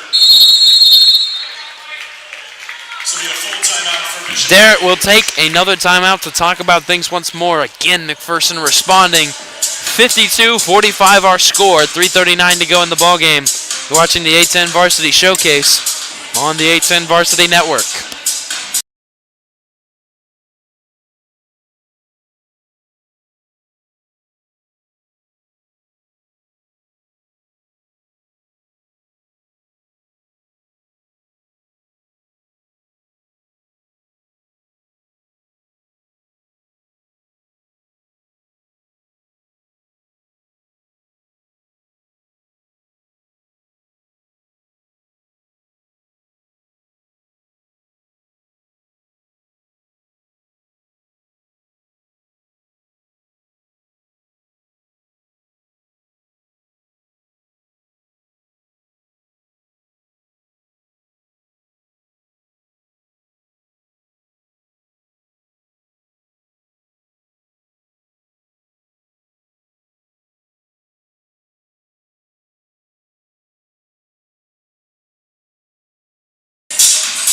So we have a full timeout for Bishop. Derek will take another timeout to talk about things once more. Again, McPherson responding. 52-45 our score. 3:39 to go in the ballgame. You're watching the A10 Varsity Showcase on the A10 Varsity Network.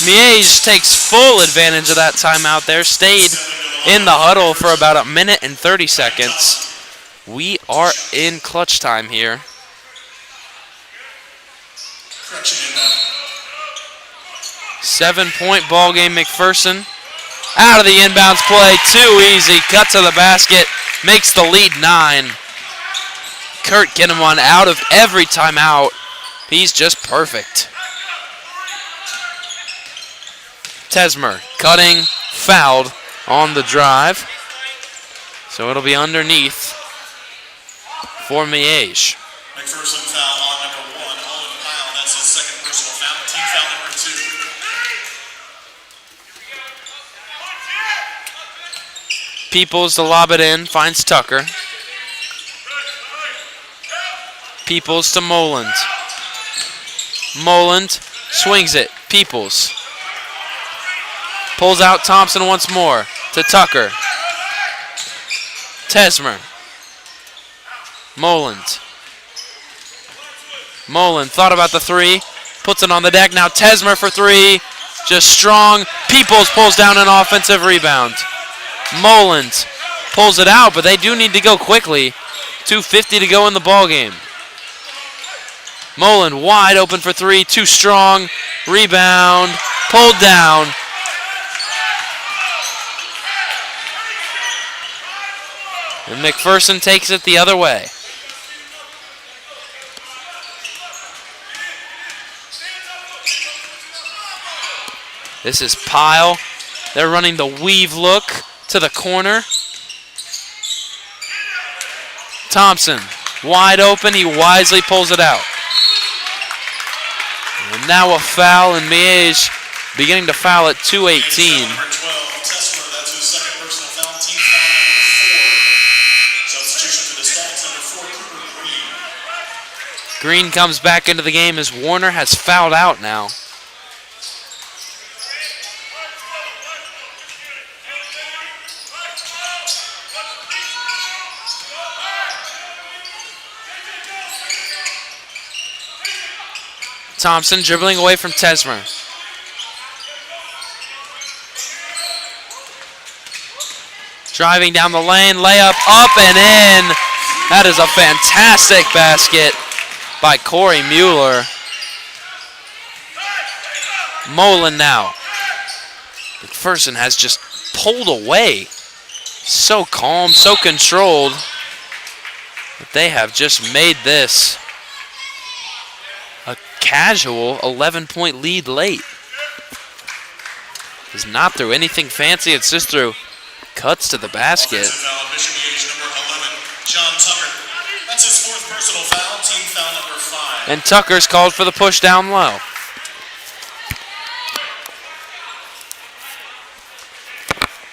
Miege takes full advantage of that timeout there. Stayed in the huddle for about 1 minute and 30 seconds. We are in clutch time here. Correction inbound. 7-point ball game. McPherson out of the inbounds play. Too easy. Cut to the basket. makes the lead 9. Kurt Ginneman out of every timeout. He's just perfect. Tesmer cutting, fouled on the drive. So it'll be underneath for Miege. McPherson foul on number 1, Owen Pyle. That's his second personal foul. Team foul number 2. Peoples to lob it in, finds Tucker. Peoples to Moland. Moland swings it. Peoples pulls out Thompson once more to Tucker. Tesmer. Moland. Moland thought about the 3, puts it on the deck. Now Tesmer for 3, just strong. Peoples pulls down an offensive rebound. Moland pulls it out, but they do need to go quickly. 2:50 to go in the ball game. Moland wide open for 3, too strong. Rebound, pulled down. And McPherson takes it the other way. This is Pyle. They're running the weave look to the corner. Thompson, wide open. He wisely pulls it out. And now a foul, and Miege beginning to foul at 2:18. Number 12, Tesler, that's his second personal foul. Team foul number 4. Substitution for the Stacks, number 4, Cooper Green. Green comes back into the game as Warner has fouled out now. Thompson dribbling away from Tesmer. Driving down the lane, layup up and in. That is a fantastic basket by Corey Mueller. Molen now. McPherson has just pulled away. So calm, so controlled. But they have just made this a casual 11-point lead late. It's not through anything fancy, it's just through cuts to the basket. Offensive foul, Bishop Miege, number 11, John Tucker. That's his fourth personal foul, team foul number 5. And Tucker's called for the push down low.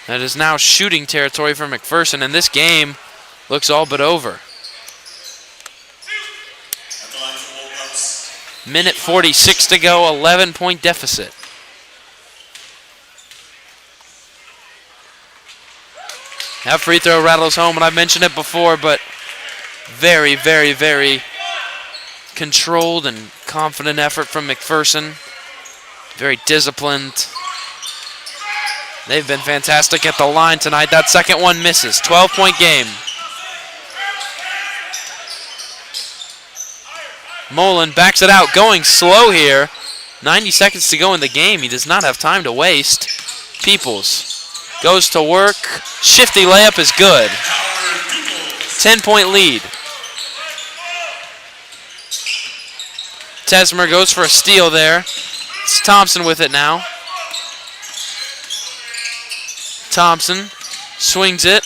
That is now shooting territory for McPherson, and this game looks all but over. At the line for Wolfpack. Minute 46 to go, 11-point deficit. That free throw rattles home, and I mentioned it before, but very, very, very controlled and confident effort from McPherson. Very disciplined. They've been fantastic at the line tonight. That second one misses. 12-point game. Molen backs it out, going slow here. 90 seconds to go in the game. He does not have time to waste. Peoples goes to work. Shifty layup is good. 10-point lead. Tesmer goes for a steal there. It's Thompson with it now. Thompson swings it.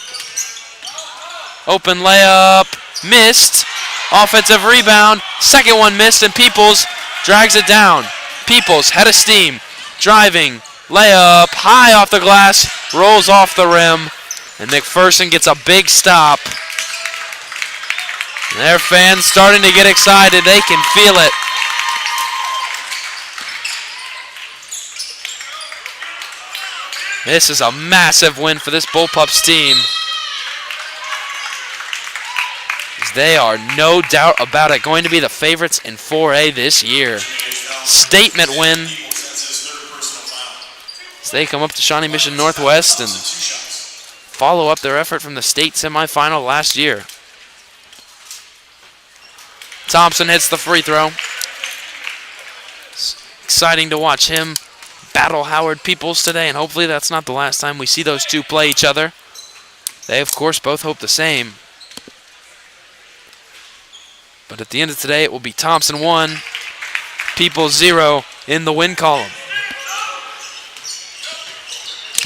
Open layup. Missed. Offensive rebound. Second one missed, and Peoples drags it down. Peoples, head of steam. Driving. Layup. High off the glass. Rolls off the rim. And McPherson gets a big stop. Their fans starting to get excited. They can feel it. This is a massive win for this Bullpups team. They are, no doubt about it, going to be the favorites in 4A this year. Statement win. As they come up to Shawnee Mission Northwest and follow up their effort from the state semifinal last year. Thompson hits the free throw. It's exciting to watch him battle Howard Peoples today, and hopefully that's not the last time we see those two play each other. They, of course, both hope the same. But at the end of today, it will be Thompson 1, Peoples 0 in the win column.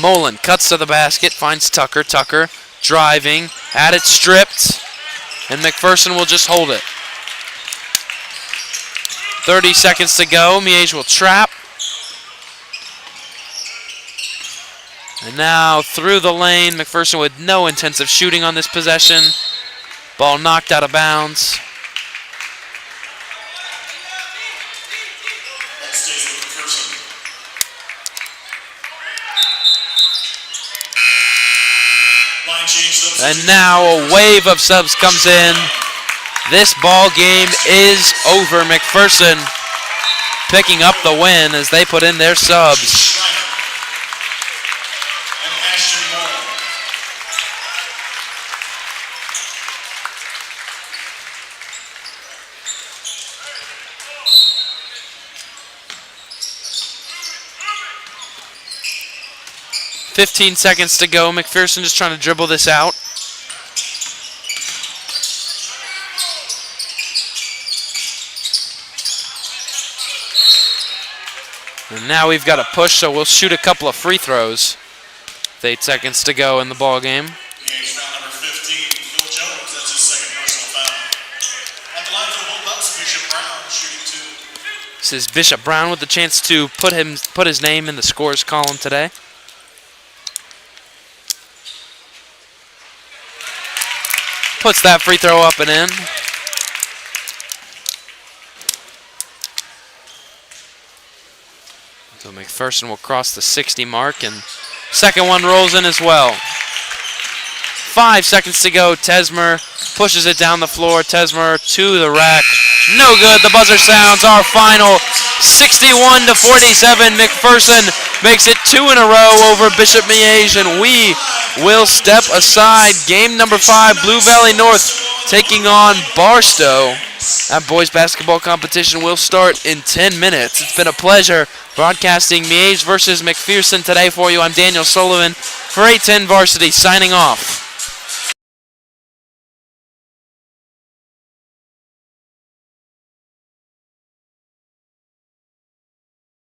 Mullen cuts to the basket, finds Tucker. Tucker driving, had it stripped, and McPherson will just hold it. 30 seconds to go. Miege will trap. And now through the lane, McPherson with no intensive shooting on this possession. Ball knocked out of bounds. That stays with McPherson. Line change substitution. And now a wave of subs comes in. This ball game is over. McPherson picking up the win as they put in their subs. And Ashton Moore. "15 seconds to go. McPherson just trying to dribble this out. And now we've got a push, so we'll shoot a couple of free throws. With 8 seconds to go in the ball game. Miege foul number 15, Phil Jones. That's his second personal foul. At the line for the Bulldogs, Bishop Brown shooting 2. This is Bishop Brown with the chance to put his name in the scores column today. Puts that free throw up and in. So McPherson will cross the 60 mark, and second one rolls in as well. 5 seconds to go. Tesmer pushes it down the floor. Tesmer to the rack. No good. The buzzer sounds. Our final 61-47. McPherson makes it 2 in a row over Bishop Miege, and we will step aside. Game number 5, Blue Valley North taking on Barstow. That boys basketball competition will start in 10 minutes. It's been a pleasure broadcasting Miege versus McPherson today for you. I'm Daniel Sullivan for 810 Varsity signing off.